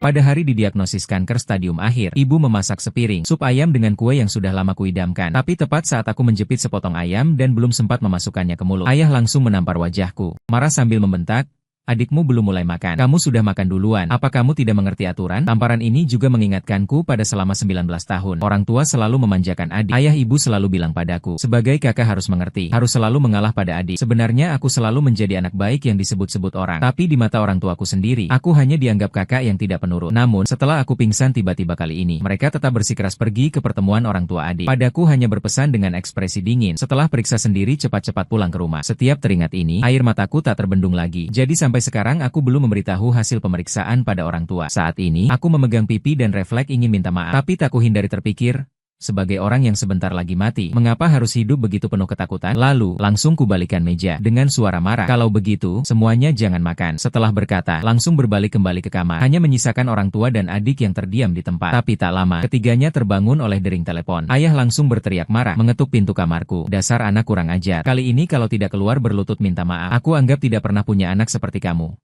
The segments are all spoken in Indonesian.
Pada hari didiagnosis kanker stadium akhir, ibu memasak sepiring sup ayam dengan kue yang sudah lama kuidamkan. Tapi tepat saat aku menjepit sepotong ayam dan belum sempat memasukkannya ke mulut, ayah langsung menampar wajahku, marah sambil membentak, "Adikmu belum mulai makan. Kamu sudah makan duluan. Apa kamu tidak mengerti aturan?" Tamparan ini juga mengingatkanku pada selama 19 tahun. Orang tua selalu memanjakan adik. Ayah ibu selalu bilang padaku, sebagai kakak harus mengerti, harus selalu mengalah pada adik. Sebenarnya aku selalu menjadi anak baik yang disebut-sebut orang. Tapi di mata orang tuaku sendiri, aku hanya dianggap kakak yang tidak penurut. Namun, setelah aku pingsan tiba-tiba kali ini, mereka tetap bersikeras pergi ke pertemuan orang tua adik. Padaku hanya berpesan dengan ekspresi dingin. Setelah periksa sendiri cepat-cepat pulang ke rumah. Setiap teringat ini, air mataku tak terbendung lagi. Jadi sampai sekarang aku belum memberitahu hasil pemeriksaan pada orang tua. Saat ini, aku memegang pipi dan refleks ingin minta maaf. Tapi tak kuhindari terpikir, sebagai orang yang sebentar lagi mati, mengapa harus hidup begitu penuh ketakutan? Lalu, langsung kubalikan meja, dengan suara marah. Kalau begitu, semuanya jangan makan. Setelah berkata, langsung berbalik kembali ke kamar. Hanya menyisakan orang tua dan adik yang terdiam di tempat. Tapi tak lama, ketiganya terbangun oleh dering telepon. Ayah langsung berteriak marah, mengetuk pintu kamarku. "Dasar anak kurang ajar. Kali ini kalau tidak keluar berlutut minta maaf. Aku anggap tidak pernah punya anak seperti kamu."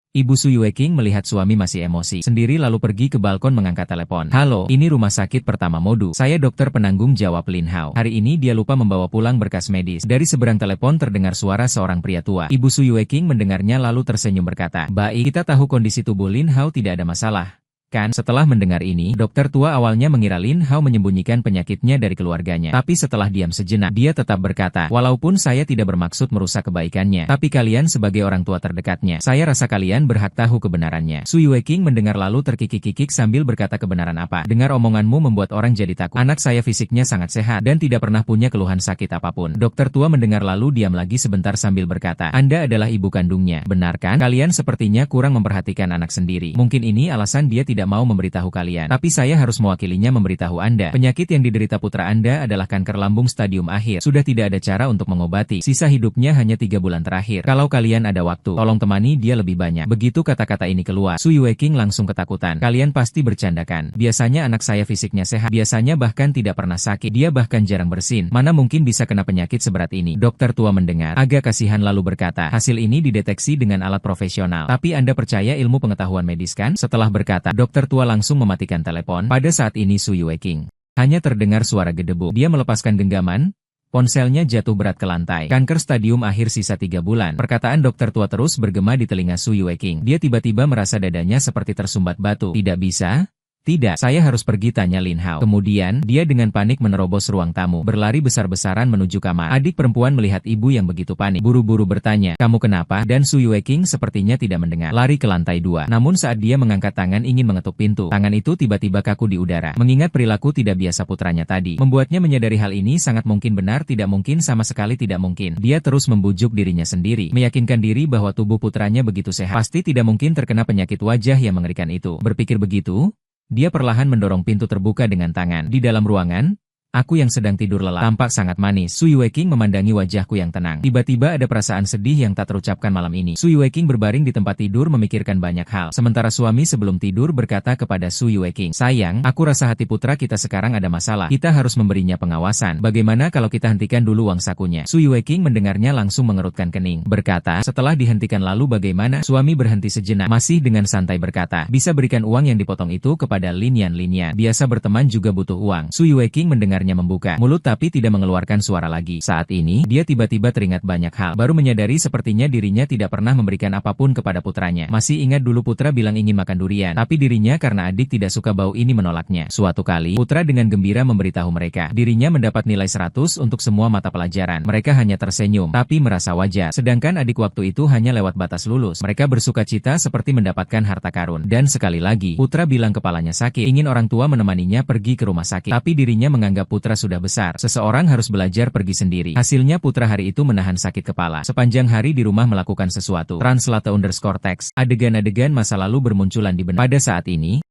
Ibu Su Yueking melihat suami masih emosi sendiri lalu pergi ke balkon mengangkat telepon. "Halo, ini rumah sakit pertama Modu. Saya dokter penanggung jawab Lin Hao. Hari ini dia lupa membawa pulang berkas medis." Dari seberang telepon terdengar suara seorang pria tua. Ibu Su Yueking mendengarnya lalu tersenyum berkata, "Baik, kita tahu kondisi tubuh Lin Hao tidak ada masalah. Kan?" Setelah mendengar ini, dokter tua awalnya mengira Lin Hao menyembunyikan penyakitnya dari keluarganya. Tapi setelah diam sejenak, dia tetap berkata, "Walaupun saya tidak bermaksud merusak kebaikannya, tapi kalian sebagai orang tua terdekatnya, saya rasa kalian berhak tahu kebenarannya." Su Yueking mendengar lalu terkikik-kikik sambil berkata, "Kebenaran apa? Dengar omonganmu membuat orang jadi takut. Anak saya fisiknya sangat sehat dan tidak pernah punya keluhan sakit apapun." Dokter tua mendengar lalu diam lagi sebentar sambil berkata, "Anda adalah ibu kandungnya, benar kan? Kalian sepertinya kurang memperhatikan anak sendiri. Mungkin ini alasan dia tidak mau memberitahu kalian. Tapi saya harus mewakilinya memberitahu Anda. Penyakit yang diderita putra Anda adalah kanker lambung stadium akhir. Sudah tidak ada cara untuk mengobati. Sisa hidupnya hanya 3 bulan terakhir. Kalau kalian ada waktu, tolong temani dia lebih banyak." Begitu kata-kata ini keluar, Su Yueking langsung ketakutan. "Kalian pasti bercandakan. Biasanya anak saya fisiknya sehat. Biasanya bahkan tidak pernah sakit. Dia bahkan jarang bersin. Mana mungkin bisa kena penyakit seberat ini?" Dokter tua mendengar, agak kasihan lalu berkata, "Hasil ini dideteksi dengan alat profesional. Tapi Anda percaya ilmu pengetahuan medis kan?" Setelah berkata, dokter tua langsung mematikan telepon. Pada saat ini Su Yueking hanya terdengar suara gedebuk. Dia melepaskan genggaman. Ponselnya jatuh berat ke lantai. "Kanker stadium akhir sisa 3 bulan. Perkataan dokter tua terus bergema di telinga Su Yueking. Dia tiba-tiba merasa dadanya seperti tersumbat batu. "Tidak bisa? Tidak, saya harus pergi," tanya Lin Hao. Kemudian, dia dengan panik menerobos ruang tamu, berlari besar-besaran menuju kamar. Adik perempuan melihat ibu yang begitu panik, buru-buru bertanya, "Kamu kenapa?" Dan Su Yueking sepertinya tidak mendengar. Lari ke lantai 2. Namun saat dia mengangkat tangan ingin mengetuk pintu, tangan itu tiba-tiba kaku di udara. Mengingat perilaku tidak biasa putranya tadi, membuatnya menyadari hal ini sangat mungkin benar, tidak mungkin, sama sekali tidak mungkin. Dia terus membujuk dirinya sendiri, meyakinkan diri bahwa tubuh putranya begitu sehat. Pasti tidak mungkin terkena penyakit wajah yang mengerikan itu. Berpikir begitu, dia perlahan mendorong pintu terbuka dengan tangan. Di dalam ruangan, aku yang sedang tidur lelap tampak sangat manis. Su Yueking memandangi wajahku yang tenang. Tiba-tiba ada perasaan sedih yang tak terucapkan malam ini. Su Yueking berbaring di tempat tidur memikirkan banyak hal. Sementara suami sebelum tidur berkata kepada Su Yueking, "Sayang, aku rasa hati putra kita sekarang ada masalah. Kita harus memberinya pengawasan. Bagaimana kalau kita hentikan dulu uang sakunya?" Su Yueking mendengarnya langsung mengerutkan kening. Berkata, "Setelah dihentikan lalu bagaimana?" Suami berhenti sejenak. Masih dengan santai berkata, "Bisa berikan uang yang dipotong itu kepada Lin Yan. Biasa berteman juga butuh uang." Su Yueking mendengar membuka mulut tapi tidak mengeluarkan suara lagi. Saat ini, dia tiba-tiba teringat banyak hal. Baru menyadari sepertinya dirinya tidak pernah memberikan apapun kepada putranya. Masih ingat dulu putra bilang ingin makan durian, tapi dirinya karena adik tidak suka bau ini menolaknya. Suatu kali, putra dengan gembira memberitahu mereka, dirinya mendapat nilai 100 untuk semua mata pelajaran. Mereka hanya tersenyum, tapi merasa wajar. Sedangkan adik waktu itu hanya lewat batas lulus. Mereka bersuka cita seperti mendapatkan harta karun. Dan sekali lagi, putra bilang kepalanya sakit, ingin orang tua menemaninya pergi ke rumah sakit. Tapi dirinya menganggap putra sudah besar, seseorang harus belajar pergi sendiri. Hasilnya putra hari itu menahan sakit kepala. Sepanjang hari di rumah melakukan sesuatu. Translate_text. Adegan-adegan masa lalu bermunculan di benak. Pada saat ini,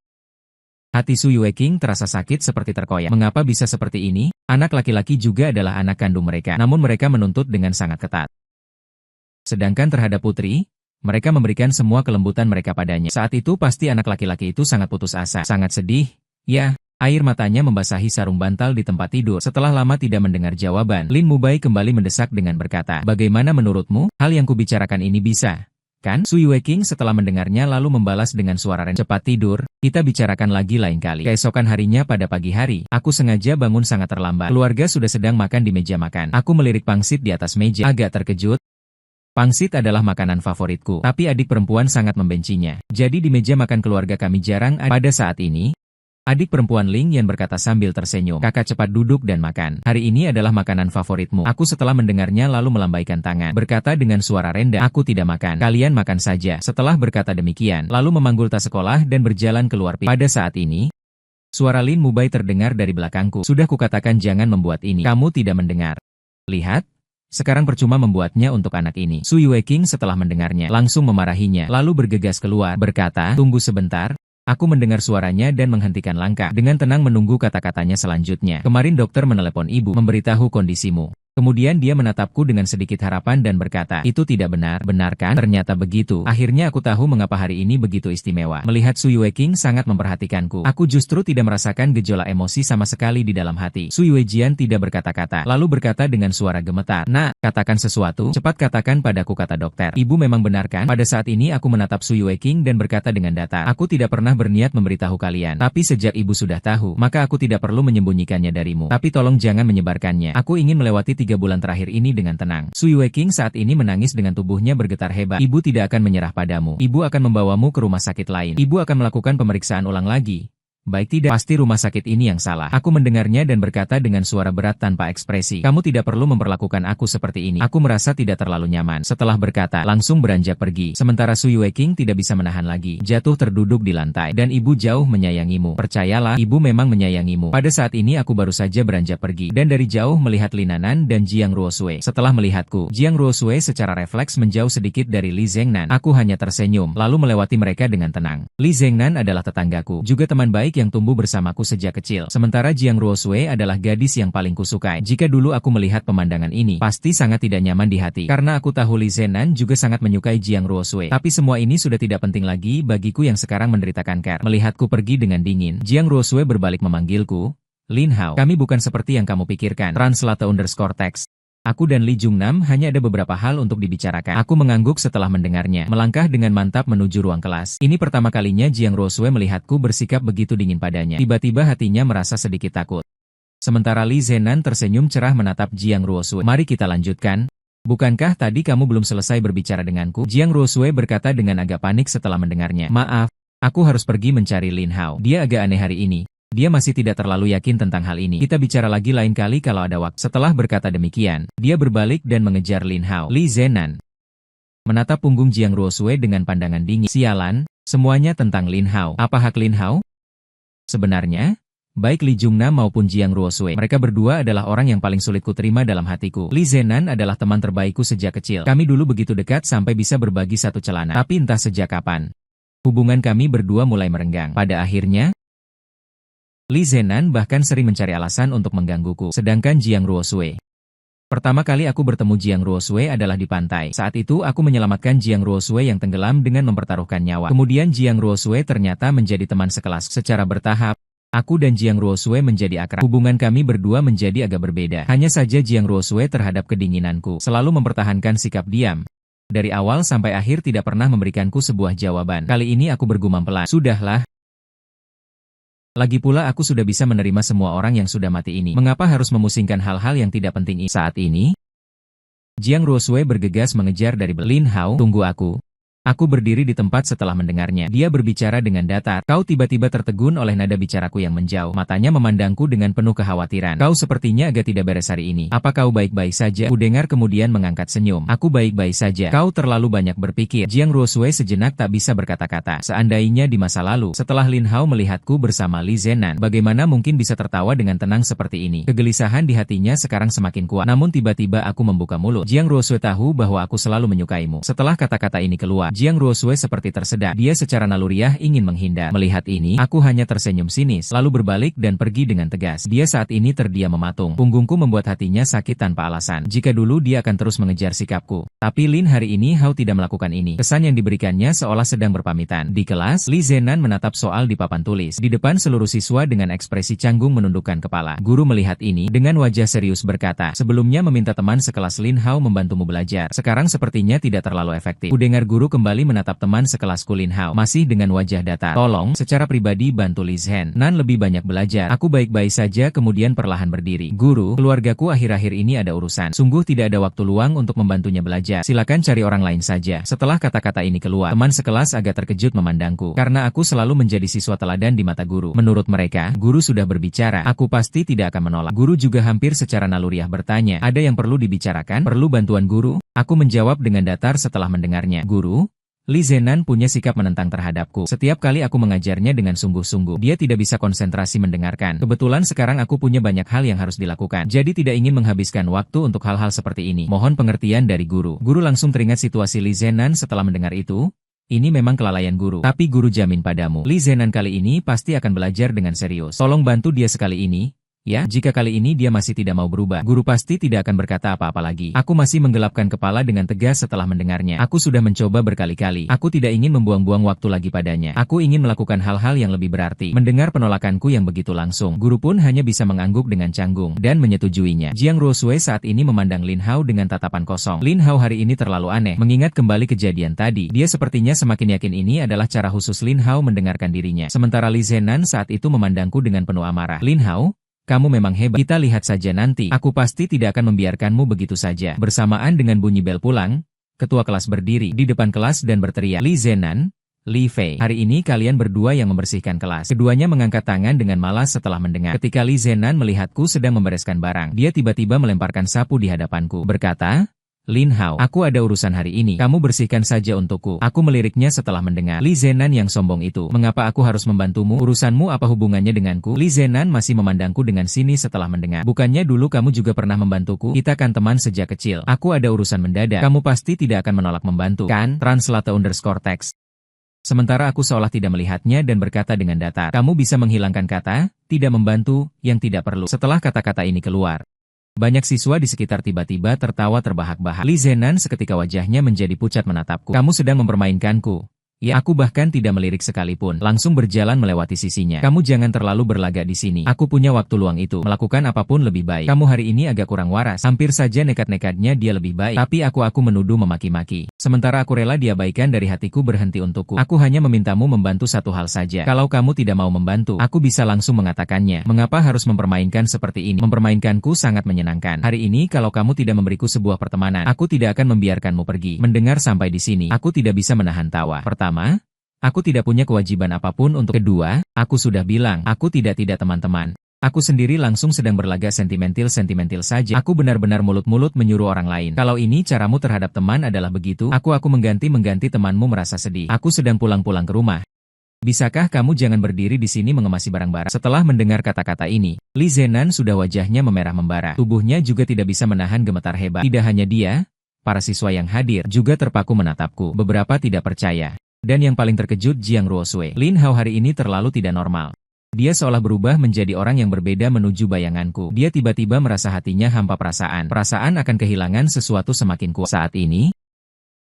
hati Su Yueking terasa sakit seperti terkoyak. Mengapa bisa seperti ini? Anak laki-laki juga adalah anak kandung mereka. Namun mereka menuntut dengan sangat ketat. Sedangkan terhadap putri, mereka memberikan semua kelembutan mereka padanya. Saat itu pasti anak laki-laki itu sangat putus asa, sangat sedih. Ya. Air matanya membasahi sarung bantal di tempat tidur. Setelah lama tidak mendengar jawaban, Lin Mubai kembali mendesak dengan berkata, "Bagaimana menurutmu? Hal yang kubicarakan ini bisa kan? Su Yueking setelah mendengarnya lalu membalas dengan suara rendah. Cepat tidur, kita bicarakan lagi lain kali. Keesokan harinya pada pagi hari, aku sengaja bangun sangat terlambat. Keluarga sudah sedang makan di meja makan. Aku melirik pangsit di atas meja. Agak terkejut. Pangsit adalah makanan favoritku, tapi adik perempuan sangat membencinya. Jadi di meja makan keluarga kami jarang ada. Pada saat ini, adik perempuan Ling Yan berkata sambil tersenyum, kakak cepat duduk dan makan. Hari ini adalah makanan favoritmu. Aku setelah mendengarnya lalu melambaikan tangan, berkata dengan suara rendah, aku tidak makan. Kalian makan saja. Setelah berkata demikian, lalu memanggul tas sekolah dan berjalan keluar. Pada saat ini, suara Lin Mubai terdengar dari belakangku. Sudah kukatakan jangan membuat ini. Kamu tidak mendengar. Lihat. Sekarang percuma membuatnya untuk anak ini. Su Yueking setelah mendengarnya, langsung memarahinya, lalu bergegas keluar, berkata, tunggu sebentar. Aku mendengar suaranya dan menghentikan langkah, dengan tenang menunggu kata-katanya selanjutnya. Kemarin dokter menelepon ibu, memberitahu kondisimu. Kemudian dia menatapku dengan sedikit harapan dan berkata, itu tidak benar, benar kan? Ternyata begitu. Akhirnya aku tahu mengapa hari ini begitu istimewa. Melihat Su Yueking sangat memperhatikanku. Aku justru tidak merasakan gejolak emosi sama sekali di dalam hati. Su Yuejian tidak berkata-kata, lalu berkata dengan suara gemetar, nak, katakan sesuatu, cepat katakan padaku, kata dokter. Ibu memang benar kan? Pada saat ini aku menatap Su Yueking dan berkata dengan datar, aku tidak pernah berniat memberitahu kalian. Tapi sejak ibu sudah tahu, maka aku tidak perlu menyembunyikannya darimu. Tapi tolong jangan menyebarkannya. Aku ingin melewati 3 bulan terakhir ini dengan tenang. Su Yueking saat ini menangis dengan tubuhnya bergetar hebat. Ibu tidak akan menyerah padamu. Ibu akan membawamu ke rumah sakit lain. Ibu akan melakukan pemeriksaan ulang lagi. Baik tidak, pasti rumah sakit ini yang salah. Aku mendengarnya dan berkata dengan suara berat tanpa ekspresi. Kamu tidak perlu memperlakukan aku seperti ini. Aku merasa tidak terlalu nyaman. Setelah berkata, langsung beranjak pergi. Sementara Su Yueking tidak bisa menahan lagi. Jatuh terduduk di lantai. Dan ibu jauh menyayangimu. Percayalah, ibu memang menyayangimu. Pada saat ini aku baru saja beranjak pergi. Dan dari jauh melihat Li Nanan dan Jiang Ruosue. Setelah melihatku, Jiang Ruosue secara refleks menjauh sedikit dari Li Zhengnan. Aku hanya tersenyum, lalu melewati mereka dengan tenang. Li Zhengnan adalah tetanggaku, juga teman baik yang tumbuh bersamaku sejak kecil. Sementara Jiang Ruosue adalah gadis yang paling kusukai. Jika dulu aku melihat pemandangan ini, pasti sangat tidak nyaman di hati. Karena aku tahu Li Zhenan juga sangat menyukai Jiang Ruosue. Tapi semua ini sudah tidak penting lagi bagiku yang sekarang menderita kanker. Melihatku pergi dengan dingin, Jiang Ruosue berbalik memanggilku, Lin Hao, kami bukan seperti yang kamu pikirkan. _text. Aku dan Li Jungnam hanya ada beberapa hal untuk dibicarakan. Aku mengangguk setelah mendengarnya, melangkah dengan mantap menuju ruang kelas. Ini pertama kalinya Jiang Ruosue melihatku bersikap begitu dingin padanya. Tiba-tiba hatinya merasa sedikit takut. Sementara Li Zhenan tersenyum cerah menatap Jiang Ruosue. Mari kita lanjutkan. Bukankah tadi kamu belum selesai berbicara denganku? Jiang Ruosue berkata dengan agak panik setelah mendengarnya. Maaf, aku harus pergi mencari Lin Hao. Dia agak aneh hari ini. Dia masih tidak terlalu yakin tentang hal ini. Kita bicara lagi lain kali kalau ada waktu. Setelah berkata demikian, dia berbalik dan mengejar Lin Hao. Li Zhenan menatap punggung Jiang Ruosue dengan pandangan dingin. Sialan, semuanya tentang Lin Hao. Apa hak Lin Hao? Sebenarnya, baik Li Jungnam maupun Jiang Ruosue, mereka berdua adalah orang yang paling sulit kuterima dalam hatiku. Li Zhenan adalah teman terbaikku sejak kecil. Kami dulu begitu dekat sampai bisa berbagi satu celana. Tapi entah sejak kapan, hubungan kami berdua mulai merenggang. Pada akhirnya, Li Zhenan bahkan sering mencari alasan untuk menggangguku. Sedangkan Jiang Ruosue, pertama kali aku bertemu Jiang Ruosue adalah di pantai. Saat itu aku menyelamatkan Jiang Ruosue yang tenggelam dengan mempertaruhkan nyawa. Kemudian Jiang Ruosue ternyata menjadi teman sekelas. Secara bertahap, aku dan Jiang Ruosue menjadi akrab. Hubungan kami berdua menjadi agak berbeda. Hanya saja Jiang Ruosue terhadap kedinginanku selalu mempertahankan sikap diam. Dari awal sampai akhir tidak pernah memberikanku sebuah jawaban. Kali ini aku bergumam pelan. Sudahlah. Lagi pula aku sudah bisa menerima semua orang yang sudah mati ini. Mengapa harus memusingkan hal-hal yang tidak penting ini? Saat ini, Jiang Ruosue bergegas mengejar dari Lin Hao. Tunggu aku. Aku berdiri di tempat setelah mendengarnya. Dia berbicara dengan datar. Kau tiba-tiba tertegun oleh nada bicaraku yang menjauh. Matanya memandangku dengan penuh kekhawatiran. Kau sepertinya agak tidak beres hari ini. Apa kau baik-baik saja? Kudengar kemudian mengangkat senyum. Aku baik-baik saja. Kau terlalu banyak berpikir. Jiang Ruosue sejenak tak bisa berkata-kata. Seandainya di masa lalu, setelah Lin Hao melihatku bersama Li Zhenan, bagaimana mungkin bisa tertawa dengan tenang seperti ini? Kegelisahan di hatinya sekarang semakin kuat. Namun tiba-tiba aku membuka mulut. Jiang Ruosue tahu bahwa aku selalu menyukaimu. Setelah kata-kata ini keluar, Jiang Ruosue seperti tersedak. Dia secara naluriah ingin menghindar. Melihat ini, aku hanya tersenyum sinis, lalu berbalik dan pergi dengan tegas. Dia saat ini terdiam mematung. Punggungku membuat hatinya sakit tanpa alasan. Jika dulu dia akan terus mengejar sikapku. Tapi Lin hari ini Hao tidak melakukan ini. Kesan yang diberikannya seolah sedang berpamitan. Di kelas, Li Zhenan menatap soal di papan tulis. Di depan seluruh siswa dengan ekspresi canggung menundukkan kepala. Guru melihat ini, dengan wajah serius berkata, sebelumnya meminta teman sekelas Lin Hao membantumu belajar. Sekarang sepertinya tidak terlalu efektif. Kudengar guru kembali kembali menatap teman sekelasku Lin Hao, masih dengan wajah datar. Tolong, secara pribadi bantu Li Zhen Nan lebih banyak belajar. Aku baik-baik saja kemudian perlahan berdiri. Guru, keluargaku akhir-akhir ini ada urusan. Sungguh tidak ada waktu luang untuk membantunya belajar. Silakan cari orang lain saja. Setelah kata-kata ini keluar, teman sekelas agak terkejut memandangku. Karena aku selalu menjadi siswa teladan di mata guru. Menurut mereka, guru sudah berbicara. Aku pasti tidak akan menolak. Guru juga hampir secara naluriah bertanya, ada yang perlu dibicarakan? Perlu bantuan guru? Aku menjawab dengan datar setelah mendengarnya. Guru? Li Zhen Nan punya sikap menentang terhadapku. Setiap kali aku mengajarnya dengan sungguh-sungguh, dia tidak bisa konsentrasi mendengarkan. Kebetulan sekarang aku punya banyak hal yang harus dilakukan. Jadi tidak ingin menghabiskan waktu untuk hal-hal seperti ini. Mohon pengertian dari guru. Guru langsung teringat situasi Li Zhen Nan setelah mendengar itu. Ini memang kelalaian guru. Tapi guru jamin padamu, Li Zhen Nan kali ini pasti akan belajar dengan serius. Tolong bantu dia sekali ini. Ya, jika kali ini dia masih tidak mau berubah, guru pasti tidak akan berkata apa-apa lagi. Aku masih menggelapkan kepala dengan tegas setelah mendengarnya. Aku sudah mencoba berkali-kali. Aku tidak ingin membuang-buang waktu lagi padanya. Aku ingin melakukan hal-hal yang lebih berarti. Mendengar penolakanku yang begitu langsung, guru pun hanya bisa mengangguk dengan canggung dan menyetujuinya. Jiang Ruosui saat ini memandang Lin Hao dengan tatapan kosong. Lin Hao hari ini terlalu aneh. Mengingat kembali kejadian tadi, dia sepertinya semakin yakin ini adalah cara khusus Lin Hao mendengarkan dirinya. Sementara Li Zhen Nan saat itu memandangku dengan penuh amarah. Lin Hao? Kamu memang hebat. Kita lihat saja nanti. Aku pasti tidak akan membiarkanmu begitu saja. Bersamaan dengan bunyi bel pulang, ketua kelas berdiri di depan kelas dan berteriak, Li Zhen Nan, Li Fei, hari ini kalian berdua yang membersihkan kelas. Keduanya mengangkat tangan dengan malas setelah mendengar. Ketika Li Zhen Nan melihatku sedang membereskan barang, dia tiba-tiba melemparkan sapu di hadapanku, berkata, Lin Hao, aku ada urusan hari ini. Kamu bersihkan saja untukku. Aku meliriknya setelah mendengar Li Zhen Nan yang sombong itu. Mengapa aku harus membantumu? Urusanmu apa hubungannya denganku? Li Zhen Nan masih memandangku dengan sini setelah mendengar. Bukannya dulu kamu juga pernah membantuku? Kita kan teman sejak kecil. Aku ada urusan mendadak. Kamu pasti tidak akan menolak membantu, kan? Translate_text. Sementara aku seolah tidak melihatnya dan berkata dengan datar. Kamu bisa menghilangkan kata, tidak membantu, yang tidak perlu. Setelah kata-kata ini keluar, banyak siswa di sekitar tiba-tiba tertawa terbahak-bahak. Li Zhen Nan seketika wajahnya menjadi pucat menatapku. Kamu sedang mempermainkanku. Ya, aku bahkan tidak melirik sekalipun. Langsung berjalan melewati sisinya. Kamu jangan terlalu berlagak di sini. Aku punya waktu luang itu. Melakukan apapun lebih baik. Kamu hari ini agak kurang waras. Hampir saja nekat-nekatnya dia lebih baik. Tapi aku menuduh memaki-maki. Sementara aku rela diabaikan dari hatiku berhenti untukku. Aku hanya memintamu membantu satu hal saja. Kalau kamu tidak mau membantu, aku bisa langsung mengatakannya. Mengapa harus mempermainkan seperti ini? Mempermainkanku sangat menyenangkan. Hari ini kalau kamu tidak memberiku sebuah pertemanan, aku tidak akan membiarkanmu pergi. Mendengar sampai di sini, aku tidak bisa menahan tawa. Pertama, aku tidak punya kewajiban apapun untuk. Kedua, aku sudah bilang, aku tidak teman-teman. Aku sendiri langsung sedang berlagak sentimental saja. Aku benar-benar mulut-mulut menyuruh orang lain. Kalau ini caramu terhadap teman adalah begitu, aku mengganti temanmu merasa sedih. Aku sedang pulang ke rumah. Bisakah kamu jangan berdiri di sini mengemasi barang-barang? Setelah mendengar kata-kata ini, Li Zhen Nan sudah wajahnya memerah membara. Tubuhnya juga tidak bisa menahan gemetar hebat. Tidak hanya dia, para siswa yang hadir juga terpaku menatapku. Beberapa tidak percaya. Dan yang paling terkejut Jiang Ruosui. Lin Hao hari ini terlalu tidak normal. Dia seolah berubah menjadi orang yang berbeda menuju bayanganku. Dia tiba-tiba merasa hatinya hampa perasaan. Perasaan akan kehilangan sesuatu semakin kuat. Saat ini,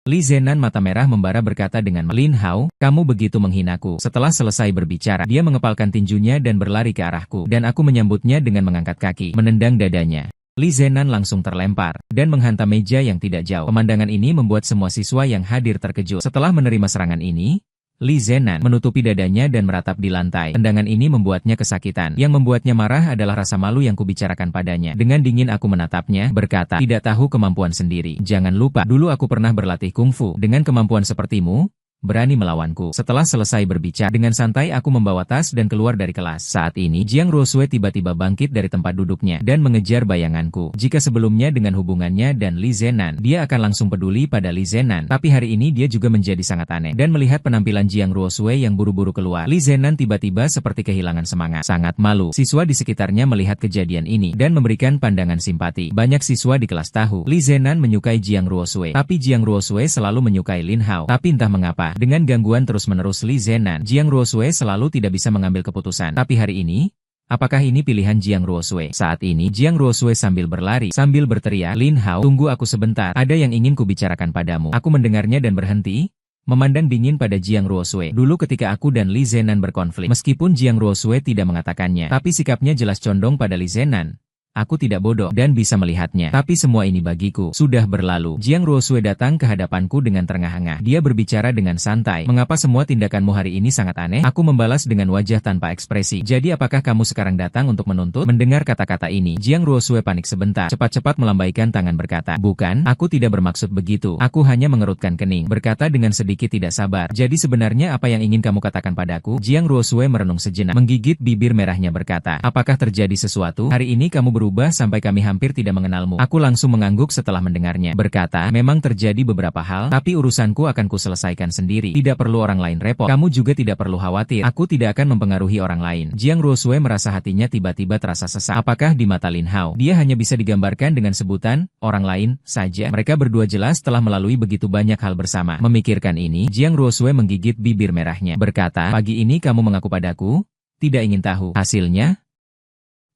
Li Zhen Nan mata merah membara berkata dengan Lin Hao, kamu begitu menghinaku. Setelah selesai berbicara, dia mengepalkan tinjunya dan berlari ke arahku. Dan aku menyambutnya dengan mengangkat kaki, menendang dadanya. Li Zhen Nan langsung terlempar dan menghantam meja yang tidak jauh. Pemandangan ini membuat semua siswa yang hadir terkejut. Setelah menerima serangan ini, Li Zhen Nan menutupi dadanya dan meratap di lantai. Tendangan ini membuatnya kesakitan. Yang membuatnya marah adalah rasa malu yang kubicarakan padanya. Dengan dingin aku menatapnya, berkata, tidak tahu kemampuan sendiri. Jangan lupa, dulu aku pernah berlatih kungfu. Dengan kemampuan sepertimu, berani melawanku. Setelah selesai berbicara, dengan santai aku membawa tas dan keluar dari kelas. Saat ini, Jiang Ruosui tiba-tiba bangkit dari tempat duduknya dan mengejar bayanganku. Jika sebelumnya dengan hubungannya dan Li Zhen Nan, dia akan langsung peduli pada Li Zhen Nan. Tapi hari ini dia juga menjadi sangat aneh. Dan melihat penampilan Jiang Ruosui yang buru-buru keluar, Li Zhen Nan tiba-tiba seperti kehilangan semangat. Sangat malu. Siswa di sekitarnya melihat kejadian ini dan memberikan pandangan simpati. Banyak siswa di kelas tahu Li Zhen Nan menyukai Jiang Ruosui. Tapi Jiang Ruosui selalu menyukai Lin Hao. Tapi entah mengapa, dengan gangguan terus-menerus Li Zhen Nan, Jiang Ruosui selalu tidak bisa mengambil keputusan. Tapi hari ini, apakah ini pilihan Jiang Ruosui? Saat ini, Jiang Ruosui sambil berlari, sambil berteriak, Lin Hao, tunggu aku sebentar, ada yang ingin kubicarakan padamu. Aku mendengarnya dan berhenti, memandang dingin pada Jiang Ruosui. Dulu ketika aku dan Li Zhen Nan berkonflik, meskipun Jiang Ruosui tidak mengatakannya, tapi sikapnya jelas condong pada Li Zhen Nan. Aku tidak bodoh dan bisa melihatnya. Tapi semua ini bagiku sudah berlalu. Jiang Ruosue datang ke hadapanku dengan terengah-engah. Dia berbicara dengan santai. Mengapa semua tindakanmu hari ini sangat aneh? Aku membalas dengan wajah tanpa ekspresi. Jadi apakah kamu sekarang datang untuk menuntut? Mendengar kata-kata ini, Jiang Ruosue panik sebentar. Cepat-cepat melambaikan tangan berkata, bukan, aku tidak bermaksud begitu. Aku hanya mengerutkan kening. Berkata dengan sedikit tidak sabar. Jadi sebenarnya apa yang ingin kamu katakan padaku? Jiang Ruosue merenung sejenak. Menggigit bibir merahnya berkata, apakah terjadi sesuatu? Hari ini kamu berubah sampai kami hampir tidak mengenalmu. Aku langsung mengangguk setelah mendengarnya. Berkata, memang terjadi beberapa hal, tapi urusanku akan kuselesaikan sendiri. Tidak perlu orang lain repot. Kamu juga tidak perlu khawatir. Aku tidak akan mempengaruhi orang lain. Jiang Ruosue merasa hatinya tiba-tiba terasa sesak. Apakah di mata Lin Hao, dia hanya bisa digambarkan dengan sebutan orang lain saja? Mereka berdua jelas telah melalui begitu banyak hal bersama. Memikirkan ini, Jiang Ruosue menggigit bibir merahnya. Berkata, pagi ini kamu mengaku padaku, tidak ingin tahu. Hasilnya?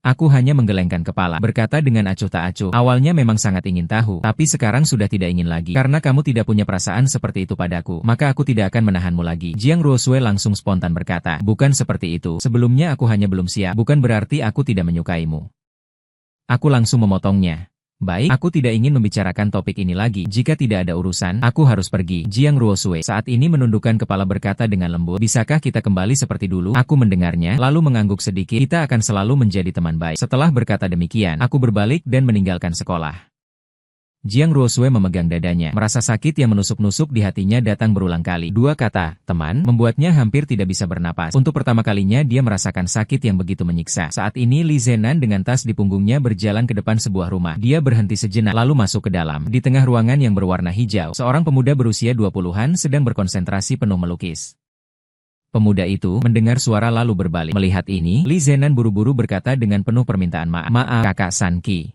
Aku hanya menggelengkan kepala, berkata dengan acuh tak acuh. Awalnya memang sangat ingin tahu, tapi sekarang sudah tidak ingin lagi. Karena kamu tidak punya perasaan seperti itu padaku, maka aku tidak akan menahanmu lagi. Jiang Ruosue langsung spontan berkata, bukan seperti itu. Sebelumnya aku hanya belum siap, bukan berarti aku tidak menyukaimu. Aku langsung memotongnya. Baik, aku tidak ingin membicarakan topik ini lagi. Jika tidak ada urusan, aku harus pergi. Jiang Ruosue saat ini menundukkan kepala berkata dengan lembut, bisakah kita kembali seperti dulu? Aku mendengarnya, lalu mengangguk sedikit. Kita akan selalu menjadi teman baik. Setelah berkata demikian, aku berbalik dan meninggalkan sekolah. Jiang Ruosue memegang dadanya, merasa sakit yang menusuk-nusuk di hatinya datang berulang kali. Dua kata, teman, membuatnya hampir tidak bisa bernapas. Untuk pertama kalinya dia merasakan sakit yang begitu menyiksa. Saat ini Li Zenan dengan tas di punggungnya berjalan ke depan sebuah rumah. Dia berhenti sejenak, lalu masuk ke dalam. Di tengah ruangan yang berwarna hijau, seorang pemuda berusia 20-an sedang berkonsentrasi penuh melukis. Pemuda itu mendengar suara lalu berbalik. Melihat ini, Li Zenan buru-buru berkata dengan penuh permintaan maaf. Maaf, kakak San Qi.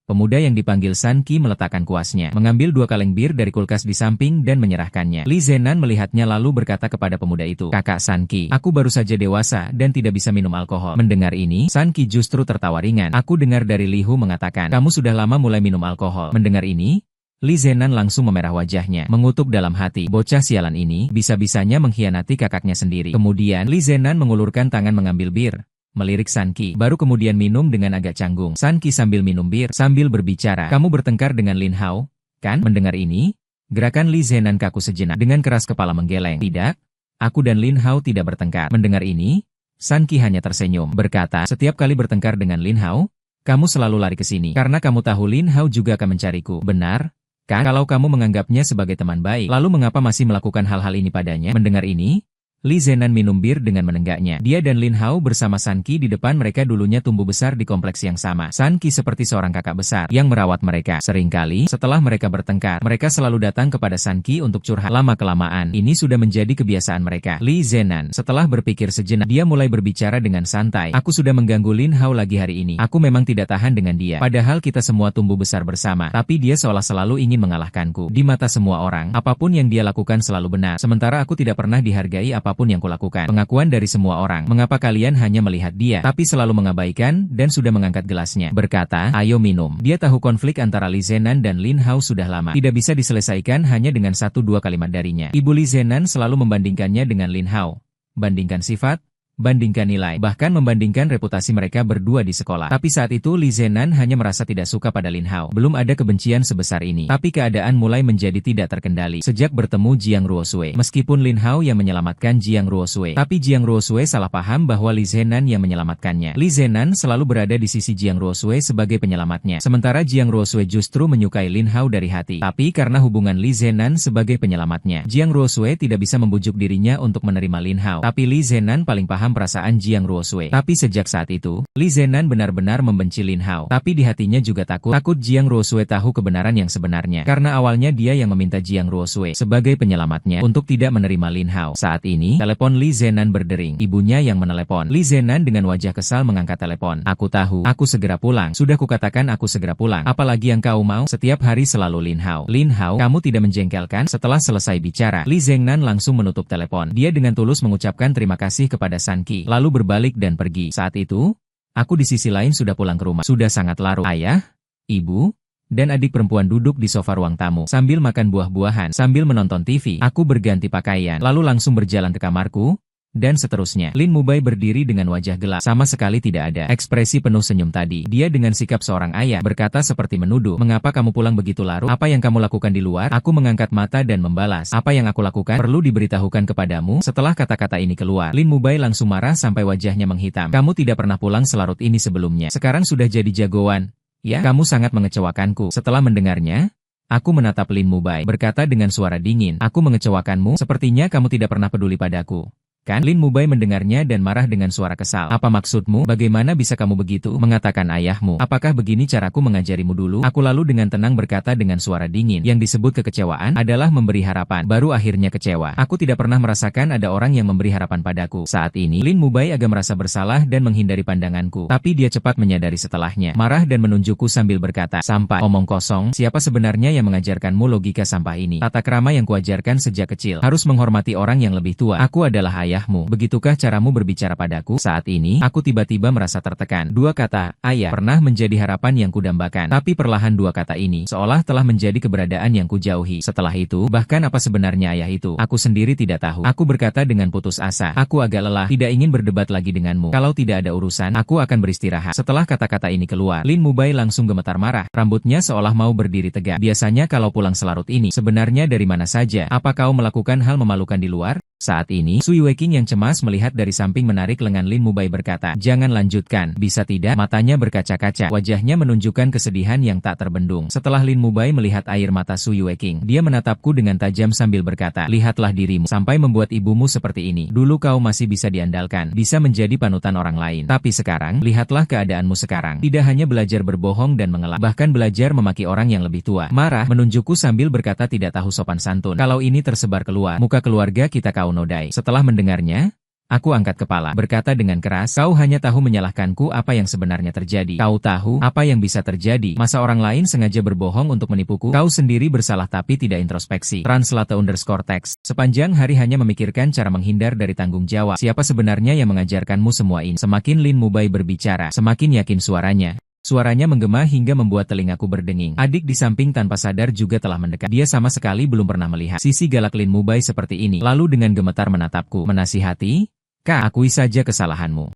Pemuda yang dipanggil San Qi meletakkan kuasnya, mengambil 2 kaleng bir dari kulkas di samping dan menyerahkannya. Li Zenan melihatnya lalu berkata kepada pemuda itu, kakak San Qi, aku baru saja dewasa dan tidak bisa minum alkohol. Mendengar ini, San Qi justru tertawa ringan. Aku dengar dari Li Hu mengatakan, kamu sudah lama mulai minum alkohol. Mendengar ini, Li Zenan langsung memerah wajahnya, mengutuk dalam hati, bocah sialan ini, bisa-bisanya mengkhianati kakaknya sendiri. Kemudian, Li Zenan mengulurkan tangan mengambil bir. Melirik San Qi, baru kemudian minum dengan agak canggung. San Qi sambil minum bir, sambil berbicara, kamu bertengkar dengan Lin Hao, kan? Mendengar ini, gerakan Li Zenan kaku sejenak, dengan keras kepala menggeleng. Tidak, aku dan Lin Hao tidak bertengkar. Mendengar ini, San Qi hanya tersenyum, berkata, setiap kali bertengkar dengan Lin Hao, kamu selalu lari ke sini, karena kamu tahu Lin Hao juga akan mencariku. Benar, kan? Kalau kamu menganggapnya sebagai teman baik, lalu mengapa masih melakukan hal-hal ini padanya? Mendengar ini, Li Zenan minum bir dengan menenggaknya. Dia dan Lin Hao bersama San Qi di depan mereka dulunya tumbuh besar di kompleks yang sama. San Qi seperti seorang kakak besar yang merawat mereka. Seringkali, setelah mereka bertengkar, mereka selalu datang kepada San Qi untuk curhat. Lama-kelamaan, ini sudah menjadi kebiasaan mereka. Li Zenan, setelah berpikir sejenak, dia mulai berbicara dengan santai. Aku sudah mengganggu Lin Hao lagi hari ini. Aku memang tidak tahan dengan dia. Padahal kita semua tumbuh besar bersama. Tapi dia seolah selalu ingin mengalahkanku. Di mata semua orang, apapun yang dia lakukan selalu benar. Sementara aku tidak pernah dihargai apapun yang kulakukan. Pengakuan dari semua orang, mengapa kalian hanya melihat dia, tapi selalu mengabaikan, dan sudah mengangkat gelasnya. Berkata, ayo minum. Dia tahu konflik antara Li Zenan dan Lin Hao sudah lama. Tidak bisa diselesaikan hanya dengan 1-2 kalimat darinya. Ibu Li Zenan selalu membandingkannya dengan Lin Hao. Bandingkan sifat, bandingkan nilai, bahkan membandingkan reputasi mereka berdua di sekolah. Tapi saat itu Li Zenan hanya merasa tidak suka pada Lin Hao. Belum ada kebencian sebesar ini. Tapi keadaan mulai menjadi tidak terkendali sejak bertemu Jiang Ruosue. Meskipun Lin Hao yang menyelamatkan Jiang Ruosue, tapi Jiang Ruosue salah paham bahwa Li Zenan yang menyelamatkannya. Li Zenan selalu berada di sisi Jiang Ruosue sebagai penyelamatnya. Sementara Jiang Ruosue justru menyukai Lin Hao dari hati. Tapi karena hubungan Li Zenan sebagai penyelamatnya, Jiang Ruosue tidak bisa membujuk dirinya untuk menerima Lin Hao. Tapi Li Zenan paling paham perasaan Jiang Ruosue. Tapi sejak saat itu, Li Zenan benar-benar membenci Lin Hao. Tapi di hatinya juga takut Jiang Ruosue tahu kebenaran yang sebenarnya. Karena awalnya dia yang meminta Jiang Ruosue sebagai penyelamatnya untuk tidak menerima Lin Hao. Saat ini, telepon Li Zenan berdering. Ibunya yang menelepon. Li Zenan dengan wajah kesal mengangkat telepon. Aku tahu, aku segera pulang. Sudah kukatakan aku segera pulang. Apalagi yang kau mau? Setiap hari selalu Lin Hao. Lin Hao, kamu tidak menjengkelkan? Setelah selesai bicara, Li Zenan langsung menutup telepon. Dia dengan tulus mengucapkan terima kasih kepada San Qi, lalu berbalik dan pergi. Saat itu, aku di sisi lain sudah pulang ke rumah. Sudah sangat larut. Ayah, ibu, dan adik perempuan duduk di sofa ruang tamu, sambil makan buah-buahan, sambil menonton TV. Aku berganti pakaian, lalu langsung berjalan ke kamarku, Dan seterusnya. Lin Mubai berdiri dengan wajah gelap. Sama sekali tidak ada ekspresi penuh senyum tadi. Dia dengan sikap seorang ayah berkata seperti menuduh. Mengapa kamu pulang begitu larut? Apa yang kamu lakukan di luar? Aku mengangkat mata dan membalas. Apa yang aku lakukan? Perlu diberitahukan kepadamu? Setelah kata-kata ini keluar, Lin Mubai langsung marah sampai wajahnya menghitam. Kamu tidak pernah pulang selarut ini sebelumnya. Sekarang sudah jadi jagoan. Ya, kamu sangat mengecewakanku. Setelah mendengarnya, aku menatap Lin Mubai berkata dengan suara dingin. Aku mengecewakanmu? Sepertinya kamu tidak pernah peduli padaku. Kan? Lin Mubai mendengarnya dan marah dengan suara kesal. Apa maksudmu? Bagaimana bisa kamu begitu mengatakan ayahmu? Apakah begini caraku mengajarimu dulu? Aku lalu dengan tenang berkata dengan suara dingin. Yang disebut kekecewaan adalah memberi harapan. Baru akhirnya kecewa. Aku tidak pernah merasakan ada orang yang memberi harapan padaku. Saat ini, Lin Mubai agak merasa bersalah dan menghindari pandanganku. Tapi dia cepat menyadari setelahnya. Marah dan menunjukku sambil berkata, "Sampah, omong kosong, siapa sebenarnya yang mengajarkanmu logika sampah ini? Tata krama yang kuajarkan sejak kecil. Harus menghormati orang yang lebih tua. Aku adalah ayahmu. Begitukah caramu berbicara padaku?" Saat ini, aku tiba-tiba merasa tertekan. Dua kata, ayah, pernah menjadi harapan yang kudambakan. Tapi perlahan dua kata ini, seolah telah menjadi keberadaan yang kujauhi. Setelah itu, bahkan apa sebenarnya ayah itu? Aku sendiri tidak tahu. Aku berkata dengan putus asa. Aku agak lelah, tidak ingin berdebat lagi denganmu. Kalau tidak ada urusan, aku akan beristirahat. Setelah kata-kata ini keluar, Lin Mubai langsung gemetar marah. Rambutnya seolah mau berdiri tegak. Biasanya kalau pulang selarut ini, sebenarnya dari mana saja? Apa kau melakukan hal memalukan di luar? Saat ini, Sui Weiqing yang cemas melihat dari samping menarik lengan Lin Mubai berkata, "Jangan lanjutkan, bisa tidak?" Matanya berkaca-kaca, wajahnya menunjukkan kesedihan yang tak terbendung. Setelah Lin Mubai melihat air mata Sui Weiqing, dia menatapku dengan tajam sambil berkata, "Lihatlah dirimu, sampai membuat ibumu seperti ini. Dulu kau masih bisa diandalkan, bisa menjadi panutan orang lain. Tapi sekarang, lihatlah keadaanmu sekarang. Tidak hanya belajar berbohong dan mengelak, bahkan belajar memaki orang yang lebih tua." Marah, menunjukku sambil berkata tidak tahu sopan santun. "Kalau ini tersebar keluar, muka keluarga kita kau nodai." Setelah mendengarnya, aku angkat kepala, berkata dengan keras, "Kau hanya tahu menyalahkanku. Apa yang sebenarnya terjadi? Kau tahu apa yang bisa terjadi? Masa orang lain sengaja berbohong untuk menipuku? Kau sendiri bersalah tapi tidak introspeksi." Translate_text. Sepanjang hari hanya memikirkan cara menghindar dari tanggung jawab. Siapa sebenarnya yang mengajarkanmu semua ini? Semakin Lin Mubai berbicara, semakin yakin suaranya. Suaranya menggema hingga membuat telingaku berdenging. Adik di samping tanpa sadar juga telah mendekat. Dia sama sekali belum pernah melihat sisi galak Lin Mubai seperti ini. Lalu dengan gemetar menatapku, menasihati, "Kak, akui saja kesalahanmu."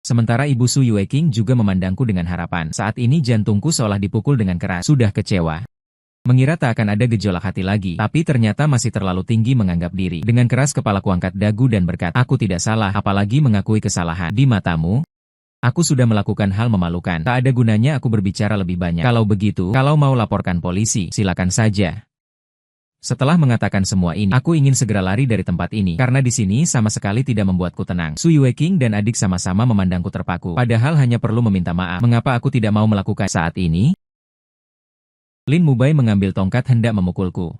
Sementara Ibu Sui Weiqing juga memandangku dengan harapan. Saat ini jantungku seolah dipukul dengan keras. Sudah kecewa. Mengira tak akan ada gejolak hati lagi, tapi ternyata masih terlalu tinggi menganggap diri. Dengan keras kepalaku angkat dagu dan berkata, "Aku tidak salah, apalagi mengakui kesalahan. Di matamu, aku sudah melakukan hal memalukan. Tak ada gunanya aku berbicara lebih banyak. Kalau begitu, kalau mau laporkan polisi, silakan saja." Setelah mengatakan semua ini, aku ingin segera lari dari tempat ini, karena di sini sama sekali tidak membuatku tenang. Sui Weiqing dan adik sama-sama memandangku terpaku, padahal hanya perlu meminta maaf. Mengapa aku tidak mau melakukan saat ini? Lin Mubai mengambil tongkat hendak memukulku.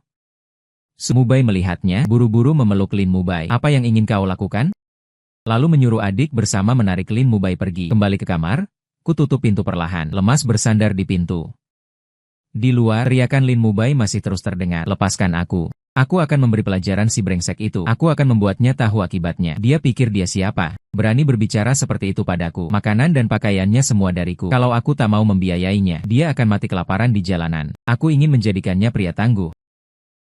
Sui Mubai melihatnya, buru-buru memeluk Lin Mubai. "Apa yang ingin kau lakukan?" Lalu menyuruh adik bersama menarik Lin Mubai pergi. Kembali ke kamar, ku tutup pintu perlahan, lemas bersandar di pintu. Di luar, teriakan Lin Mubai masih terus terdengar. "Lepaskan aku. Aku akan memberi pelajaran si brengsek itu. Aku akan membuatnya tahu akibatnya." Dia pikir dia siapa? Berani berbicara seperti itu padaku. Makanan dan pakaiannya semua dariku. Kalau aku tak mau membiayainya, dia akan mati kelaparan di jalanan. Aku ingin menjadikannya pria tangguh.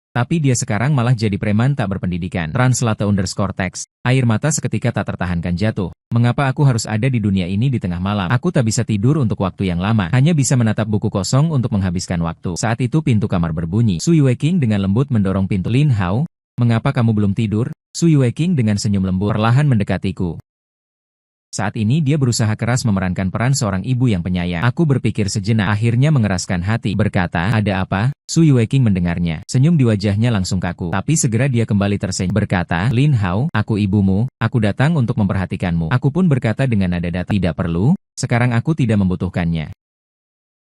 Tapi dia sekarang malah jadi preman tak berpendidikan. Translate_text. Air mata seketika tak tertahankan jatuh. Mengapa aku harus ada di dunia ini di tengah malam? Aku tak bisa tidur untuk waktu yang lama. Hanya bisa menatap buku kosong untuk menghabiskan waktu. Saat itu pintu kamar berbunyi. Sui Weiqing dengan lembut mendorong pintu. "Lin Hao, mengapa kamu belum tidur?" Sui Weiqing dengan senyum lembut perlahan mendekatiku. Saat ini dia berusaha keras memerankan peran seorang ibu yang penyayang. Aku berpikir sejenak, akhirnya mengeraskan hati, berkata, "Ada apa?" Sui Weiqing mendengarnya. Senyum di wajahnya langsung kaku. Tapi segera dia kembali tersenyum, berkata, "Lin Hao, aku ibumu, aku datang untuk memperhatikanmu." Aku pun berkata dengan nada datar, "Tidak perlu, sekarang aku tidak membutuhkannya."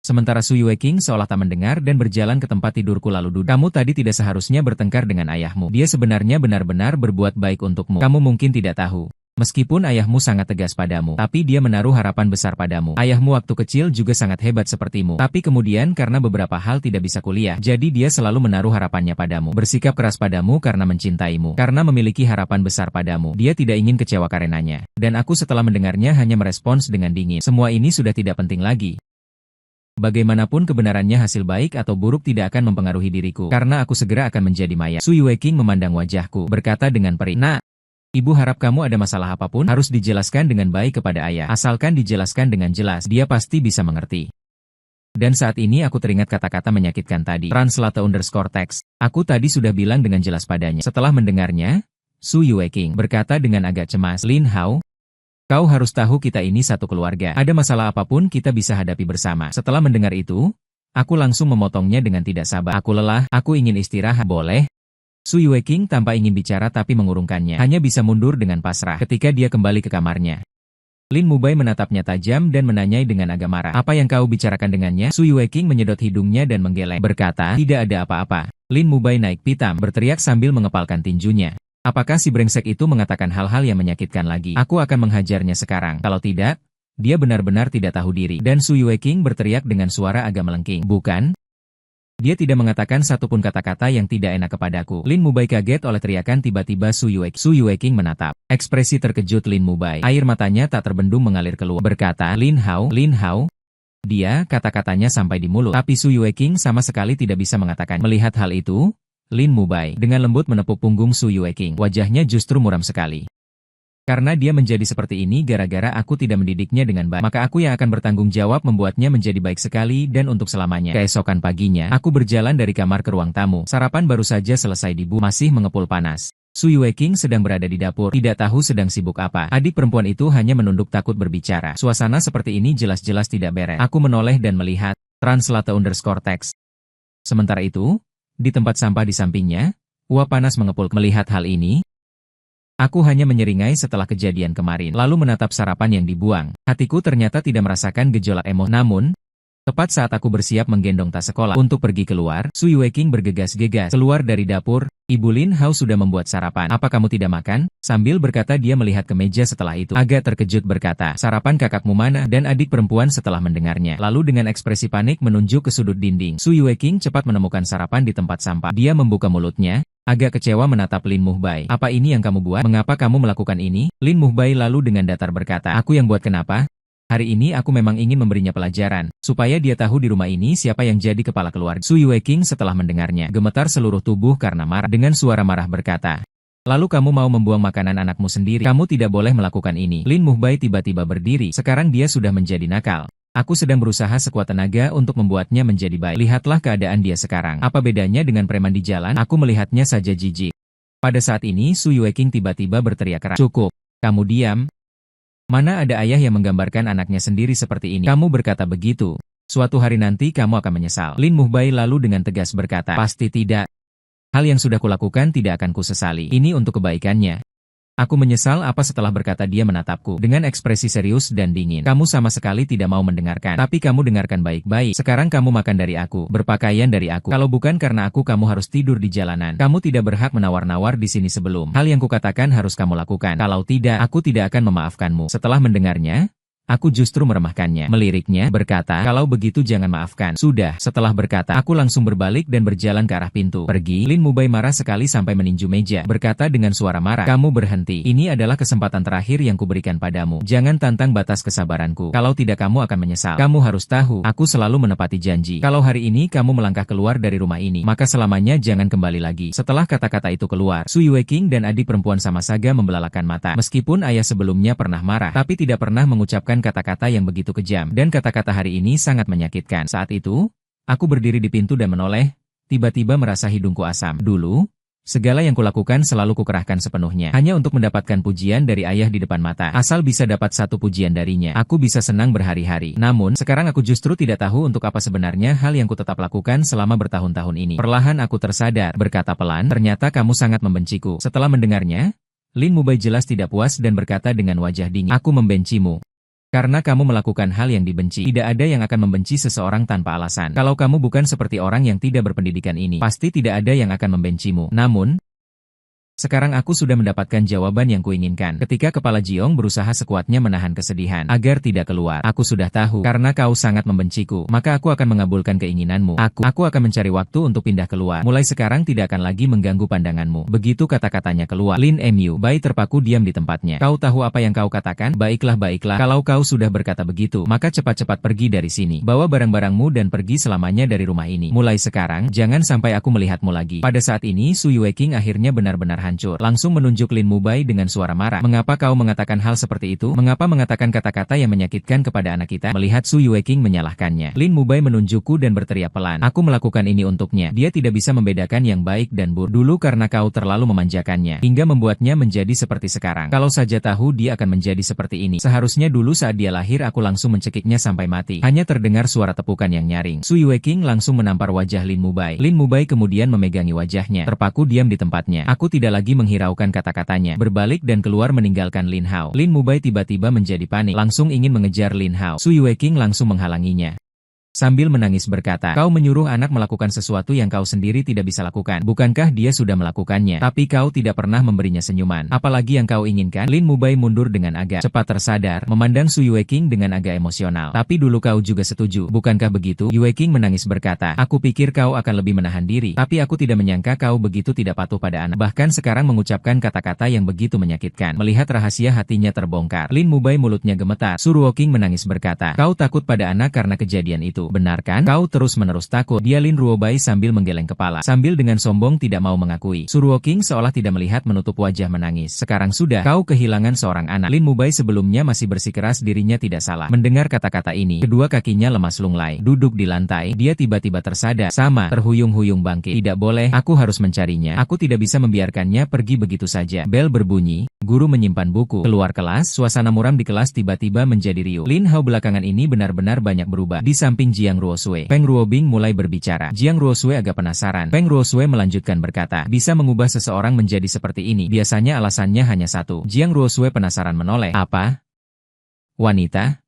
Sementara Sui Weiqing seolah tak mendengar dan berjalan ke tempat tidurku lalu duduk. "Kamu tadi tidak seharusnya bertengkar dengan ayahmu. Dia sebenarnya benar-benar berbuat baik untukmu. Kamu mungkin tidak tahu. Meskipun ayahmu sangat tegas padamu, tapi dia menaruh harapan besar padamu. Ayahmu waktu kecil juga sangat hebat sepertimu. Tapi kemudian karena beberapa hal tidak bisa kuliah, jadi dia selalu menaruh harapannya padamu. Bersikap keras padamu karena mencintaimu. Karena memiliki harapan besar padamu. Dia tidak ingin kecewa karenanya." Dan aku setelah mendengarnya hanya merespons dengan dingin. Semua ini sudah tidak penting lagi. Bagaimanapun kebenarannya hasil baik atau buruk tidak akan mempengaruhi diriku. Karena aku segera akan menjadi mayat. Sui Weiqing memandang wajahku, berkata dengan perih, "Nak, Ibu harap kamu ada masalah apapun harus dijelaskan dengan baik kepada ayah. Asalkan dijelaskan dengan jelas, dia pasti bisa mengerti. Dan saat ini aku teringat kata-kata menyakitkan tadi. Translate_text. Aku tadi sudah bilang dengan jelas padanya. Setelah mendengarnya, Su Yueking berkata dengan agak cemas, Lin Hao, kau harus tahu kita ini satu keluarga. Ada masalah apapun kita bisa hadapi bersama. Setelah mendengar itu, aku langsung memotongnya dengan tidak sabar. Aku lelah, aku ingin istirahat. Boleh? Su Yueking tanpa ingin bicara tapi mengurungkannya. Hanya bisa mundur dengan pasrah ketika dia kembali ke kamarnya. Lin Mubai menatapnya tajam dan menanyai dengan agak marah. Apa yang kau bicarakan dengannya? Su Yueking menyedot hidungnya dan menggeleng. Berkata, tidak ada apa-apa. Lin Mubai naik pitam, berteriak sambil mengepalkan tinjunya. Apakah si brengsek itu mengatakan hal-hal yang menyakitkan lagi? Aku akan menghajarnya sekarang. Kalau tidak, dia benar-benar tidak tahu diri. Dan Su Yueking berteriak dengan suara agak melengking. Bukan? Dia tidak mengatakan satupun kata-kata yang tidak enak kepadaku. Lin Mubai kaget oleh teriakan tiba-tiba Su Yueking menatap. Ekspresi terkejut Lin Mubai. Air matanya tak terbendung mengalir keluar. Berkata, Lin Hao. Dia, kata-katanya sampai di mulut. Tapi Su Yueking sama sekali tidak bisa mengatakan. Melihat hal itu, Lin Mubai dengan lembut menepuk punggung Su Yueking. Wajahnya justru muram sekali. Karena dia menjadi seperti ini gara-gara aku tidak mendidiknya dengan baik, maka aku yang akan bertanggung jawab membuatnya menjadi baik sekali dan untuk selamanya. Keesokan paginya, aku berjalan dari kamar ke ruang tamu. Sarapan baru saja selesai dibuat, masih mengepul panas. Su Yueking sedang berada di dapur, tidak tahu sedang sibuk apa. Adik perempuan itu hanya menunduk takut berbicara. Suasana seperti ini jelas-jelas tidak beres. Aku menoleh dan melihat. Translate_text. Sementara itu, di tempat sampah di sampingnya, uap panas mengepul. Melihat hal ini, aku hanya menyeringai setelah kejadian kemarin, lalu menatap sarapan yang dibuang. Hatiku ternyata tidak merasakan gejolak emosi. Namun, tepat saat aku bersiap menggendong tas sekolah untuk pergi keluar, Su Yueking bergegas-gegas keluar dari dapur. Ibu Lin Hao sudah membuat sarapan. Apa kamu tidak makan? Sambil berkata dia melihat ke meja setelah itu. Agak terkejut berkata, sarapan kakakmu mana? Dan adik perempuan setelah mendengarnya, lalu dengan ekspresi panik menunjuk ke sudut dinding. Su Yueking cepat menemukan sarapan di tempat sampah. Dia membuka mulutnya. Agak kecewa menatap Lin Mubai. Apa ini yang kamu buat? Mengapa kamu melakukan ini? Lin Mubai lalu dengan datar berkata, aku yang buat kenapa? Hari ini aku memang ingin memberinya pelajaran, supaya dia tahu di rumah ini siapa yang jadi kepala keluarga. Su Yueking setelah mendengarnya, gemetar seluruh tubuh karena marah. Dengan suara marah berkata, lalu kamu mau membuang makanan anakmu sendiri? Kamu tidak boleh melakukan ini. Lin Mubai tiba-tiba berdiri, sekarang dia sudah menjadi nakal. Aku sedang berusaha sekuat tenaga untuk membuatnya menjadi baik. Lihatlah keadaan dia sekarang. Apa bedanya dengan preman di jalan? Aku melihatnya saja jijik. Pada saat ini Su Yueking tiba-tiba berteriak keras. Cukup. Kamu diam. Mana ada ayah yang menggambarkan anaknya sendiri seperti ini? Kamu berkata begitu. Suatu hari nanti kamu akan menyesal. Lin Mubai lalu dengan tegas berkata, pasti tidak. Hal yang sudah kulakukan tidak akan kusesali. Ini untuk kebaikannya. Aku menyesal apa setelah berkata dia menatapku dengan ekspresi serius dan dingin. Kamu sama sekali tidak mau mendengarkan. Tapi kamu dengarkan baik-baik. Sekarang kamu makan dari aku, berpakaian dari aku. Kalau bukan karena aku kamu harus tidur di jalanan. Kamu tidak berhak menawar-nawar di sini sebelum. Hal yang kukatakan harus kamu lakukan. Kalau tidak, aku tidak akan memaafkanmu. Setelah mendengarnya, aku justru meremahkannya. Meliriknya, berkata, kalau begitu jangan maafkan. Sudah, setelah berkata, aku langsung berbalik dan berjalan ke arah pintu. Pergi. Lin Mubai marah sekali sampai meninju meja. Berkata dengan suara marah, kamu berhenti. Ini adalah kesempatan terakhir yang kuberikan padamu. Jangan tantang batas kesabaranku. Kalau tidak kamu akan menyesal. Kamu harus tahu, aku selalu menepati janji. Kalau hari ini kamu melangkah keluar dari rumah ini, maka selamanya jangan kembali lagi. Setelah kata-kata itu keluar, Su Yueking dan adik perempuan sama saja membelalakan mata. Meskipun ayah sebelumnya pernah marah, tapi tidak pernah mengucapkan kata-kata yang begitu kejam, dan kata-kata hari ini sangat menyakitkan. Saat itu, aku berdiri di pintu dan menoleh, tiba-tiba merasa hidungku asam. Dulu, segala yang kulakukan selalu kukerahkan sepenuhnya, hanya untuk mendapatkan pujian dari ayah di depan mata. Asal bisa dapat satu pujian darinya, aku bisa senang berhari-hari. Namun, sekarang aku justru tidak tahu untuk apa sebenarnya hal yang ku tetap lakukan selama bertahun-tahun ini. Perlahan aku tersadar, berkata pelan, ternyata kamu sangat membenciku. Setelah mendengarnya, Lin Mubai jelas tidak puas dan berkata dengan wajah dingin, aku membencimu. Karena kamu melakukan hal yang dibenci. Tidak ada yang akan membenci seseorang tanpa alasan. Kalau kamu bukan seperti orang yang tidak berpendidikan ini, pasti tidak ada yang akan membencimu. Namun, sekarang aku sudah mendapatkan jawaban yang kuinginkan. Ketika kepala Jiong berusaha sekuatnya menahan kesedihan agar tidak keluar. Aku sudah tahu, karena kau sangat membenciku, maka aku akan mengabulkan keinginanmu. Aku akan mencari waktu untuk pindah keluar. Mulai sekarang tidak akan lagi mengganggu pandanganmu. Begitu kata-katanya keluar, Lin Mubai terpaku diam di tempatnya. Kau tahu apa yang kau katakan? Baiklah. Kalau kau sudah berkata begitu, maka cepat-cepat pergi dari sini. Bawa barang-barangmu dan pergi selamanya dari rumah ini. Mulai sekarang, jangan sampai aku melihatmu lagi. Pada saat ini Su Yueking akhirnya benar-benar hancur. Langsung menunjuk Lin Mubai dengan suara marah. Mengapa kau mengatakan hal seperti itu? Mengapa mengatakan kata-kata yang menyakitkan kepada anak kita? Melihat Su Yueking menyalahkannya, Lin Mubai menunjukku dan berteriak pelan. Aku melakukan ini untuknya. Dia tidak bisa membedakan yang baik dan buruk. Dulu karena kau terlalu memanjakannya, hingga membuatnya menjadi seperti sekarang. Kalau saja tahu dia akan menjadi seperti ini. Seharusnya dulu saat dia lahir aku langsung mencekiknya sampai mati. Hanya terdengar suara tepukan yang nyaring. Su Yueking langsung menampar wajah Lin Mubai. Lin Mubai kemudian memegangi wajahnya. Terpaku diam di tempatnya. Aku tidak lagi menghiraukan kata-katanya. Berbalik dan keluar meninggalkan Lin Hao. Lin Mubai tiba-tiba menjadi panik. Langsung ingin mengejar Lin Hao. Su Yueking langsung menghalanginya. Sambil menangis berkata, kau menyuruh anak melakukan sesuatu yang kau sendiri tidak bisa lakukan. Bukankah dia sudah melakukannya? Tapi kau tidak pernah memberinya senyuman. Apalagi yang kau inginkan? Lin Mubai mundur dengan agak cepat tersadar, memandang Su Yueking dengan agak emosional. Tapi dulu kau juga setuju, bukankah begitu? Yueking menangis berkata, aku pikir kau akan lebih menahan diri. Tapi aku tidak menyangka kau begitu tidak patuh pada anak. Bahkan sekarang mengucapkan kata-kata yang begitu menyakitkan. Melihat rahasia hatinya terbongkar, Lin Mubai mulutnya gemetar. Su Yueking menangis berkata, kau takut pada anak karena kejadian itu. Benar kan? Kau terus-menerus takut. Dia Lin Ruobai sambil menggeleng kepala. Sambil dengan sombong tidak mau mengakui. Su Yueking seolah tidak melihat menutup wajah menangis. Sekarang sudah, kau kehilangan seorang anak. Lin Mubai sebelumnya masih bersikeras dirinya tidak salah. Mendengar kata-kata ini, kedua kakinya lemas lunglai. Duduk di lantai, dia tiba-tiba tersadar. Sama, terhuyung-huyung bangkit. Tidak boleh, aku harus mencarinya. Aku tidak bisa membiarkannya pergi begitu saja. Bel berbunyi. Guru menyimpan buku. Keluar kelas, suasana muram di kelas tiba-tiba menjadi riuh. Lin Hao belakangan ini benar-benar banyak berubah. Di samping Jiang Ruosui, Feng Ruobing mulai berbicara. Jiang Ruosui agak penasaran. Feng Ruosui melanjutkan berkata, bisa mengubah seseorang menjadi seperti ini. Biasanya alasannya hanya satu. Jiang Ruosui penasaran menoleh. Apa? Wanita?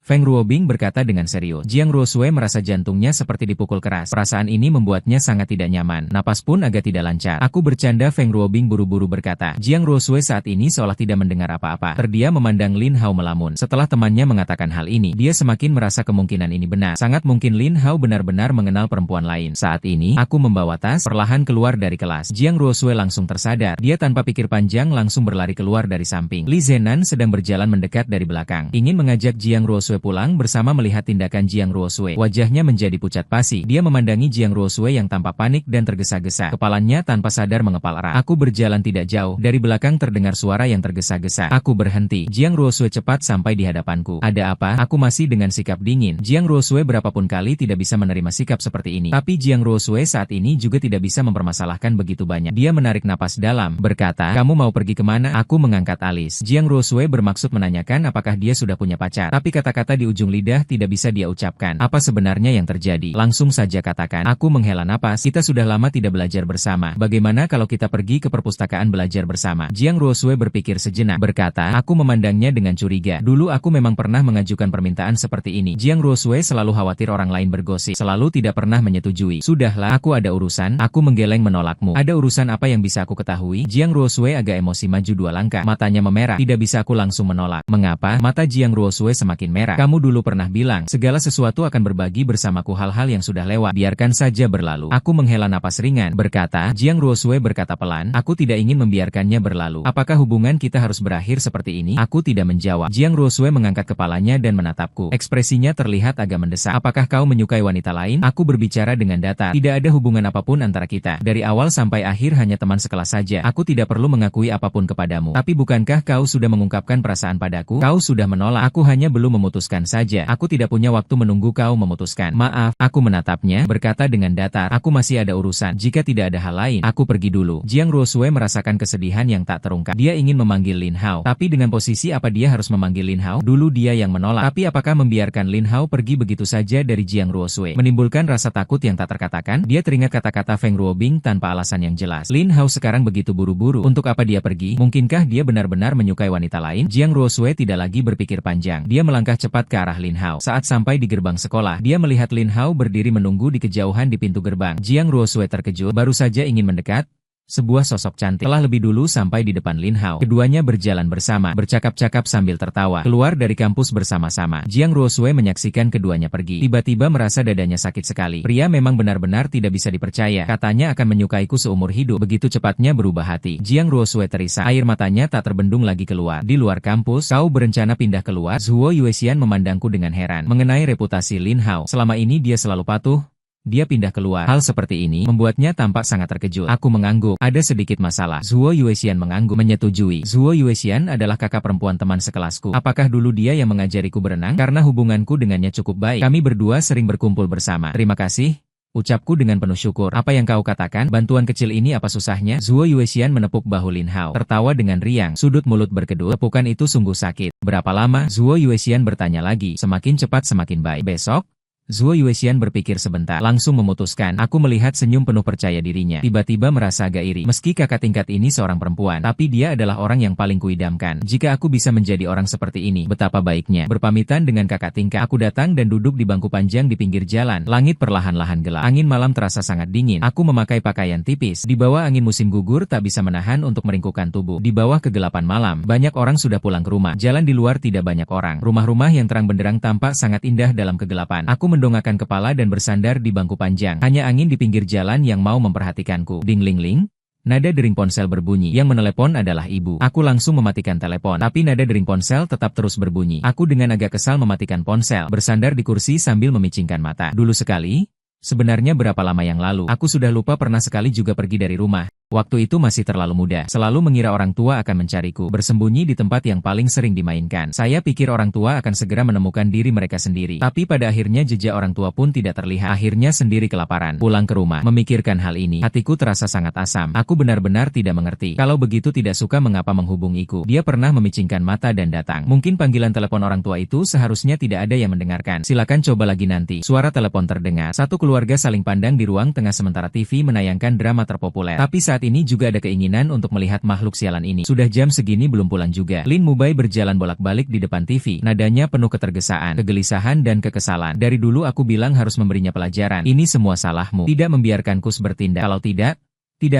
Feng Ruobing berkata dengan serius. Jiang Ruosui merasa jantungnya seperti dipukul keras. Perasaan ini membuatnya sangat tidak nyaman. Napas pun agak tidak lancar. Aku bercanda. Feng Ruobing buru-buru berkata. Jiang Ruosui saat ini seolah tidak mendengar apa-apa. Terdiam memandang Lin Hao melamun. Setelah temannya mengatakan hal ini, dia semakin merasa kemungkinan ini benar. Sangat mungkin Lin Hao benar-benar mengenal perempuan lain. Saat ini, aku membawa tas, perlahan keluar dari kelas. Jiang Ruosui langsung tersadar. Dia tanpa pikir panjang langsung berlari keluar dari samping. Li Zenan sedang berjalan mendekat dari belakang. Ingin mengajak Jiang Ruosui pulang bersama melihat tindakan Jiang Ruosui. Wajahnya menjadi pucat pasi. Dia memandangi Jiang Ruosui yang tampak panik dan tergesa-gesa. Kepalanya tanpa sadar mengepal erat. Aku berjalan tidak jauh. Dari belakang terdengar suara yang tergesa-gesa. Aku berhenti. Jiang Ruosui cepat sampai di hadapanku. Ada apa? Aku masih dengan sikap dingin. Jiang Ruosui berapapun kali tidak bisa menerima sikap seperti ini. Tapi Jiang Ruosui saat ini juga tidak bisa mempermasalahkan begitu banyak. Dia menarik napas dalam, berkata, kamu mau pergi kemana? Aku mengangkat alis. Jiang Ruosui bermaksud menanyakan apakah dia sudah punya pacar. Tapi kata-kata di ujung lidah tidak bisa dia ucapkan. Apa sebenarnya yang terjadi? Langsung saja katakan. Aku menghela napas. Kita sudah lama tidak belajar bersama. Bagaimana kalau kita pergi ke perpustakaan belajar bersama? Jiang Ruosui berpikir sejenak. Berkata, aku memandangnya dengan curiga. Dulu aku memang pernah mengajukan permintaan seperti ini. Jiang Ruosui selalu khawatir orang lain bergosip. Selalu tidak pernah menyetujui. Sudahlah, aku ada urusan. Aku menggeleng menolakmu. Ada urusan apa yang bisa aku ketahui? Jiang Ruosui agak emosi maju 2 langkah. Matanya memerah. Tidak bisa aku langsung menolak. Mengapa? Mata Jiang Ruosui semakin merah. Kamu dulu pernah bilang, segala sesuatu akan berbagi bersamaku. Hal-hal yang sudah lewat, biarkan saja berlalu. Aku menghela napas ringan, berkata. Jiang Ruosui berkata pelan, aku tidak ingin membiarkannya berlalu. Apakah hubungan kita harus berakhir seperti ini? Aku tidak menjawab. Jiang Ruosui mengangkat kepalanya dan menatapku. Ekspresinya terlihat agak mendesak. Apakah kau menyukai wanita lain? Aku berbicara dengan datar. Tidak ada hubungan apapun antara kita. Dari awal sampai akhir hanya teman sekelas saja. Aku tidak perlu mengakui apapun kepadamu. Tapi bukankah kau sudah mengungkapkan perasaan padaku? Kau sudah menolak. Aku hanya belum memutuskan saja. Aku tidak punya waktu menunggu kau memutuskan. Maaf, aku menatapnya, berkata dengan datar. Aku masih ada urusan. Jika tidak ada hal lain, aku pergi dulu. Jiang Ruosui merasakan kesedihan yang tak terungkap. Dia ingin memanggil Lin Hao. Tapi dengan posisi apa dia harus memanggil Lin Hao? Dulu dia yang menolak. Tapi apakah membiarkan Lin Hao pergi begitu saja dari Jiang Ruosui menimbulkan rasa takut yang tak terkatakan? Dia teringat kata-kata Feng Ruobing tanpa alasan yang jelas. Lin Hao sekarang begitu buru-buru. Untuk apa dia pergi? Mungkinkah dia benar-benar menyukai wanita lain? Jiang Ruosui tidak lagi berpikir panjang. Dia melangkah cepat ke arah Lin Hao. Saat sampai di gerbang sekolah, dia melihat Lin Hao berdiri menunggu di kejauhan di pintu gerbang. Jiang Ruosui terkejut, baru saja ingin mendekat. Sebuah sosok cantik telah lebih dulu sampai di depan Lin Hao. Keduanya berjalan bersama, bercakap-cakap sambil tertawa. Keluar dari kampus bersama-sama. Jiang Ruosui menyaksikan keduanya pergi. Tiba-tiba merasa dadanya sakit sekali. Pria memang benar-benar tidak bisa dipercaya. Katanya akan menyukaiku seumur hidup. Begitu cepatnya berubah hati. Jiang Ruosui terisak. Air matanya tak terbendung lagi keluar. Di luar kampus, kau berencana pindah keluar? Zhuo Yuexian memandangku dengan heran. Mengenai reputasi Lin Hao, selama ini dia selalu patuh. dia pindah keluar. Hal seperti ini membuatnya tampak sangat terkejut. Aku mengangguk. Ada sedikit masalah. Zhuo Yuexian mengangguk, menyetujui. Zhuo Yuexian adalah kakak perempuan teman sekelasku. Apakah dulu dia yang mengajariku berenang? Karena hubunganku dengannya cukup baik. Kami berdua sering berkumpul bersama. Terima kasih, ucapku dengan penuh syukur. Apa yang kau katakan? Bantuan kecil ini apa susahnya? Zhuo Yuexian menepuk bahu Lin Hao, tertawa dengan riang. Sudut mulut berkedut. Tepukan itu sungguh sakit. Berapa lama? Zhuo Yuexian bertanya lagi. Semakin cepat semakin baik. Besok? Zhuo Yuexian berpikir sebentar, langsung memutuskan. Aku melihat senyum penuh percaya dirinya. Tiba-tiba merasa agak iri. Meski kakak tingkat ini seorang perempuan, tapi dia adalah orang yang paling kuidamkan. Jika aku bisa menjadi orang seperti ini, betapa baiknya. Berpamitan dengan kakak tingkat, aku datang dan duduk di bangku panjang di pinggir jalan. Langit perlahan-lahan gelap. Angin malam terasa sangat dingin. Aku memakai pakaian tipis. Di bawah angin musim gugur tak bisa menahan untuk meringkukkan tubuh. Di bawah kegelapan malam, banyak orang sudah pulang ke rumah. Jalan di luar tidak banyak orang. Rumah-rumah yang terang benderang tampak sangat indah dalam kegelapan. Aku mendongakkan kepala dan bersandar di bangku panjang. Hanya angin di pinggir jalan yang mau memperhatikanku. Ding ling ling. Nada dering ponsel berbunyi. Yang menelepon adalah ibu. Aku langsung mematikan telepon. Tapi nada dering ponsel tetap terus berbunyi. Aku dengan agak kesal mematikan ponsel. Bersandar di kursi sambil memicingkan mata. Dulu sekali? Sebenarnya berapa lama yang lalu? Aku sudah lupa pernah sekali juga pergi dari rumah. Waktu itu masih terlalu muda, selalu mengira orang tua akan mencariku, bersembunyi di tempat yang paling sering dimainkan. Saya pikir orang tua akan segera menemukan diri mereka sendiri. Tapi pada akhirnya jejak orang tua pun tidak terlihat. Akhirnya sendiri kelaparan. Pulang ke rumah, memikirkan hal ini, hatiku terasa sangat asam. Aku benar-benar tidak mengerti. Kalau begitu tidak suka mengapa menghubungiku. Dia pernah memicingkan mata dan datang. Mungkin panggilan telepon orang tua itu seharusnya tidak ada yang mendengarkan. Silakan coba lagi nanti. Suara telepon terdengar. Satu keluarga saling pandang di ruang tengah sementara TV menayangkan drama terpopuler. Tapi saat ini juga ada keinginan untuk melihat makhluk sialan ini. Sudah jam segini belum pulang juga. Lin Mubai berjalan bolak-balik di depan TV. Nadanya penuh ketergesaan, kegelisahan dan kekesalan. Dari dulu aku bilang harus memberinya pelajaran. Ini semua salahmu. Tidak membiarkanku bertindak. Kalau tidak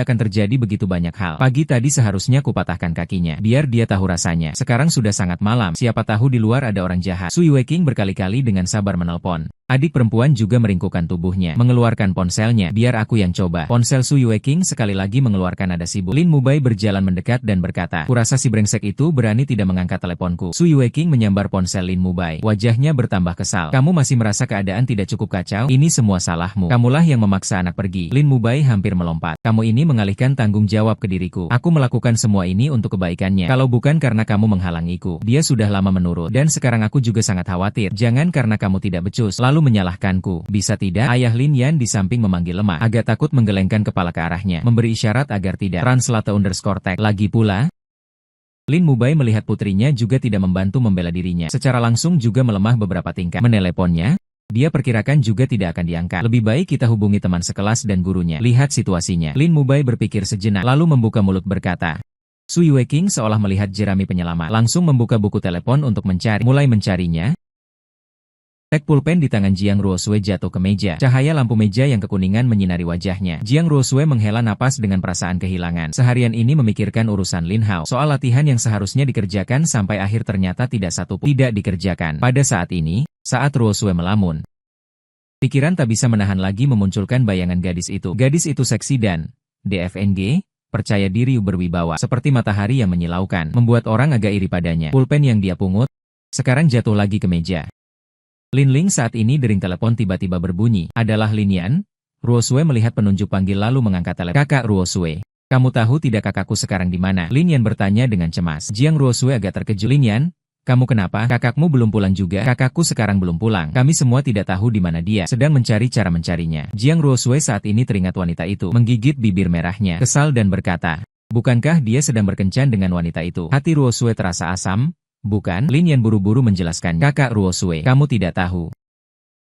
akan terjadi begitu banyak hal. Pagi tadi seharusnya kupatahkan kakinya, biar dia tahu rasanya. Sekarang sudah sangat malam, siapa tahu di luar ada orang jahat. Su Yueking berkali-kali dengan sabar menelpon. Adik perempuan juga meringkukkan tubuhnya, mengeluarkan ponselnya. Biar aku yang coba. Ponsel Su Yueking sekali lagi mengeluarkan nada sibuk. Lin Mubai berjalan mendekat dan berkata, kurasa si brengsek itu berani tidak mengangkat teleponku. Su Yueking menyambar ponsel Lin Mubai. Wajahnya bertambah kesal. Kamu masih merasa keadaan tidak cukup kacau? Ini semua salahmu. Kamulah yang memaksa anak pergi. Lin Mubai hampir melompat. Kamu ini mengalihkan tanggung jawab ke diriku. Aku melakukan semua ini untuk kebaikannya. Kalau bukan karena kamu menghalangiku, dia sudah lama menurut. Dan sekarang aku juga sangat khawatir. Jangan karena kamu tidak becus, lalu menyalahkanku. Bisa tidak? Ayah Lin Yan di samping memanggil lemah. Agak takut menggelengkan kepala ke arahnya. Memberi isyarat agar tidak. Translate_tag. Lagi pula, Lin Mubai melihat putrinya juga tidak membantu membela dirinya. Secara langsung juga melemah beberapa tingkat. Meneleponnya? Dia perkirakan juga tidak akan diangkat. Lebih baik kita hubungi teman sekelas dan gurunya. Lihat situasinya. Lin Mubai berpikir sejenak, lalu membuka mulut berkata. Su Yueking seolah melihat jerami penyelamat. Langsung membuka buku telepon untuk mencari. Mulai mencarinya. Tag pulpen di tangan Jiang Ruosue jatuh ke meja. Cahaya lampu meja yang kekuningan menyinari wajahnya. Jiang Ruosue menghela napas dengan perasaan kehilangan. Seharian ini memikirkan urusan Lin Hao. Soal latihan yang seharusnya dikerjakan sampai akhir ternyata tidak satu pun tidak dikerjakan. Pada saat ini, saat Ruosue melamun, pikiran tak bisa menahan lagi memunculkan bayangan gadis itu. Gadis itu seksi dan DFNG, percaya diri berwibawa, seperti matahari yang menyilaukan, membuat orang agak iri padanya. Pulpen yang dia pungut sekarang jatuh lagi ke meja. Lin Ling saat ini dering telepon tiba-tiba berbunyi. Adalah Lin Yan? Ruosue melihat penunjuk panggil lalu mengangkat telepon. Kakak Ruosue, kamu tahu tidak kakakku sekarang di mana? Lin Yan bertanya dengan cemas. Jiang Ruosue agak terkejut. Lin Yan, kamu kenapa? Kakakmu belum pulang juga? Kakakku sekarang belum pulang. Kami semua tidak tahu di mana dia. Sedang mencari cara mencarinya. Jiang Ruosue saat ini teringat wanita itu. Menggigit bibir merahnya. Kesal dan berkata, bukankah dia sedang berkencan dengan wanita itu? Hati Ruosue terasa asam. Bukan, Lin Yan buru-buru menjelaskan. Kakak Ruosue, kamu tidak tahu.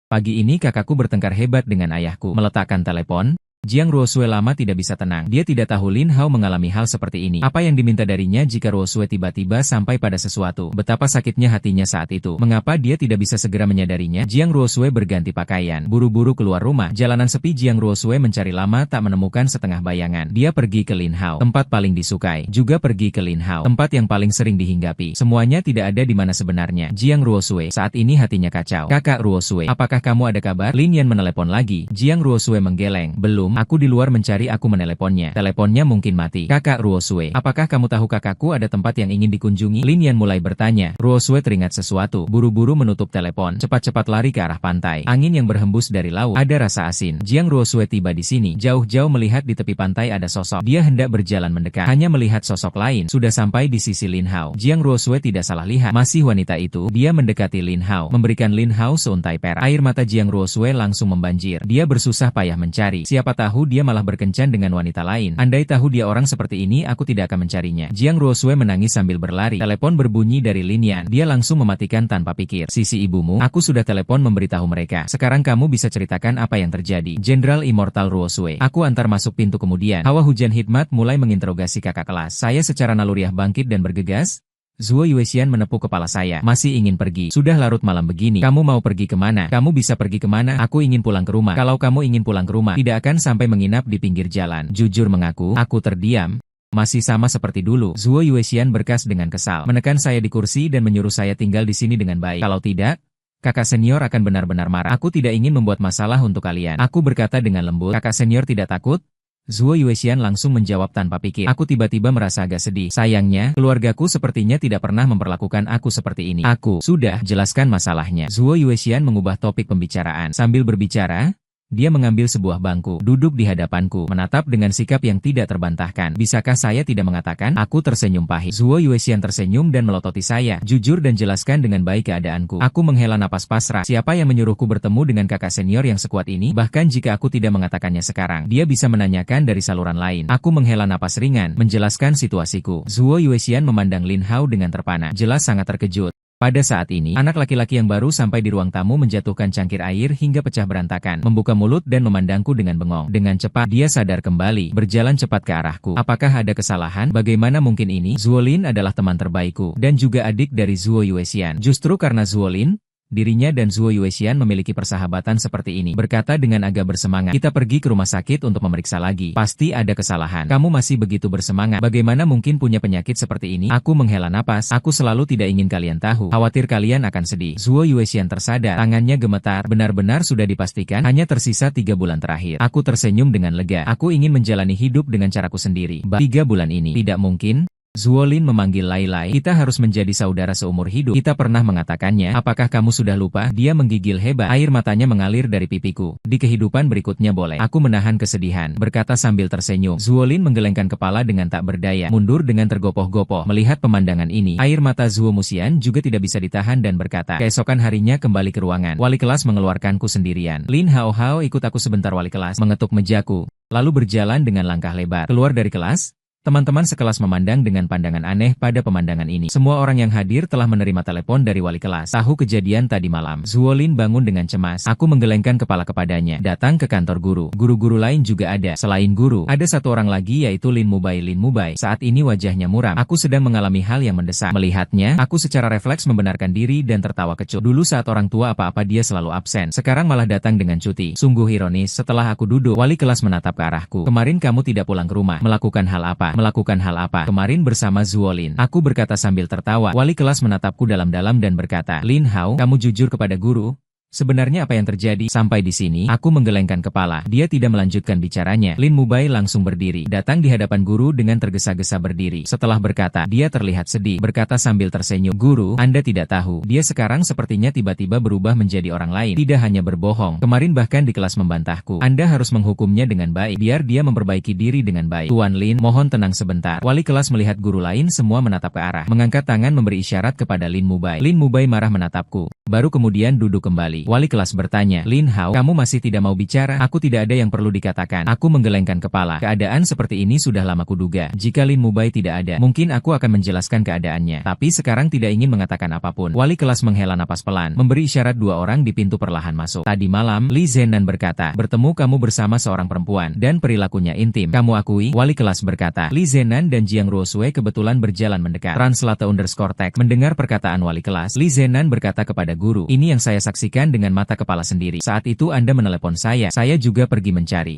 Pagi ini kakakku bertengkar hebat dengan ayahku. Meletakkan telepon, Jiang Ruosue lama tidak bisa tenang. Dia tidak tahu Lin Hao mengalami hal seperti ini. Apa yang diminta darinya jika Ruosue tiba-tiba sampai pada sesuatu? Betapa sakitnya hatinya saat itu. Mengapa dia tidak bisa segera menyadarinya? Jiang Ruosue berganti pakaian. Buru-buru keluar rumah. Jalanan sepi. Jiang Ruosue mencari lama tak menemukan setengah bayangan. Dia pergi ke Lin Hao, tempat paling disukai. Juga pergi ke Lin Hao, tempat yang paling sering dihinggapi. Semuanya tidak ada di mana sebenarnya. Jiang Ruosue saat ini hatinya kacau. Kakak Ruosue, apakah kamu ada kabar? Lin Yan menelepon lagi. Jiang Ruosue menggeleng. Belum. aku di luar mencari, aku meneleponnya. Teleponnya mungkin mati. Kakak Ruosue, apakah kamu tahu kakakku ada tempat yang ingin dikunjungi? Lin Yan mulai bertanya. Ruosue teringat sesuatu, buru-buru menutup telepon, cepat-cepat lari ke arah pantai. Angin yang berhembus dari laut, ada rasa asin. Jiang Ruosue tiba di sini, jauh-jauh melihat di tepi pantai ada sosok. Dia hendak berjalan mendekat, hanya melihat sosok lain. Sudah sampai di sisi Lin Hao. Jiang Ruosue tidak salah lihat, masih wanita itu. Dia mendekati Lin Hao, memberikan Lin Hao seuntai perak. Air mata Jiang Ruosue langsung membanjir. Dia bersusah payah mencari. Siapa tahu dia malah berkencan dengan wanita lain. Andai tahu dia orang seperti ini, aku tidak akan mencarinya. Jiang Ruosue menangis sambil berlari. Telepon berbunyi dari Lin Yan. Dia langsung mematikan tanpa pikir. Sisi ibumu, aku sudah telepon memberitahu mereka. Sekarang kamu bisa ceritakan apa yang terjadi. Jenderal Immortal Ruosue. Aku antar masuk pintu kemudian. Hawa hujan hikmat mulai menginterogasi kakak kelas. Saya secara naluriah bangkit dan bergegas. Zuo Yuexian menepuk kepala saya. Masih ingin pergi. Sudah larut malam begini. Kamu mau pergi kemana? Kamu bisa pergi kemana? Aku ingin pulang ke rumah. Kalau kamu ingin pulang ke rumah, tidak akan sampai menginap di pinggir jalan. Jujur mengaku, aku terdiam. Masih sama seperti dulu. Zuo Yuexian berkas dengan kesal. Menekan saya di kursi dan menyuruh saya tinggal di sini dengan baik. Kalau tidak, kakak senior akan benar-benar marah. Aku tidak ingin membuat masalah untuk kalian. Aku berkata dengan lembut. Kakak senior tidak takut? Zuo Yuexian langsung menjawab tanpa pikir. Aku tiba-tiba merasa agak sedih. Sayangnya, keluargaku sepertinya tidak pernah memperlakukan aku seperti ini. Aku sudah jelaskan masalahnya. Zuo Yuexian mengubah topik pembicaraan. Sambil berbicara, dia mengambil sebuah bangku, duduk di hadapanku, menatap dengan sikap yang tidak terbantahkan. Bisakah saya tidak mengatakan? Aku tersenyum pahit. Zuo Yuexian tersenyum dan melototi saya. Jujur dan jelaskan dengan baik keadaanku. Aku menghela napas pasrah. Siapa yang menyuruhku bertemu dengan kakak senior yang sekuat ini? Bahkan jika aku tidak mengatakannya sekarang, dia bisa menanyakan dari saluran lain. Aku menghela napas ringan, menjelaskan situasiku. Zuo Yuexian memandang Lin Hao dengan terpana. Jelas sangat terkejut. Pada saat ini, anak laki-laki yang baru sampai di ruang tamu menjatuhkan cangkir air hingga pecah berantakan, membuka mulut dan memandangku dengan bengong. Dengan cepat, dia sadar kembali, berjalan cepat ke arahku. Apakah ada kesalahan? Bagaimana mungkin ini? Zuo Lin adalah teman terbaikku, dan juga adik dari Zuo Yuexian. Justru karena Zuo Lin, dirinya dan Zuo Yuexian memiliki persahabatan seperti ini. Berkata dengan agak bersemangat, kita pergi ke rumah sakit untuk memeriksa lagi. Pasti ada kesalahan. Kamu masih begitu bersemangat. Bagaimana mungkin punya penyakit seperti ini? Aku menghela napas. Aku selalu tidak ingin kalian tahu. Khawatir kalian akan sedih. Zuo Yuexian tersadar. Tangannya gemetar. Benar-benar sudah dipastikan. Hanya tersisa 3 bulan terakhir. Aku tersenyum dengan lega. Aku ingin menjalani hidup dengan caraku sendiri. 3 bulan ini. Tidak mungkin. Zuo Lin memanggil Lai Lai. Kita harus menjadi saudara seumur hidup. Kita pernah mengatakannya. Apakah kamu sudah lupa? Dia menggigil hebat. Air matanya mengalir dari pipiku. Di kehidupan berikutnya boleh. Aku menahan kesedihan. Berkata sambil tersenyum. Zuo Lin menggelengkan kepala dengan tak berdaya. Mundur dengan tergopoh-gopoh. Melihat pemandangan ini, air mata Zuo Musian juga tidak bisa ditahan dan berkata. Keesokan harinya kembali ke ruangan. Wali kelas mengeluarkanku sendirian. Lin Hao Hao ikut aku sebentar. Wali kelas mengetuk mejaku. Lalu berjalan dengan langkah lebar. Keluar dari kelas. Teman-teman sekelas memandang dengan pandangan aneh pada pemandangan ini. Semua orang yang hadir telah menerima telepon dari wali kelas. Tahu kejadian tadi malam. Zuo Lin bangun dengan cemas. Aku menggelengkan kepala kepadanya. Datang ke kantor guru. Guru-guru lain juga ada. Selain guru, ada satu orang lagi yaitu Lin Mubai. Lin Mubai saat ini wajahnya muram. Aku sedang mengalami hal yang mendesak. Melihatnya, aku secara refleks membenarkan diri dan tertawa kecut. Dulu saat orang tua apa-apa dia selalu absen. Sekarang malah datang dengan cuti. Sungguh ironis. Setelah aku duduk, wali kelas menatap ke arahku. Kemarin kamu tidak pulang ke rumah. Melakukan hal apa? Melakukan hal apa? Kemarin bersama Zuo Lin. Aku berkata sambil tertawa. Wali kelas menatapku dalam-dalam dan berkata, Lin Hao, kamu jujur kepada guru? Sebenarnya apa yang terjadi? Sampai di sini, aku menggelengkan kepala. Dia tidak melanjutkan bicaranya. Lin Mubai langsung berdiri. Datang di hadapan guru dengan tergesa-gesa berdiri. Setelah berkata, dia terlihat sedih. Berkata sambil tersenyum, Guru, Anda tidak tahu. Dia sekarang sepertinya tiba-tiba berubah menjadi orang lain. Tidak hanya berbohong. Kemarin bahkan di kelas membantahku. Anda harus menghukumnya dengan baik. Biar dia memperbaiki diri dengan baik. Tuan Lin, mohon tenang sebentar. Wali kelas melihat guru lain semua menatap ke arah. Mengangkat tangan memberi isyarat kepada Lin Mubai. Lin Mubai marah menatapku. Baru kemudian duduk kembali. Wali kelas bertanya, Lin Hao, kamu masih tidak mau bicara? Aku tidak ada yang perlu dikatakan. Aku menggelengkan kepala. Keadaan seperti ini sudah lama kuduga. Jika Lin Mubai tidak ada, mungkin aku akan menjelaskan keadaannya. Tapi sekarang tidak ingin mengatakan apapun. Wali kelas menghela napas pelan, memberi isyarat 2 orang di pintu perlahan masuk. Tadi malam, Li Zhenan berkata, bertemu kamu bersama seorang perempuan, dan perilakunya intim. Kamu akui? Wali kelas berkata. Li Zhenan dan Jiang Ruosue kebetulan berjalan mendekat. Translate_text. Mendengar perkataan wali kelas, Li Zhenan berkata kepada guru, ini yang saya saksikan dengan mata kepala sendiri. Saat itu Anda menelepon saya juga pergi mencari.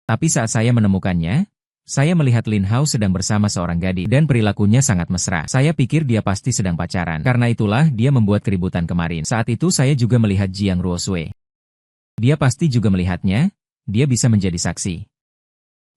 Tapi saat saya menemukannya, saya melihat Lin Hao sedang bersama seorang gadis dan perilakunya sangat mesra. Saya pikir dia pasti sedang pacaran. Karena itulah dia membuat keributan kemarin. Saat itu saya juga melihat Jiang Ruosue. Dia pasti juga melihatnya. dia bisa menjadi saksi.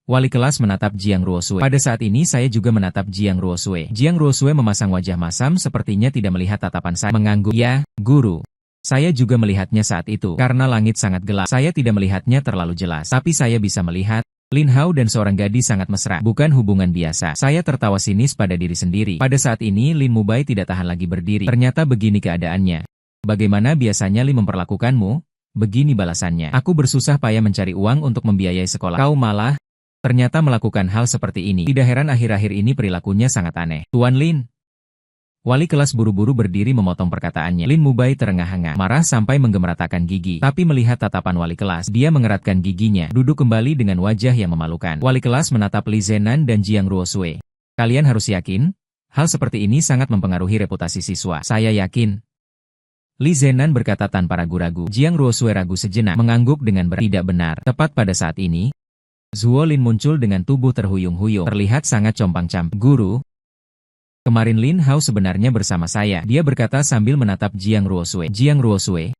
Wali kelas menatap Jiang Ruosue. Pada saat ini saya juga menatap Jiang Ruosue. Jiang Ruosue memasang wajah masam sepertinya tidak melihat tatapan saya. Mengangguk, ya, guru. Saya juga melihatnya saat itu. Karena langit sangat gelap, saya tidak melihatnya terlalu jelas. Tapi saya bisa melihat, Lin Hao dan seorang gadis sangat mesra. Bukan hubungan biasa. Saya tertawa sinis pada diri sendiri. Pada saat ini Lin Mubai tidak tahan lagi berdiri. Ternyata begini keadaannya. Bagaimana biasanya Lin memperlakukanmu? Begini balasannya. Aku bersusah payah mencari uang untuk membiayai sekolah. Kau malah ternyata melakukan hal seperti ini. Tidak heran akhir-akhir ini perilakunya sangat aneh. Tuan Lin. Wali kelas buru-buru berdiri memotong perkataannya. Lin Mubai terengah-engah, marah sampai menggemeratakan gigi. Tapi melihat tatapan wali kelas, dia mengeratkan giginya, duduk kembali dengan wajah yang memalukan. Wali kelas menatap Li Zenan dan Jiang Ruosue. Kalian harus yakin, hal seperti ini sangat mempengaruhi reputasi siswa. Saya yakin. Li Zenan berkata tanpa ragu-ragu. Jiang Ruosue ragu sejenak, mengangguk dengan tidak benar. Tepat pada saat ini, Zuo Lin muncul dengan tubuh terhuyung-huyung, terlihat sangat compang-camping. Guru, kemarin Lin Hao sebenarnya bersama saya, dia berkata sambil menatap Jiang Ruosue. Jiang Ruosue,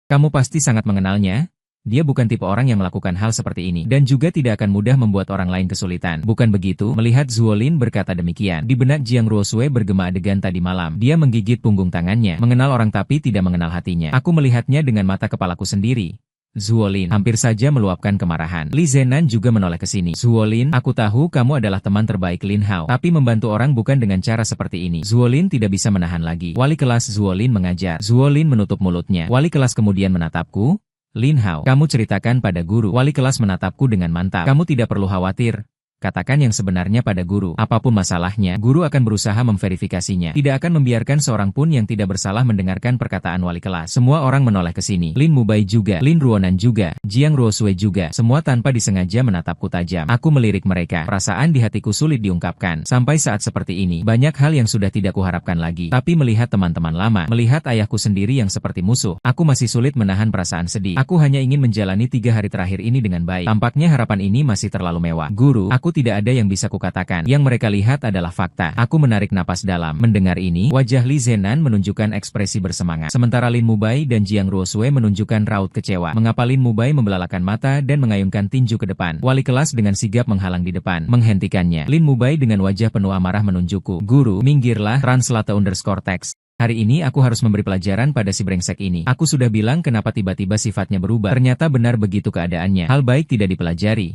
kamu pasti sangat mengenalnya? Dia bukan tipe orang yang melakukan hal seperti ini, dan juga tidak akan mudah membuat orang lain kesulitan. Bukan begitu? Melihat Zuo Lin berkata demikian, di benak Jiang Ruosue bergema adegan tadi malam. Dia menggigit punggung tangannya, mengenal orang tapi tidak mengenal hatinya. Aku melihatnya dengan mata kepalaku sendiri. Zuo Lin hampir saja meluapkan kemarahan. Li Zenan juga menoleh ke sini. Zuo Lin, aku tahu kamu adalah teman terbaik Lin Hao, tapi membantu orang bukan dengan cara seperti ini. Zuo Lin tidak bisa menahan lagi. Wali kelas Zuo Lin mengajar. Zuo Lin menutup mulutnya. Wali kelas kemudian menatapku. Lin Hao, kamu ceritakan pada guru. Wali kelas menatapku dengan mantap. Kamu tidak perlu khawatir. Katakan yang sebenarnya pada guru. Apapun masalahnya, guru akan berusaha memverifikasinya. Tidak akan membiarkan seorang pun yang tidak bersalah mendengarkan perkataan wali kelas. Semua orang menoleh ke sini. Lin Mubai juga, Lin Ruonan juga, Jiang Ruosue juga. Semua tanpa disengaja menatapku tajam. Aku melirik mereka. Perasaan di hatiku sulit diungkapkan. Sampai saat seperti ini, banyak hal yang sudah tidak kuharapkan lagi. Tapi melihat teman-teman lama, melihat ayahku sendiri yang seperti musuh, aku masih sulit menahan perasaan sedih. Aku hanya ingin menjalani 3 hari terakhir ini dengan baik. Tampaknya harapan ini masih terlalu mewah. Guru, aku tidak ada yang bisa kukatakan. Yang mereka lihat adalah fakta. Aku menarik napas dalam. Mendengar ini, wajah Li Zenan menunjukkan ekspresi bersemangat. Sementara Lin Mubai dan Jiang Ruosue menunjukkan raut kecewa. Mengapa Lin Mubai membelalakan mata dan mengayunkan tinju ke depan? Wali kelas dengan sigap menghalang di depan, menghentikannya. Lin Mubai dengan wajah penuh amarah menunjukku. Guru, minggirlah. _text. Hari ini aku harus memberi pelajaran pada si brengsek ini. Aku sudah bilang kenapa tiba-tiba sifatnya berubah. Ternyata benar begitu keadaannya. Hal baik tidak dipelajari,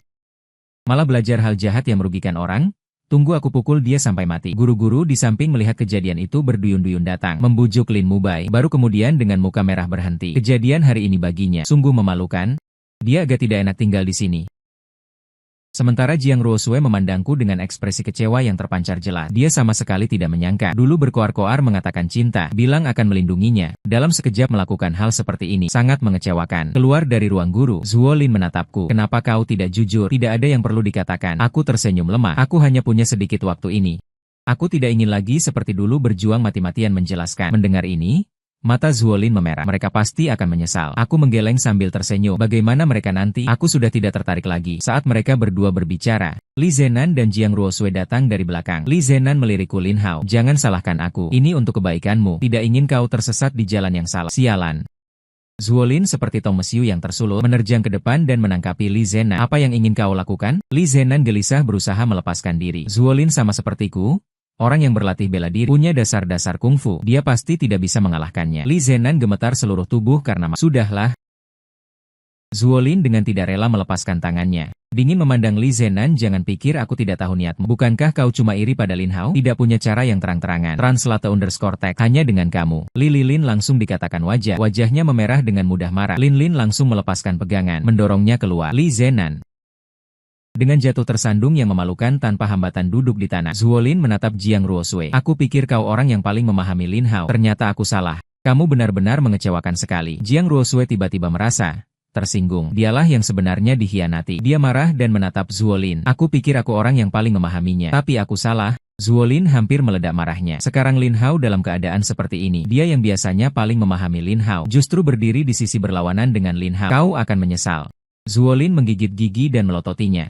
malah belajar hal jahat yang merugikan orang. Tunggu aku pukul dia sampai mati. Guru-guru di samping melihat kejadian itu berduyun-duyun datang, membujuk Lin Mubai, baru kemudian dengan muka merah berhenti. Kejadian hari ini baginya sungguh memalukan. Dia agak tidak enak tinggal di sini. Sementara Jiang Ruosue memandangku dengan ekspresi kecewa yang terpancar jelas. Dia sama sekali tidak menyangka. Dulu berkoar-koar mengatakan cinta, bilang akan melindunginya. Dalam sekejap melakukan hal seperti ini, sangat mengecewakan. Keluar dari ruang guru, Zuo Lin menatapku. Kenapa kau tidak jujur? Tidak ada yang perlu dikatakan. Aku tersenyum lemah. Aku hanya punya sedikit waktu ini. Aku tidak ingin lagi seperti dulu berjuang mati-matian menjelaskan. Mendengar ini, mata Zuo Lin memerah. Mereka pasti akan menyesal. Aku menggeleng sambil tersenyum. Bagaimana mereka nanti? Aku sudah tidak tertarik lagi. Saat mereka berdua berbicara, Li Zenan dan Jiang Ruosue datang dari belakang. Li Zenan melirikku. Lin Hao, jangan salahkan aku. Ini untuk kebaikanmu. Tidak ingin kau tersesat di jalan yang salah. Sialan. Zuo Lin seperti Tom Mesiu yang tersulut, menerjang ke depan dan menangkapi Li Zenan. Apa yang ingin kau lakukan? Li Zenan gelisah berusaha melepaskan diri. Zuo Lin sama sepertiku. Orang yang berlatih bela diri, punya dasar-dasar kungfu, dia pasti tidak bisa mengalahkannya. Li Zenan gemetar seluruh tubuh karena sudahlah. Zuo Lin dengan tidak rela melepaskan tangannya. Dingin memandang Li Zenan, jangan pikir aku tidak tahu niatmu. Bukankah kau cuma iri pada Lin Hao? Tidak punya cara yang terang-terangan. _text. Hanya dengan kamu. Li Lin langsung dikatakan wajahnya memerah dengan mudah marah. Lin langsung melepaskan pegangan, mendorongnya keluar. Li Zenan dengan jatuh tersandung yang memalukan tanpa hambatan duduk di tanah. Zuo Lin menatap Jiang Ruosue. Aku pikir kau orang yang paling memahami Lin Hao. Ternyata aku salah. Kamu benar-benar mengecewakan sekali. Jiang Ruosue tiba-tiba merasa tersinggung. Dialah yang sebenarnya dikhianati. Dia marah dan menatap Zuo Lin. Aku pikir aku orang yang paling memahaminya. Tapi aku salah. Zuo Lin hampir meledak marahnya. Sekarang Lin Hao dalam keadaan seperti ini. Dia yang biasanya paling memahami Lin Hao, justru berdiri di sisi berlawanan dengan Lin Hao. Kau akan menyesal. Zuo Lin menggigit gigi dan melototinya.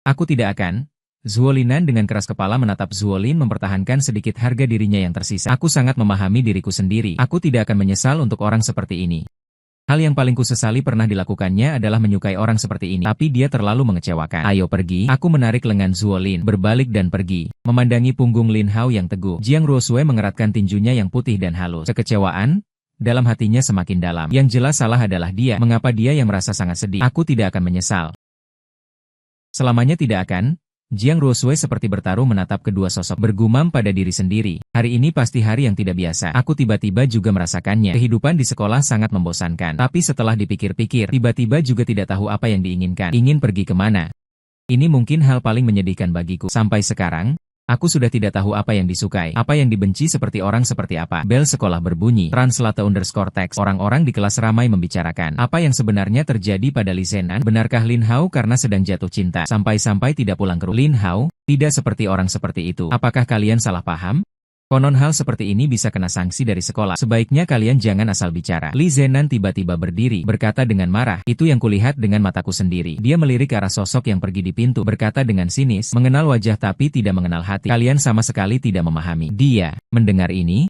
Aku tidak akan. Zuo Linan dengan keras kepala menatap Zuo Lin mempertahankan sedikit harga dirinya yang tersisa. Aku sangat memahami diriku sendiri. Aku tidak akan menyesal untuk orang seperti ini. Hal yang paling kusesali pernah dilakukannya adalah menyukai orang seperti ini, tapi dia terlalu mengecewakan. Ayo pergi. Aku menarik lengan Zuolin, berbalik dan pergi. Memandangi punggung Lin Hao yang teguh, Jiang Ruosue mengeratkan tinjunya yang putih dan halus. Kekecewaan dalam hatinya semakin dalam. Yang jelas salah adalah dia. Mengapa dia yang merasa sangat sedih? Aku tidak akan menyesal. Selamanya tidak akan. Jiang Ruosue seperti bertaruh menatap kedua sosok, bergumam pada diri sendiri. Hari ini pasti hari yang tidak biasa. Aku tiba-tiba juga merasakannya. Kehidupan di sekolah sangat membosankan. Tapi setelah dipikir-pikir, tiba-tiba juga tidak tahu apa yang diinginkan. Ingin pergi kemana? Ini mungkin hal paling menyedihkan bagiku. Sampai sekarang, aku sudah tidak tahu apa yang disukai, apa yang dibenci seperti orang seperti apa. Bel sekolah berbunyi. Translate_text. Orang-orang di kelas ramai membicarakan apa yang sebenarnya terjadi pada Li Zenan. Benarkah Lin Hao karena sedang jatuh cinta sampai-sampai tidak pulang ke rumah? Lin Hao, tidak seperti orang seperti itu. Apakah kalian salah paham? Konon hal seperti ini bisa kena sanksi dari sekolah. Sebaiknya kalian jangan asal bicara. Li Zenan tiba-tiba berdiri, berkata dengan marah. Itu yang kulihat dengan mataku sendiri. Dia melirik ke arah sosok yang pergi di pintu, berkata dengan sinis, mengenal wajah tapi tidak mengenal hati. Kalian sama sekali tidak memahami. Dia mendengar ini.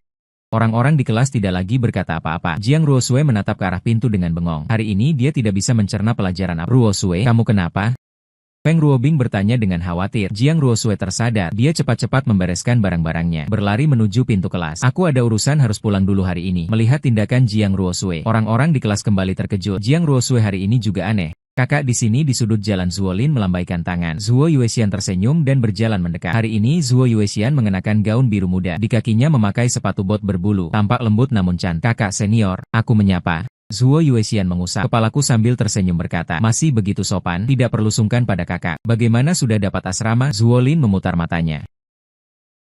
Orang-orang di kelas tidak lagi berkata apa-apa. Jiang Ruosue menatap ke arah pintu dengan bengong. Hari ini dia tidak bisa mencerna pelajaran apa. Ruosue, kamu kenapa? Feng Ruobing bertanya dengan khawatir. Jiang Ruosue tersadar. Dia cepat-cepat membereskan barang-barangnya, berlari menuju pintu kelas. Aku ada urusan harus pulang dulu hari ini. Melihat tindakan Jiang Ruosue, orang-orang di kelas kembali terkejut. Jiang Ruosue hari ini juga aneh. Kakak di sini di sudut jalan Zuolin melambaikan tangan. Zuo Yuexian tersenyum dan berjalan mendekat. Hari ini Zuo Yuexian mengenakan gaun biru muda. Di kakinya memakai sepatu bot berbulu. Tampak lembut namun cantik. Kakak senior, aku menyapa. Zuo Yuexian mengusap kepalaku sambil tersenyum berkata, masih begitu sopan, tidak perlu sungkan pada kakak. Bagaimana sudah dapat asrama? Zuolin memutar matanya.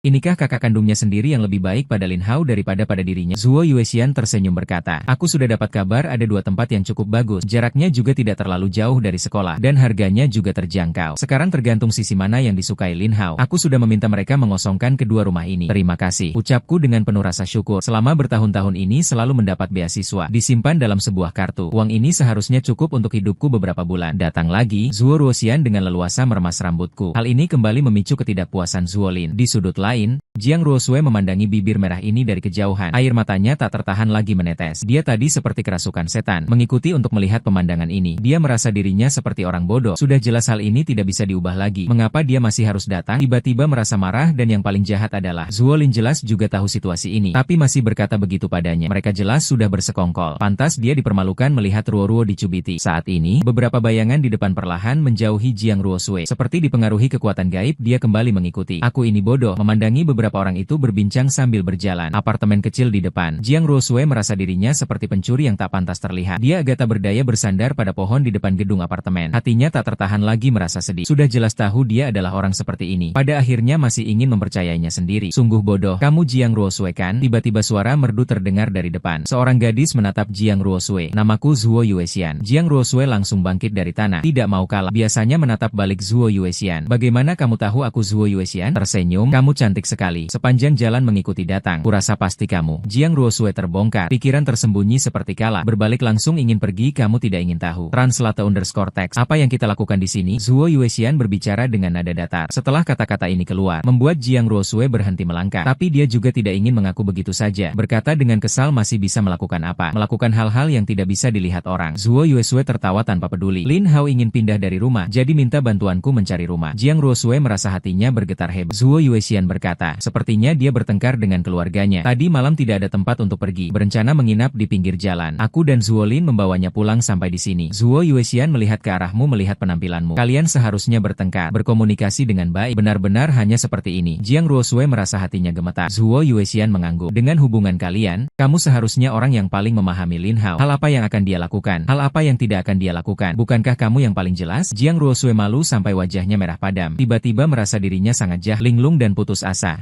Inikah kakak kandungnya sendiri yang lebih baik pada Lin Hao daripada pada dirinya? Zuo Yuexian tersenyum berkata, aku sudah dapat kabar ada dua tempat yang cukup bagus. Jaraknya juga tidak terlalu jauh dari sekolah, dan harganya juga terjangkau. Sekarang tergantung sisi mana yang disukai Lin Hao. Aku sudah meminta mereka mengosongkan kedua rumah ini. Terima kasih, ucapku dengan penuh rasa syukur. Selama bertahun-tahun ini selalu mendapat beasiswa, disimpan dalam sebuah kartu. Uang ini seharusnya cukup untuk hidupku beberapa bulan. Datang lagi, Zuo Ruoxian dengan leluasa meremas rambutku. Hal ini kembali memicu ketidakpuasan Zuolin. Di sudut lain, Jiang Ruosue memandangi bibir merah ini dari kejauhan. Air matanya tak tertahan lagi menetes. Dia tadi seperti kerasukan setan, mengikuti untuk melihat pemandangan ini. Dia merasa dirinya seperti orang bodoh. Sudah jelas hal ini tidak bisa diubah lagi. Mengapa dia masih harus datang? Tiba-tiba merasa marah dan yang paling jahat adalah Zuolin jelas juga tahu situasi ini, tapi masih berkata begitu padanya. Mereka jelas sudah bersekongkol. Pantas dia dipermalukan melihat Ruo-Ruo dicubiti. Saat ini, beberapa bayangan di depan perlahan menjauhi Jiang Ruosue. Seperti dipengaruhi kekuatan gaib, dia kembali mengikuti. Aku ini bodoh. Memandangi beberapa orang itu berbincang sambil berjalan. Apartemen kecil di depan. Jiang Ruosue merasa dirinya seperti pencuri yang tak pantas terlihat. Dia agak tak berdaya bersandar pada pohon di depan gedung apartemen. Hatinya tak tertahan lagi merasa sedih. Sudah jelas tahu dia adalah orang seperti ini. Pada akhirnya masih ingin mempercayainya sendiri. Sungguh bodoh. Kamu Jiang Ruosue kan? Tiba-tiba suara merdu terdengar dari depan. Seorang gadis menatap Jiang Ruosue. Namaku Zuo Yuexian. Jiang Ruosue langsung bangkit dari tanah. Tidak mau kalah. Biasanya menatap balik Zuo Yuexian. Bagaimana kamu tahu aku Zuo Yuexian? Tersenyum. Kamu cantik sekali. Sepanjang jalan mengikuti datang. Kurasa pasti kamu. Jiang Ruosue terbongkar. Pikiran tersembunyi seperti kala. Berbalik langsung ingin pergi, kamu tidak ingin tahu. Translate_text. Apa yang kita lakukan di sini? Zuo Yuexian berbicara dengan nada datar. Setelah kata-kata ini keluar, membuat Jiang Ruosue berhenti melangkah. Tapi dia juga tidak ingin mengaku begitu saja. Berkata dengan kesal masih bisa melakukan apa? Melakukan hal-hal yang tidak bisa dilihat orang. Zuo Yuexian tertawa tanpa peduli. Lin Hao ingin pindah dari rumah, jadi minta bantuanku mencari rumah. Jiang Ruosue merasa hatinya bergetar hebat. Zuo Yuexian berkata, sepertinya dia bertengkar dengan keluarganya. Tadi malam tidak ada tempat untuk pergi, berencana menginap di pinggir jalan. Aku dan Zuolin membawanya pulang sampai di sini. Zuo Yuexian melihat ke arahmu, melihat penampilanmu. Kalian seharusnya bertengkar, berkomunikasi dengan baik. Benar-benar hanya seperti ini. Jiang Ruosue merasa hatinya gemetar. Zuo Yuexian mengangguk. Dengan hubungan kalian, kamu seharusnya orang yang paling memahami Lin Hao. Hal apa yang akan dia lakukan? Hal apa yang tidak akan dia lakukan? Bukankah kamu yang paling jelas? Jiang Ruosue malu sampai wajahnya merah padam. Tiba-tiba merasa dirinya sangat jahat, linglung dan putus asa.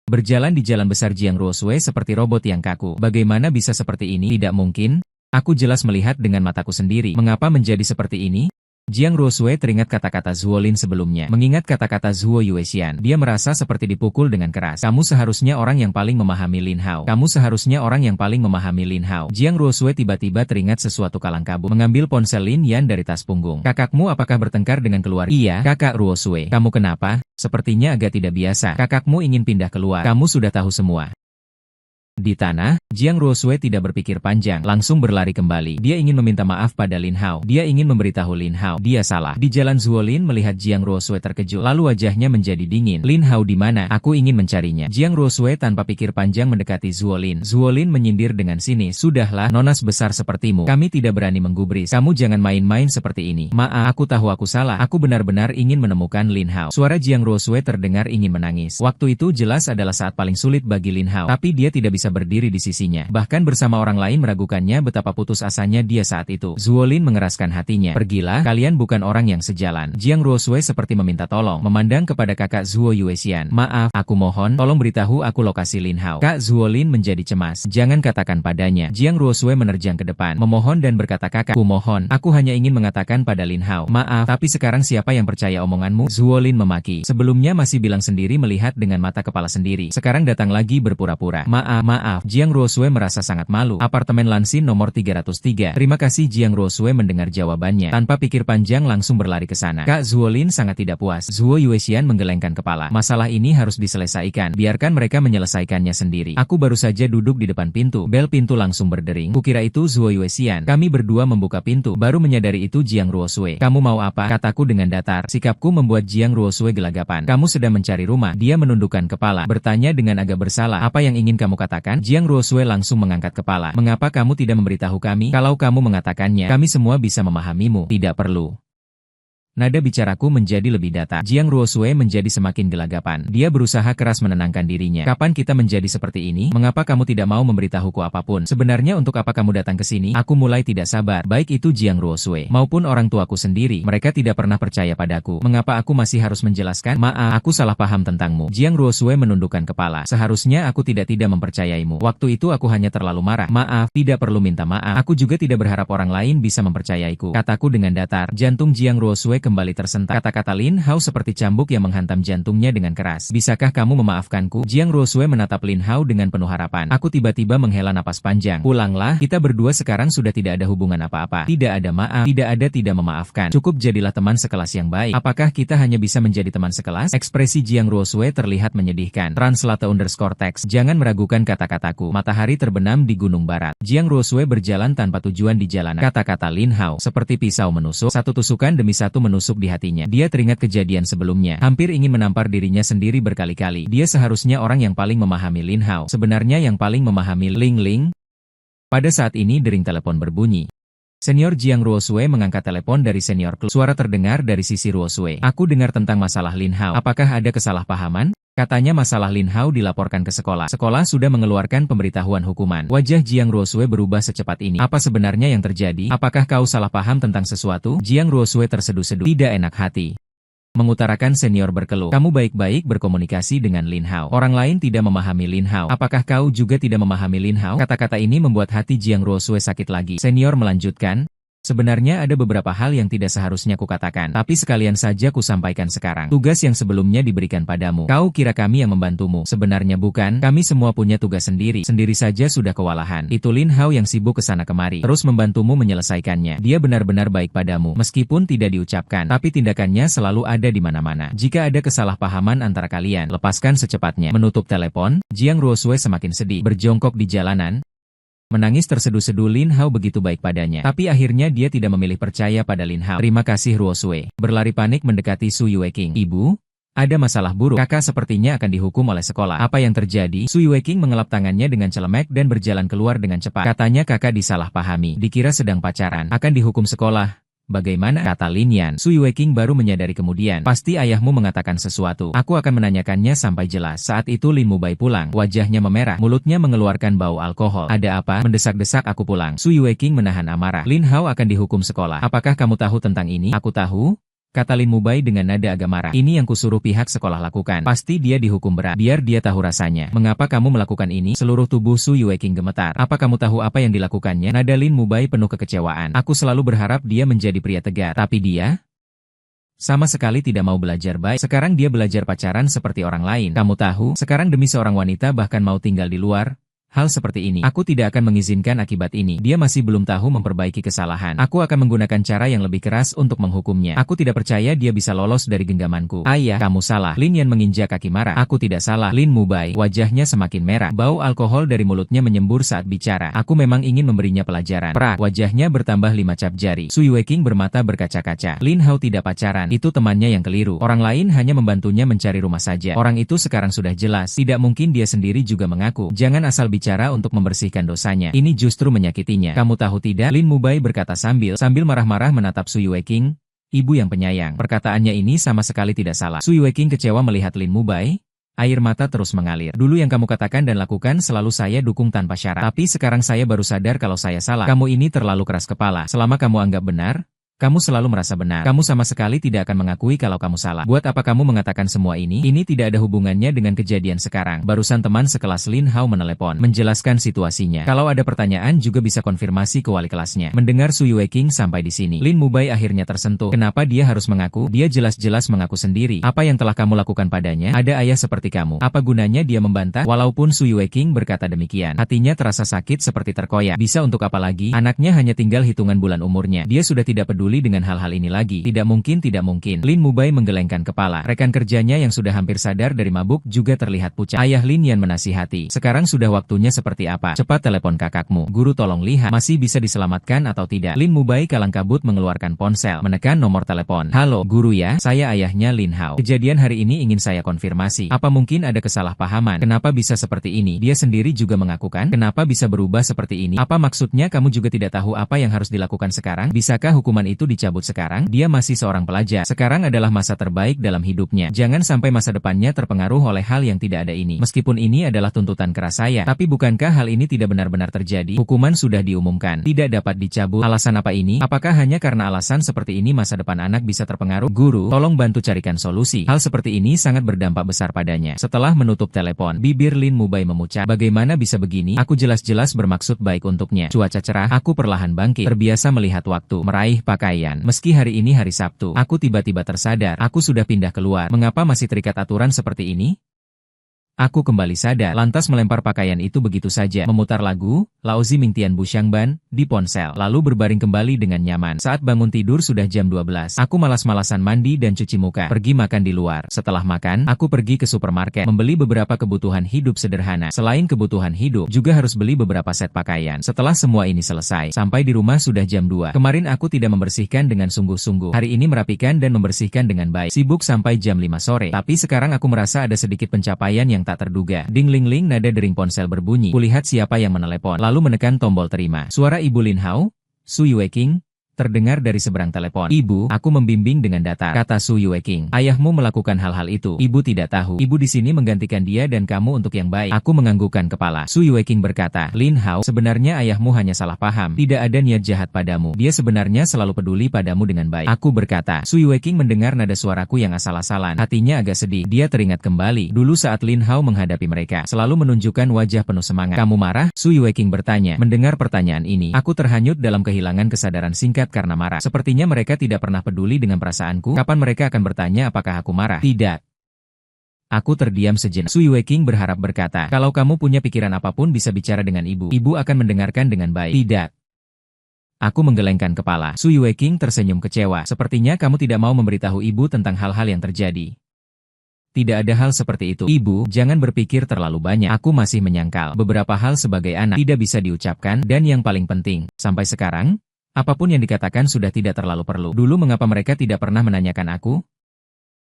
Berjalan di jalan besar Jiang Ruosue seperti robot yang kaku. Bagaimana bisa seperti ini? Tidak mungkin. Aku jelas melihat dengan mataku sendiri. Mengapa menjadi seperti ini? Jiang Ruosue teringat kata-kata Zuolin sebelumnya. Mengingat kata-kata Zuo Yuexian, dia merasa seperti dipukul dengan keras. Kamu seharusnya orang yang paling memahami Lin Hao. Kamu seharusnya orang yang paling memahami Lin Hao. Jiang Ruosue tiba-tiba teringat sesuatu kalang kabut. Mengambil ponsel Lin Yan dari tas punggung. Kakakmu apakah bertengkar dengan keluarga? Iya, kakak Ruosue. Kamu kenapa? Sepertinya agak tidak biasa. Kakakmu ingin pindah keluar. Kamu sudah tahu semua. Di tanah, Jiang Ruosue tidak berpikir panjang, langsung berlari kembali. Dia ingin meminta maaf pada Lin Hao. Dia ingin memberitahu Lin Hao, dia salah. Di jalan Zuolin melihat Jiang Ruosue terkejut, lalu wajahnya menjadi dingin. Lin Hao di mana? Aku ingin mencarinya. Jiang Ruosue tanpa pikir panjang mendekati Zuolin. Zuolin menyindir dengan sinis. Sudahlah, nonas besar sepertimu. Kami tidak berani menggubris. Kamu jangan main-main seperti ini. Maaf, aku tahu aku salah. Aku benar-benar ingin menemukan Lin Hao. Suara Jiang Ruosue terdengar ingin menangis. Waktu itu jelas adalah saat paling sulit bagi Lin Hao. Tapi dia tidak bisa berdiri di sisinya. Bahkan bersama orang lain meragukannya betapa putus asanya dia saat itu. Zuolin mengeraskan hatinya. Pergilah, kalian bukan orang yang sejalan. Jiang Ruosue seperti meminta tolong, memandang kepada kakak Zuo Yuexian. Maaf, aku mohon, tolong beritahu aku lokasi Lin Hao. Kak Zuolin menjadi cemas. Jangan katakan padanya. Jiang Ruosue menerjang ke depan, memohon dan berkata, kakak, aku mohon, aku hanya ingin mengatakan pada Lin Hao. Maaf, tapi sekarang siapa yang percaya omonganmu? Zuolin memaki. Sebelumnya masih bilang sendiri melihat dengan mata kepala sendiri. Sekarang datang lagi berpura-pura. Maaf. Jiang Ruosue merasa sangat malu. Apartemen Lansin nomor 303. Terima kasih. Jiang Ruosue mendengar jawabannya. Tanpa pikir panjang langsung berlari ke sana. Kak Zuolin sangat tidak puas. Zuo Yuexian menggelengkan kepala. Masalah ini harus diselesaikan. Biarkan mereka menyelesaikannya sendiri. Aku baru saja duduk di depan pintu. Bel pintu langsung berdering. Kukira itu Zuo Yuexian. Kami berdua membuka pintu. Baru menyadari itu Jiang Ruosue. Kamu mau apa? Kataku dengan datar. Sikapku membuat Jiang Ruosue gelagapan. Kamu sedang mencari rumah. Dia menundukkan kepala. Bertanya dengan agak bersalah. Apa yang ingin kamu katakan? Jiang Ruosue langsung mengangkat kepala. Mengapa kamu tidak memberitahu kami? Kalau kamu mengatakannya, kami semua bisa memahamimu. Tidak perlu. Nada bicaraku menjadi lebih datar. Jiang Ruosue menjadi semakin gelagapan. Dia berusaha keras menenangkan dirinya. Kapan kita menjadi seperti ini? Mengapa kamu tidak mau memberitahuku apapun? Sebenarnya untuk apa kamu datang ke sini? Aku mulai tidak sabar. Baik itu Jiang Ruosue maupun orang tuaku sendiri. Mereka tidak pernah percaya padaku. Mengapa aku masih harus menjelaskan? Maaf, aku salah paham tentangmu. Jiang Ruosue menundukkan kepala. Seharusnya aku tidak mempercayaimu. Waktu itu aku hanya terlalu marah. Maaf, tidak perlu minta maaf. Aku juga tidak berharap orang lain bisa mempercayaiku. Kataku dengan datar. Jantung Jiang Ruosue kembali tersentak. Kata-kata Lin Hao seperti cambuk yang menghantam jantungnya dengan keras. Bisakah kamu memaafkanku? Jiang Ruosue menatap Lin Hao dengan penuh harapan. Aku tiba-tiba menghela napas panjang. Pulanglah, kita berdua sekarang sudah tidak ada hubungan apa-apa. Tidak ada maaf, tidak memaafkan. Cukup jadilah teman sekelas yang baik. Apakah kita hanya bisa menjadi teman sekelas? Ekspresi Jiang Ruosue terlihat menyedihkan. Translate_text. Jangan meragukan kata-kataku. Matahari terbenam di Gunung Barat. Jiang Ruosue berjalan tanpa tujuan di jalanan. Kata-kata Lin Hao seperti pisau menusuk. Satu tusukan demi satu menusuk di hatinya. Dia teringat kejadian sebelumnya. Hampir ingin menampar dirinya sendiri berkali-kali. Dia seharusnya orang yang paling memahami Lin Hao. Sebenarnya yang paling memahami Ling Ling. Pada saat ini dering telepon berbunyi. Senior Jiang Ruosue mengangkat telepon dari senior klub. Suara terdengar dari sisi Ruosue. Aku dengar tentang masalah Lin Hao. Apakah ada kesalahpahaman? Katanya masalah Lin Hao dilaporkan ke sekolah. Sekolah sudah mengeluarkan pemberitahuan hukuman. Wajah Jiang Ruosue berubah secepat ini. Apa sebenarnya yang terjadi? Apakah kau salah paham tentang sesuatu? Jiang Ruosue terseduh-seduh. Tidak enak hati. Mengutarakan senior berkeluh. Kamu baik-baik berkomunikasi dengan Lin Hao. Orang lain tidak memahami Lin Hao. Apakah kau juga tidak memahami Lin Hao? Kata-kata ini membuat hati Jiang Ruosue sakit lagi. Senior melanjutkan. Sebenarnya ada beberapa hal yang tidak seharusnya kukatakan, tapi sekalian saja kusampaikan sekarang. Tugas yang sebelumnya diberikan padamu. Kau kira kami yang membantumu? Sebenarnya bukan, kami semua punya tugas sendiri. Sendiri saja sudah kewalahan. Itu Lin Hao yang sibuk kesana kemari, terus membantumu menyelesaikannya. Dia benar-benar baik padamu, meskipun tidak diucapkan, tapi tindakannya selalu ada di mana-mana. Jika ada kesalahpahaman antara kalian, lepaskan secepatnya. Menutup telepon, Jiang Ruosue semakin sedih, berjongkok di jalanan. Menangis terseduh-seduh. Lin Hao begitu baik padanya. Tapi akhirnya dia tidak memilih percaya pada Lin Hao. Terima kasih Ruosue. Berlari panik mendekati Su Yueking. Ibu? Ada masalah buruk. Kakak sepertinya akan dihukum oleh sekolah. Apa yang terjadi? Su Yueking mengelap tangannya dengan celemek dan berjalan keluar dengan cepat. Katanya kakak disalahpahami. Dikira sedang pacaran. Akan dihukum sekolah. Bagaimana? Kata Lin Yan. Su Yueking baru menyadari kemudian. Pasti ayahmu mengatakan sesuatu. Aku akan menanyakannya sampai jelas. Saat itu Lin Mubai pulang. Wajahnya memerah. Mulutnya mengeluarkan bau alkohol. Ada apa? Mendesak-desak aku pulang. Su Yueking menahan amarah. Lin Hao akan dihukum sekolah. Apakah kamu tahu tentang ini? Aku tahu. Kata Lin Mubai dengan nada agak marah. Ini yang kusuruh pihak sekolah lakukan. Pasti dia dihukum berat. Biar dia tahu rasanya. Mengapa kamu melakukan ini? Seluruh tubuh Su Yueking gemetar. Apa kamu tahu apa yang dilakukannya? Nada Lin Mubai penuh kekecewaan. Aku selalu berharap dia menjadi pria tegar. Tapi dia sama sekali tidak mau belajar baik. Sekarang dia belajar pacaran seperti orang lain. Kamu tahu, sekarang demi seorang wanita bahkan mau tinggal di luar. hal seperti ini. Aku tidak akan mengizinkan akibat ini. Dia masih belum tahu memperbaiki kesalahan. Aku akan menggunakan cara yang lebih keras untuk menghukumnya. Aku tidak percaya dia bisa lolos dari genggamanku. Ayah, kamu salah. Lin Yan menginjak kaki marah. Aku tidak salah. Lin Mubai, wajahnya semakin merah. Bau alkohol dari mulutnya menyembur saat bicara. Aku memang ingin memberinya pelajaran. Prak, wajahnya bertambah 5 cap jari. Su Yueking bermata berkaca-kaca. Lin Hao tidak pacaran. Itu temannya yang keliru. Orang lain hanya membantunya mencari rumah saja. Orang itu sekarang sudah jelas. Tidak mungkin dia sendiri juga mengaku. Jangan asal bicara untuk membersihkan dosanya. Ini justru menyakitinya. Kamu tahu tidak? Lin Mubai berkata sambil marah-marah menatap Su Yueking. Ibu yang penyayang. Perkataannya ini sama sekali tidak salah. Su Yueking kecewa melihat Lin Mubai. Air mata terus mengalir. Dulu yang kamu katakan dan lakukan selalu saya dukung tanpa syarat. Tapi sekarang saya baru sadar kalau saya salah. Kamu ini terlalu keras kepala. Selama kamu anggap benar, kamu selalu merasa benar. Kamu sama sekali tidak akan mengakui kalau kamu salah. Buat apa kamu mengatakan semua ini? Ini tidak ada hubungannya dengan kejadian sekarang. Barusan teman sekelas Lin Hao menelepon, menjelaskan situasinya. Kalau ada pertanyaan juga bisa konfirmasi ke wali kelasnya. Mendengar Su Yueking sampai di sini, Lin Mubai akhirnya tersentuh. Kenapa dia harus mengaku? Dia jelas-jelas mengaku sendiri. Apa yang telah kamu lakukan padanya? Ada ayah seperti kamu. Apa gunanya dia membantah? Walaupun Su Yueking berkata demikian, hatinya terasa sakit seperti terkoyak. Bisa untuk apa lagi? Anaknya hanya tinggal hitungan bulan umurnya. Dia sudah tidak peduli dengan hal-hal ini lagi. Tidak mungkin. Lin Mubai menggelengkan kepala. Rekan kerjanya yang sudah hampir sadar dari mabuk juga terlihat pucat. Ayah Lin Yan menasihati. Sekarang sudah waktunya seperti apa? Cepat telepon kakakmu. Guru tolong lihat masih bisa diselamatkan atau tidak. Lin Mubai kalang kabut mengeluarkan ponsel, menekan nomor telepon. Halo, guru ya? Saya ayahnya Lin Hao. Kejadian hari ini ingin saya konfirmasi. Apa mungkin ada kesalahpahaman? Kenapa bisa seperti ini? Dia sendiri juga mengakukan. Kenapa bisa berubah seperti ini? Apa maksudnya kamu juga tidak tahu apa yang harus dilakukan sekarang? Bisakah hukuman itu dicabut sekarang? Dia masih seorang pelajar. Sekarang adalah masa terbaik dalam hidupnya. Jangan sampai masa depannya terpengaruh oleh hal yang tidak ada ini. Meskipun ini adalah tuntutan keras saya, tapi bukankah hal ini tidak benar-benar terjadi? Hukuman sudah diumumkan, tidak dapat dicabut. Alasan apa ini? Apakah hanya karena alasan seperti ini masa depan anak bisa terpengaruh? Guru, tolong bantu carikan solusi. Hal seperti ini sangat berdampak besar padanya. Setelah menutup telepon, bibir Lin Mubai memucat. Bagaimana bisa begini? Aku jelas-jelas bermaksud baik untuknya. Cuaca cerah, aku perlahan bangkit. Terbiasa melihat waktu, meraih pakaian. Meski hari ini hari Sabtu, aku tiba-tiba tersadar, aku sudah pindah keluar. Mengapa masih terikat aturan seperti ini? Aku kembali sadar, lantas melempar pakaian itu begitu saja, memutar lagu, Laozi Mingtian Bushangban, di ponsel, lalu berbaring kembali dengan nyaman. Saat bangun tidur sudah jam 12, aku malas-malasan mandi dan cuci muka, pergi makan di luar. Setelah makan, aku pergi ke supermarket, membeli beberapa kebutuhan hidup sederhana. Selain kebutuhan hidup, juga harus beli beberapa set pakaian. Setelah semua ini selesai, sampai di rumah sudah jam 2. Kemarin aku tidak membersihkan dengan sungguh-sungguh. Hari ini merapikan dan membersihkan dengan baik. Sibuk sampai jam 5 sore, tapi sekarang aku merasa ada sedikit pencapaian yang tak terduga. Ding ling ling, nada dering ponsel berbunyi. Kulihat siapa yang menelepon, lalu menekan tombol terima. Suara Ibu Lin Hao, Su Yueking, terdengar dari seberang telepon. Ibu, aku membimbing dengan datar, kata Su Yueking. Ayahmu melakukan hal-hal itu. Ibu tidak tahu. Ibu di sini menggantikan dia dan kamu untuk yang baik. Aku menganggukkan kepala. Su Yueking berkata, Lin Hao, sebenarnya ayahmu hanya salah paham. Tidak ada niat jahat padamu. Dia sebenarnya selalu peduli padamu dengan baik. Aku berkata. Su Yueking mendengar nada suaraku yang asal-asalan. Hatinya agak sedih. Dia teringat kembali. Dulu saat Lin Hao menghadapi mereka, selalu menunjukkan wajah penuh semangat. Kamu marah? Su Yueking bertanya. Mendengar pertanyaan ini, aku terhanyut dalam kehilangan kesadaran singkat karena marah. Sepertinya mereka tidak pernah peduli dengan perasaanku. Kapan mereka akan bertanya apakah aku marah? Tidak. Aku terdiam sejenak. Su Yueking berharap berkata, kalau kamu punya pikiran apapun bisa bicara dengan ibu. Ibu akan mendengarkan dengan baik. Tidak. Aku menggelengkan kepala. Su Yueking tersenyum kecewa. Sepertinya kamu tidak mau memberitahu ibu tentang hal-hal yang terjadi. Tidak ada hal seperti itu. Ibu, jangan berpikir terlalu banyak. Aku masih menyangkal. Beberapa hal sebagai anak tidak bisa diucapkan, dan yang paling penting, sampai sekarang, apapun yang dikatakan sudah tidak terlalu perlu. Dulu mengapa mereka tidak pernah menanyakan aku?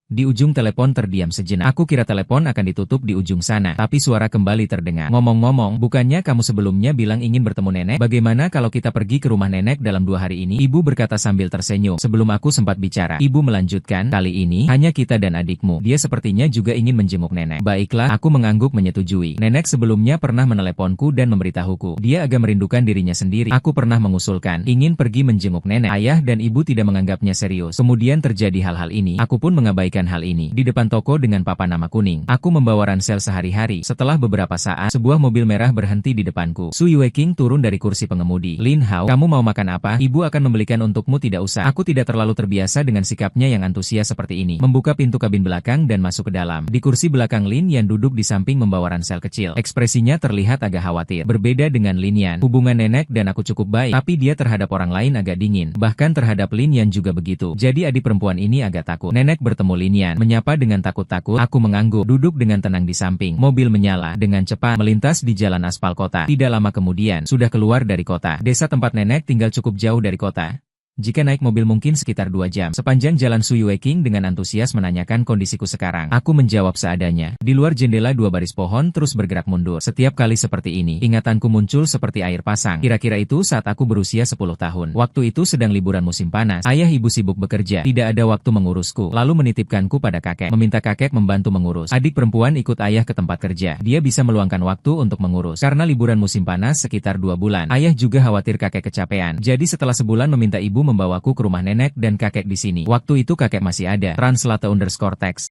Di ujung telepon terdiam sejenak. Aku kira telepon akan ditutup di ujung sana, tapi suara kembali terdengar. Ngomong-ngomong, bukannya kamu sebelumnya bilang ingin bertemu nenek? Bagaimana kalau kita pergi ke rumah nenek dalam 2 hari ini? Ibu berkata sambil tersenyum. Sebelum aku sempat bicara, ibu melanjutkan, kali ini, hanya kita dan adikmu. Dia sepertinya juga ingin menjenguk nenek. Baiklah, aku mengangguk menyetujui. Nenek sebelumnya pernah meneleponku dan memberitahuku. Dia agak merindukan dirinya sendiri. Aku pernah mengusulkan, ingin pergi menjenguk nenek. Ayah dan ibu tidak menganggapnya serius. Kemudian terjadi hal-hal ini. Aku pun mengabaikan mengabaikan hal ini. Di depan toko dengan papan nama kuning, aku membawa ransel sehari-hari. Setelah beberapa saat, sebuah mobil merah berhenti di depanku. Su Yueking turun dari kursi pengemudi. Lin Hao, kamu mau makan apa? Ibu akan membelikan untukmu, tidak usah. Aku tidak terlalu terbiasa dengan sikapnya yang antusias seperti ini. Membuka pintu kabin belakang dan masuk ke dalam. Di kursi belakang Lin Yan duduk di samping membawa ransel kecil. Ekspresinya terlihat agak khawatir. Berbeda dengan Lin Yan, hubungan nenek dan aku cukup baik, tapi dia terhadap orang lain agak dingin. Bahkan terhadap Lin Yan juga begitu. Jadi adik perempuan ini agak takut. Nenek bertemu Lin Yan, menyapa dengan takut-takut. Aku mengangguk, duduk dengan tenang di samping. Mobil menyala dengan cepat melintas di jalan aspal kota. Tidak lama kemudian, sudah keluar dari kota. Desa tempat nenek tinggal cukup jauh dari kota. Jika naik mobil mungkin sekitar 2 jam. Sepanjang jalan Su Yueking dengan antusias menanyakan kondisiku sekarang. Aku menjawab seadanya. Di luar jendela 2 baris pohon terus bergerak mundur. Setiap kali seperti ini, ingatanku muncul seperti air pasang. Kira-kira itu saat aku berusia 10 tahun. Waktu itu sedang liburan musim panas. Ayah ibu sibuk bekerja. Tidak ada waktu mengurusku. Lalu menitipkanku pada kakek. Meminta kakek membantu mengurus. Adik perempuan ikut ayah ke tempat kerja. Dia bisa meluangkan waktu untuk mengurus. Karena liburan musim panas sekitar 2 bulan. Ayah juga khawatir kakek kecapean. Jadi setelah sebulan meminta ibu membawaku ke rumah nenek dan kakek di sini. Waktu itu kakek masih ada. Translate_text.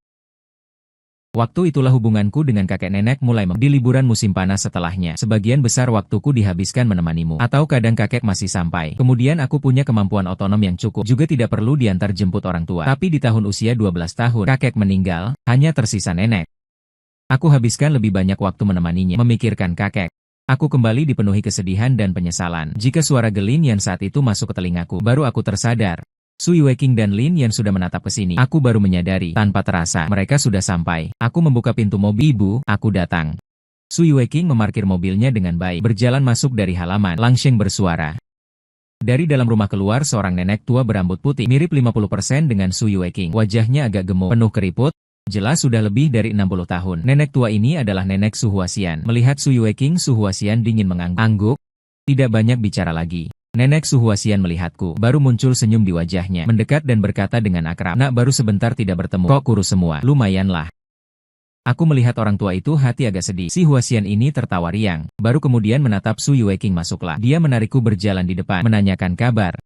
Waktu itulah hubunganku dengan kakek nenek mulai di liburan musim panas setelahnya. Sebagian besar waktuku dihabiskan menemanimu. Atau kadang kakek masih sampai. Kemudian aku punya kemampuan otonom yang cukup. Juga tidak perlu diantar jemput orang tua. Tapi di tahun usia 12 tahun, kakek meninggal, hanya tersisa nenek. Aku habiskan lebih banyak waktu menemaninya, memikirkan kakek. Aku kembali dipenuhi kesedihan dan penyesalan. Jika suara Lin Yan saat itu masuk ke telingaku, baru aku tersadar. Su Yueking dan Lin Yan sudah menatap ke sini. Aku baru menyadari, tanpa terasa, mereka sudah sampai. Aku membuka pintu mobil. Ibu, aku datang. Su Yueking memarkir mobilnya dengan baik, berjalan masuk dari halaman. Langsheng bersuara. Dari dalam rumah keluar seorang nenek tua berambut putih, mirip 50% dengan Su Yueking. Wajahnya agak gemuk, penuh keriput. Jelas sudah lebih dari 60 tahun. Nenek tua ini adalah nenek Su Huasian. Melihat Su Yueking, Su Huasian dingin mengangguk. Tidak banyak bicara lagi. Nenek Su Huasian melihatku, baru muncul senyum di wajahnya. Mendekat dan berkata dengan akrab, "Nak, baru sebentar tidak bertemu. Kok kurus semua? Lumayanlah." Aku melihat orang tua itu, hati agak sedih. Si Huasian ini tertawa riang. Baru kemudian menatap Su Yueking. Masuklah. Dia menarikku berjalan di depan, menanyakan kabar.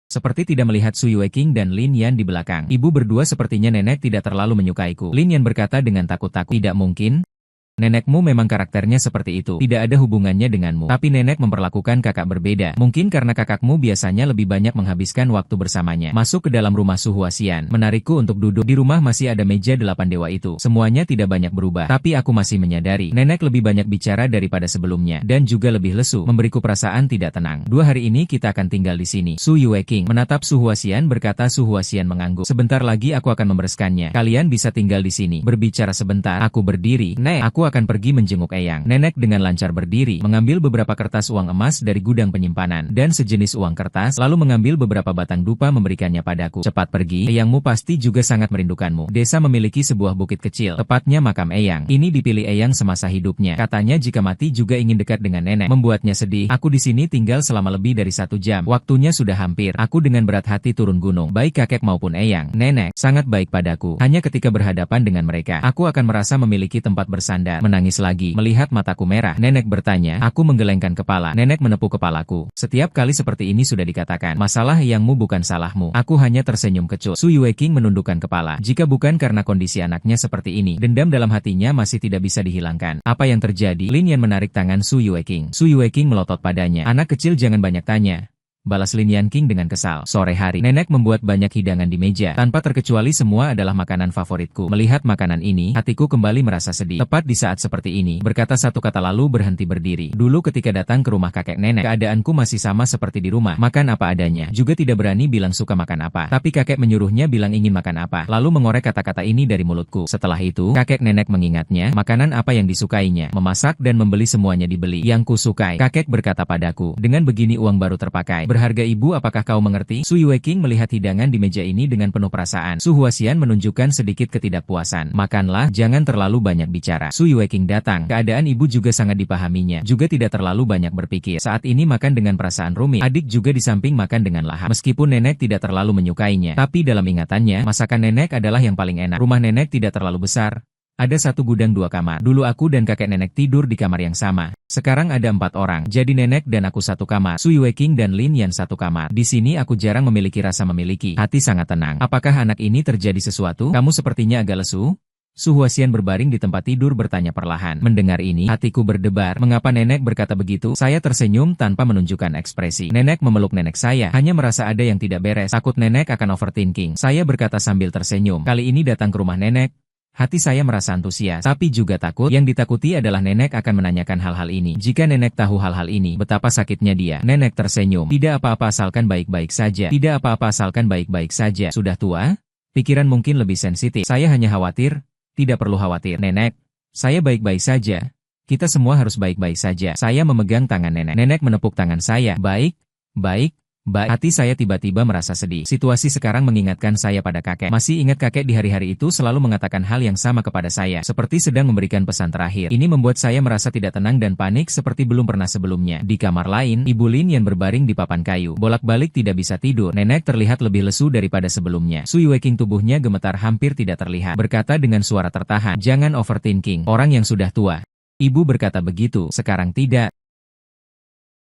Seperti tidak melihat Su Yueking dan Lin Yan di belakang. Ibu berdua sepertinya nenek tidak terlalu menyukaiku. Lin Yan berkata dengan takut-takut. Tidak mungkin. Nenekmu memang karakternya seperti itu. Tidak ada hubungannya denganmu. Tapi nenek memperlakukan kakak berbeda. Mungkin karena kakakmu biasanya lebih banyak menghabiskan waktu bersamanya. Masuk ke dalam rumah Su Huasian. Menarikku untuk duduk. Di rumah masih ada meja 8 dewa itu. Semuanya tidak banyak berubah. Tapi aku masih menyadari. Nenek lebih banyak bicara daripada sebelumnya. Dan juga lebih lesu. Memberiku perasaan tidak tenang. 2 hari ini kita akan tinggal di sini. Su Yueking menatap Su Huasian berkata. Su Huasian mengangguk. Sebentar lagi aku akan membereskannya. Kalian bisa tinggal di sini. Berbicara sebentar. Aku berdiri. Nek, aku akan pergi menjenguk Eyang. Nenek dengan lancar berdiri, mengambil beberapa kertas uang emas dari gudang penyimpanan, dan sejenis uang kertas, lalu mengambil beberapa batang dupa memberikannya padaku. Cepat pergi, Eyangmu pasti juga sangat merindukanmu. Desa memiliki sebuah bukit kecil, tepatnya makam Eyang. Ini dipilih Eyang semasa hidupnya. Katanya jika mati juga ingin dekat dengan nenek. Membuatnya sedih. Aku di sini tinggal selama lebih dari 1 jam. Waktunya sudah hampir. Aku dengan berat hati turun gunung. Baik kakek maupun Eyang, nenek, sangat baik padaku. Hanya ketika berhadapan dengan mereka, aku akan merasa memiliki tempat bersandar. Menangis lagi. Melihat mataku merah, nenek bertanya. Aku menggelengkan kepala. Nenek menepuk kepalaku. Setiap kali seperti ini sudah dikatakan. Masalah Eyangmu bukan salahmu. Aku hanya tersenyum kecut. Su Yueking menundukkan kepala. Jika bukan karena kondisi anaknya seperti ini, dendam dalam hatinya masih tidak bisa dihilangkan. Apa yang terjadi? Lin Yan menarik tangan Su Yueking. Su Yueking melotot padanya. Anak kecil jangan banyak tanya. Balas Lin Yan King dengan kesal. Sore hari, nenek membuat banyak hidangan di meja. Tanpa terkecuali semua adalah makanan favoritku. Melihat makanan ini, hatiku kembali merasa sedih. Tepat di saat seperti ini, berkata satu kata lalu berhenti berdiri. Dulu ketika datang ke rumah kakek nenek, keadaanku masih sama seperti di rumah. Makan apa adanya. Juga tidak berani bilang suka makan apa. Tapi kakek menyuruhnya bilang ingin makan apa. Lalu mengorek kata-kata ini dari mulutku. Setelah itu, kakek nenek mengingatnya, makanan apa yang disukainya. Memasak dan membeli semuanya dibeli. Yang kusukai. Kakek berkata padaku, dengan begini uang baru terpakai. Berharga ibu, apakah kau mengerti? Su Yueking melihat hidangan di meja ini dengan penuh perasaan. Su Huasian menunjukkan sedikit ketidakpuasan. Makanlah, jangan terlalu banyak bicara. Su Yueking datang. Keadaan ibu juga sangat dipahaminya. Juga tidak terlalu banyak berpikir. Saat ini makan dengan perasaan rumit. Adik juga di samping makan dengan lahap. Meskipun nenek tidak terlalu menyukainya, tapi dalam ingatannya, masakan nenek adalah yang paling enak. Rumah nenek tidak terlalu besar. Ada satu gudang 2 kamar. Dulu aku dan kakek nenek tidur di kamar yang sama. Sekarang ada 4 orang. Jadi nenek dan aku satu kamar. Sui Weiqing dan Lin Yan satu kamar. Di sini aku jarang memiliki rasa memiliki. Hati sangat tenang. Apakah anak ini terjadi sesuatu? Kamu sepertinya agak lesu? Su Huaxian berbaring di tempat tidur bertanya perlahan. Mendengar ini, hatiku berdebar. Mengapa nenek berkata begitu? Saya tersenyum tanpa menunjukkan ekspresi. Nenek memeluk nenek saya. Hanya merasa ada yang tidak beres. Takut nenek akan overthinking. Saya berkata sambil tersenyum. Kali ini datang ke rumah nenek. Hati saya merasa antusias, tapi juga takut. Yang ditakuti adalah nenek akan menanyakan hal-hal ini. Jika nenek tahu hal-hal ini, betapa sakitnya dia. Nenek tersenyum. Tidak apa-apa asalkan baik-baik saja. Tidak apa-apa asalkan baik-baik saja. Sudah tua? Pikiran mungkin lebih sensitif. Saya hanya khawatir. Tidak perlu khawatir, nenek. Saya baik-baik saja. Kita semua harus baik-baik saja. Saya memegang tangan nenek. Nenek menepuk tangan saya. Baik, baik. Hati saya tiba-tiba merasa sedih. Situasi sekarang mengingatkan saya pada kakek. Masih ingat kakek di hari-hari itu selalu mengatakan hal yang sama kepada saya, seperti sedang memberikan pesan terakhir. Ini membuat saya merasa tidak tenang dan panik seperti belum pernah sebelumnya. Di kamar lain, Ibu Lin yang berbaring di papan kayu. Bolak-balik tidak bisa tidur. Nenek terlihat lebih lesu daripada sebelumnya. Sui Weiqing tubuhnya gemetar hampir tidak terlihat. Berkata dengan suara tertahan, "Jangan overthinking, orang yang sudah tua." Ibu berkata begitu, sekarang tidak.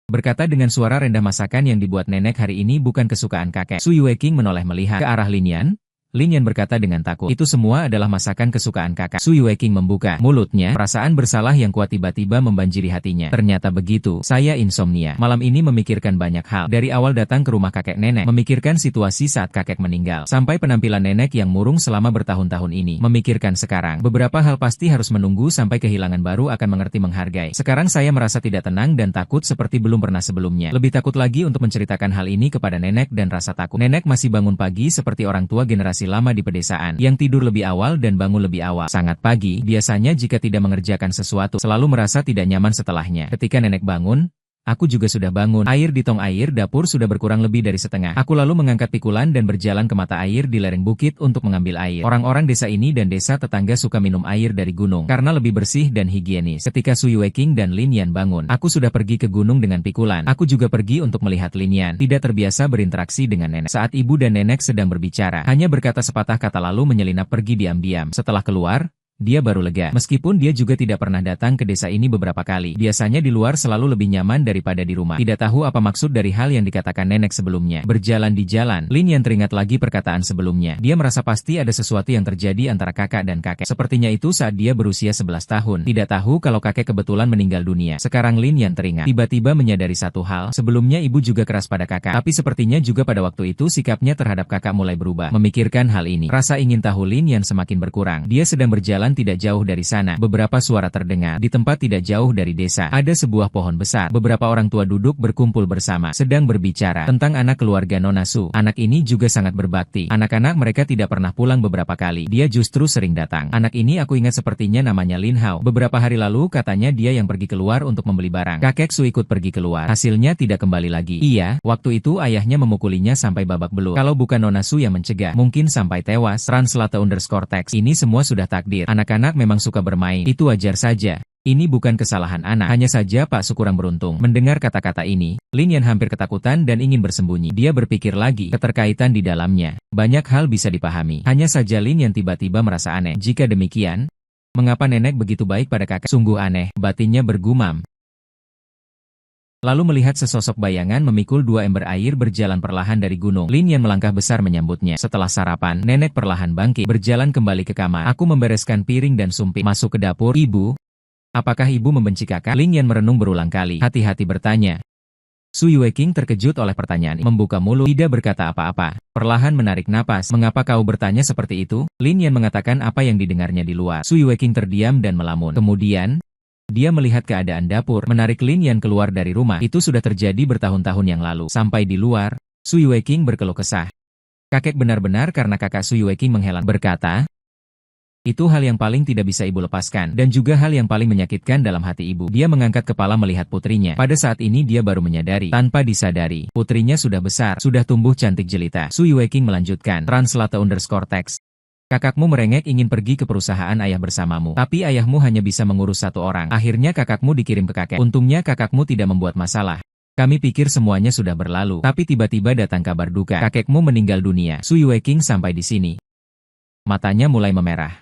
Berkata dengan suara rendah masakan yang dibuat nenek hari ini bukan kesukaan kakek. Sui Weiqing menoleh melihat ke arah Lin Yan. Lin Yan berkata dengan takut, itu semua adalah masakan kesukaan kakak. Sui Weiqing membuka mulutnya, perasaan bersalah yang kuat tiba-tiba membanjiri hatinya. Ternyata begitu, saya insomnia. Malam ini memikirkan banyak hal. Dari awal datang ke rumah kakek nenek, memikirkan situasi saat kakek meninggal, sampai penampilan nenek yang murung selama bertahun-tahun ini. Memikirkan sekarang, beberapa hal pasti harus menunggu sampai kehilangan baru akan mengerti menghargai. Sekarang saya merasa tidak tenang dan takut seperti belum pernah sebelumnya. Lebih takut lagi untuk menceritakan hal ini kepada nenek dan rasa takut. Nenek masih bangun pagi seperti orang tua generasi lama di pedesaan, yang tidur lebih awal dan bangun lebih awal. Sangat pagi, biasanya jika tidak mengerjakan sesuatu, selalu merasa tidak nyaman setelahnya. Ketika nenek bangun, aku juga sudah bangun. Air di tong air dapur sudah berkurang lebih dari setengah. Aku lalu mengangkat pikulan dan berjalan ke mata air di lereng bukit untuk mengambil air. Orang-orang desa ini dan desa tetangga suka minum air dari gunung, karena lebih bersih dan higienis. Ketika Sui Weiqing dan Lin Yan bangun, aku sudah pergi ke gunung dengan pikulan. Aku juga pergi untuk melihat Lin Yan. Tidak terbiasa berinteraksi dengan nenek. Saat ibu dan nenek sedang berbicara, hanya berkata sepatah kata lalu menyelinap pergi diam-diam. Setelah keluar, dia baru lega. Meskipun dia juga tidak pernah datang ke desa ini beberapa kali. Biasanya di luar selalu lebih nyaman daripada di rumah. Tidak tahu apa maksud dari hal yang dikatakan nenek sebelumnya. Berjalan di jalan, Lin Yan teringat lagi perkataan sebelumnya. Dia merasa pasti ada sesuatu yang terjadi antara kakak dan kakek. Sepertinya itu saat dia berusia 11 tahun. Tidak tahu kalau kakek kebetulan meninggal dunia. Sekarang Lin Yan teringat. Tiba-tiba menyadari satu hal. Sebelumnya ibu juga keras pada kakak. Tapi sepertinya juga pada waktu itu sikapnya terhadap kakak mulai berubah. Memikirkan hal ini, rasa ingin tahu Lin Yan semakin berkurang. Dia sedang berjalan tidak jauh dari sana. Beberapa suara terdengar. Di tempat tidak jauh dari desa, ada sebuah pohon besar. Beberapa orang tua duduk berkumpul bersama, sedang berbicara tentang anak keluarga Nona Su. Anak ini juga sangat berbakti. Anak-anak mereka tidak pernah pulang beberapa kali. Dia justru sering datang. Anak ini aku ingat sepertinya namanya Lin Hao. Beberapa hari lalu katanya dia yang pergi keluar untuk membeli barang. Kakek Su ikut pergi keluar. Hasilnya tidak kembali lagi. Iya, waktu itu ayahnya memukulinya sampai babak belur. Kalau bukan Nona Su yang mencegah, mungkin sampai tewas. Translate_text. Ini semua sudah takdir. Anak-anak memang suka bermain, itu wajar saja. Ini bukan kesalahan anak, hanya saja Pak Su kurang beruntung. Mendengar kata-kata ini, Lin Yan hampir ketakutan dan ingin bersembunyi. Dia berpikir lagi, keterkaitan di dalamnya. Banyak hal bisa dipahami. Hanya saja Lin Yan tiba-tiba merasa aneh. Jika demikian, mengapa nenek begitu baik pada kakek? Sungguh aneh, batinnya bergumam. Lalu melihat sesosok bayangan memikul 2 ember air berjalan perlahan dari gunung. Lin Yan melangkah besar menyambutnya. Setelah sarapan, nenek perlahan bangkit, berjalan kembali ke kamar. Aku membereskan piring dan sumpit. Masuk ke dapur. Ibu, apakah ibu membenci kakak? Lin Yan merenung berulang kali. Hati-hati bertanya. Sui Weiqing terkejut oleh pertanyaan. Membuka mulut, tidak berkata apa-apa. Perlahan menarik napas. Mengapa kau bertanya seperti itu? Lin Yan mengatakan apa yang didengarnya di luar. Sui Weiqing terdiam dan melamun. Kemudian, dia melihat keadaan dapur, menarik Lin Yan keluar dari rumah. Itu sudah terjadi bertahun-tahun yang lalu. Sampai di luar, Sui Weiqing berkeluh kesah. Kakek benar-benar karena kakak Sui Weiqing menghela berkata, itu hal yang paling tidak bisa ibu lepaskan, dan juga hal yang paling menyakitkan dalam hati ibu. Dia mengangkat kepala melihat putrinya. Pada saat ini dia baru menyadari, tanpa disadari, putrinya sudah besar, sudah tumbuh cantik jelita. Sui Weiqing melanjutkan, translate_text. Kakakmu merengek ingin pergi ke perusahaan ayah bersamamu. Tapi ayahmu hanya bisa mengurus 1 orang. Akhirnya kakakmu dikirim ke kakek. Untungnya kakakmu tidak membuat masalah. Kami pikir semuanya sudah berlalu. Tapi tiba-tiba datang kabar duka. Kakekmu meninggal dunia. Sui Weiqing sampai di sini. Matanya mulai memerah.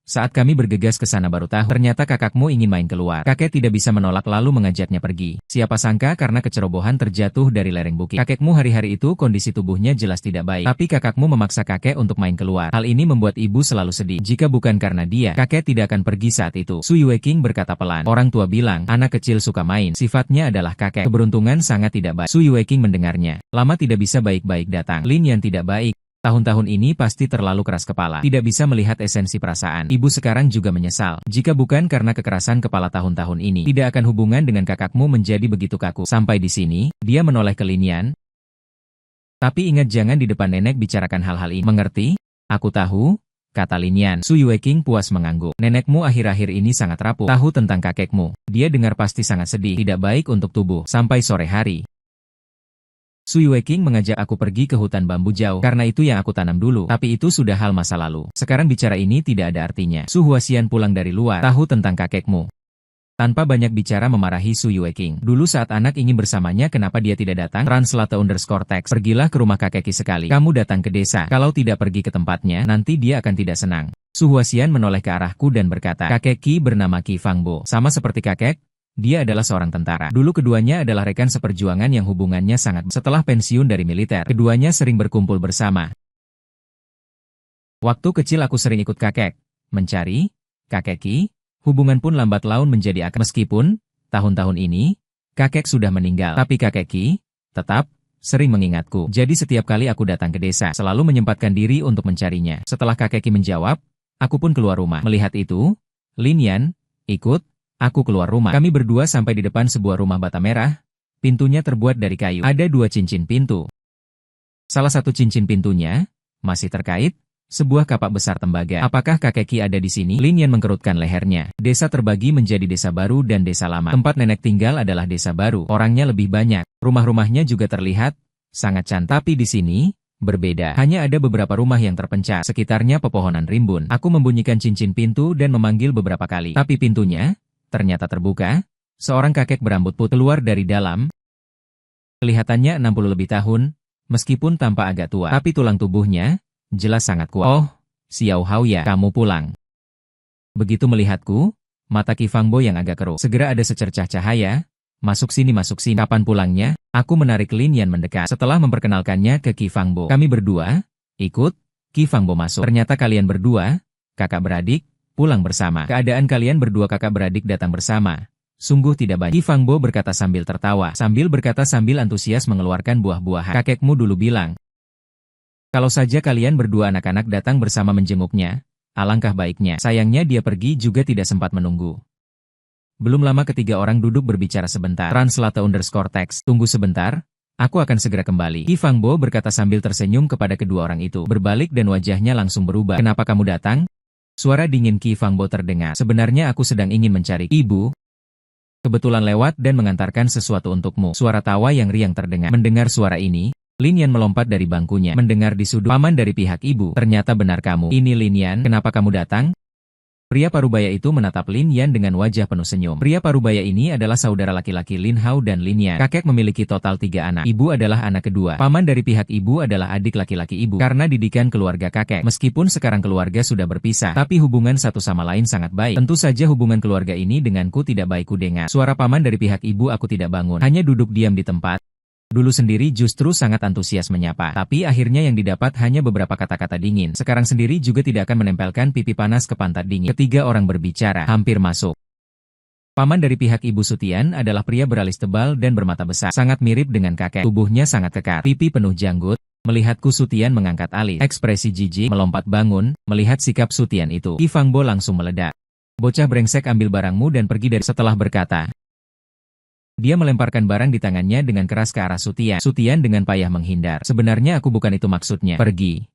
Saat kami bergegas ke sana baru tahu, ternyata kakakmu ingin main keluar. Kakek tidak bisa menolak lalu mengajaknya pergi. Siapa sangka karena kecerobohan terjatuh dari lereng bukit. Kakekmu hari-hari itu kondisi tubuhnya jelas tidak baik. Tapi kakakmu memaksa kakek untuk main keluar. Hal ini membuat ibu selalu sedih. Jika bukan karena dia, kakek tidak akan pergi saat itu. Su Yueking berkata pelan. Orang tua bilang, anak kecil suka main. Sifatnya adalah kakek. Keberuntungan sangat tidak baik. Su Yueking mendengarnya. Lama tidak bisa baik-baik datang. Lin Yan tidak baik. Tahun-tahun ini pasti terlalu keras kepala, tidak bisa melihat esensi perasaan. Ibu sekarang juga menyesal. Jika bukan karena kekerasan kepala tahun-tahun ini, tidak akan hubungan dengan kakakmu menjadi begitu kaku. Sampai di sini, dia menoleh ke Lin Yan. Tapi ingat jangan di depan nenek bicarakan hal-hal ini. Mengerti? Aku tahu, kata Lin Yan. Su Yueking puas mengangguk. Nenekmu akhir-akhir ini sangat rapuh. Tahu tentang kakekmu. Dia dengar pasti sangat sedih. Tidak baik untuk tubuh. Sampai sore hari. Su Yueking mengajak aku pergi ke hutan bambu jauh, karena itu yang aku tanam dulu. Tapi itu sudah hal masa lalu. Sekarang bicara ini tidak ada artinya. Su Huasian pulang dari luar, tahu tentang kakekmu. Tanpa banyak bicara memarahi Su Yueking. Dulu saat anak ingin bersamanya kenapa dia tidak datang? Translate_text. Pergilah ke rumah kakeki sekali. Kamu datang ke desa. Kalau tidak pergi ke tempatnya, nanti dia akan tidak senang. Su Huasian menoleh ke arahku dan berkata, kakek Qi bernama Qi Fangbo. Sama seperti kakek, dia adalah seorang tentara. Dulu keduanya adalah rekan seperjuangan yang hubungannya sangat. Setelah pensiun dari militer, keduanya sering berkumpul bersama. Waktu kecil aku sering ikut kakek mencari kakek Qi. Hubungan pun lambat laun menjadi akrab. Meskipun tahun-tahun ini kakek sudah meninggal, tapi kakek Qi tetap sering mengingatku. Jadi setiap kali aku datang ke desa, selalu menyempatkan diri untuk mencarinya. Setelah kakek Qi menjawab, aku pun keluar rumah. Melihat itu, Lin Yan ikut aku keluar rumah. Kami berdua sampai di depan sebuah rumah bata merah. Pintunya terbuat dari kayu. Ada 2 cincin pintu. Salah satu cincin pintunya masih terkait sebuah kapak besar tembaga. Apakah kakek Qi ada di sini? Lin Yan mengkerutkan lehernya. Desa terbagi menjadi desa baru dan desa lama. Tempat nenek tinggal adalah desa baru. Orangnya lebih banyak. Rumah-rumahnya juga terlihat sangat cantik. Tapi di sini berbeda. Hanya ada beberapa rumah yang terpencil. Sekitarnya pepohonan rimbun. Aku membunyikan cincin pintu dan memanggil beberapa kali. Tapi pintunya ternyata terbuka. Seorang kakek berambut putih keluar dari dalam. Kelihatannya 60 lebih tahun, meskipun tampak agak tua. Tapi tulang tubuhnya jelas sangat kuat. Oh, Xiao Hao ya, kamu pulang. Begitu melihatku, mata Qi Fangbo yang agak keruh. Segera ada secercah cahaya. Masuk sini, masuk sini. Kapan pulangnya? Aku menarik Lin Yan mendekat. Setelah memperkenalkannya ke Qi Fangbo, kami berdua ikut Qi Fangbo masuk. Ternyata kalian berdua, kakak beradik, pulang bersama. Keadaan kalian berdua kakak beradik datang bersama. Sungguh tidak banyak. Qi Fangbo berkata sambil tertawa. Sambil berkata sambil antusias mengeluarkan buah-buahan. Kakekmu dulu bilang, kalau saja kalian berdua anak-anak datang bersama menjenguknya, alangkah baiknya. Sayangnya dia pergi juga tidak sempat menunggu. Belum lama ketiga orang duduk berbicara sebentar. Translate_text. Tunggu sebentar, aku akan segera kembali. Qi Fangbo berkata sambil tersenyum kepada kedua orang itu. Berbalik dan wajahnya langsung berubah. Kenapa kamu datang? Suara dingin Qi Fangbo terdengar. Sebenarnya aku sedang ingin mencari ibu. Kebetulan lewat dan mengantarkan sesuatu untukmu. Suara tawa yang riang terdengar. Mendengar suara ini, Lin Yan melompat dari bangkunya. Mendengar di sudut paman dari pihak ibu. Ternyata benar kamu. Ini Lin Yan, kenapa kamu datang? Pria parubaya itu menatap Lin Yan dengan wajah penuh senyum. Pria parubaya ini adalah saudara laki-laki Lin Hao dan Lin Yan. Kakek memiliki total 3 anak. Ibu adalah anak kedua. Paman dari pihak ibu adalah adik laki-laki ibu. Karena didikan keluarga kakek. Meskipun sekarang keluarga sudah berpisah, tapi hubungan satu sama lain sangat baik. Tentu saja hubungan keluarga ini denganku tidak baik ku dengar. Suara paman dari pihak ibu aku tidak bangun. Hanya duduk diam di tempat. Dulu sendiri justru sangat antusias menyapa, tapi akhirnya yang didapat hanya beberapa kata-kata dingin. Sekarang sendiri juga tidak akan menempelkan pipi panas ke pantat dingin. Ketiga orang berbicara, hampir masuk. Paman dari pihak Ibu Sutian adalah pria beralis tebal dan bermata besar. Sangat mirip dengan kakek. Tubuhnya sangat kekar, pipi penuh janggut. Melihatku Sutian mengangkat alis. Ekspresi jijik melompat bangun, melihat sikap Sutian itu. Qi Fangbo langsung meledak. Bocah brengsek, ambil barangmu dan pergi dari. Setelah berkata, dia melemparkan barang di tangannya dengan keras ke arah Sutian. Sutian dengan payah menghindar. Sebenarnya aku bukan itu maksudnya. Pergi.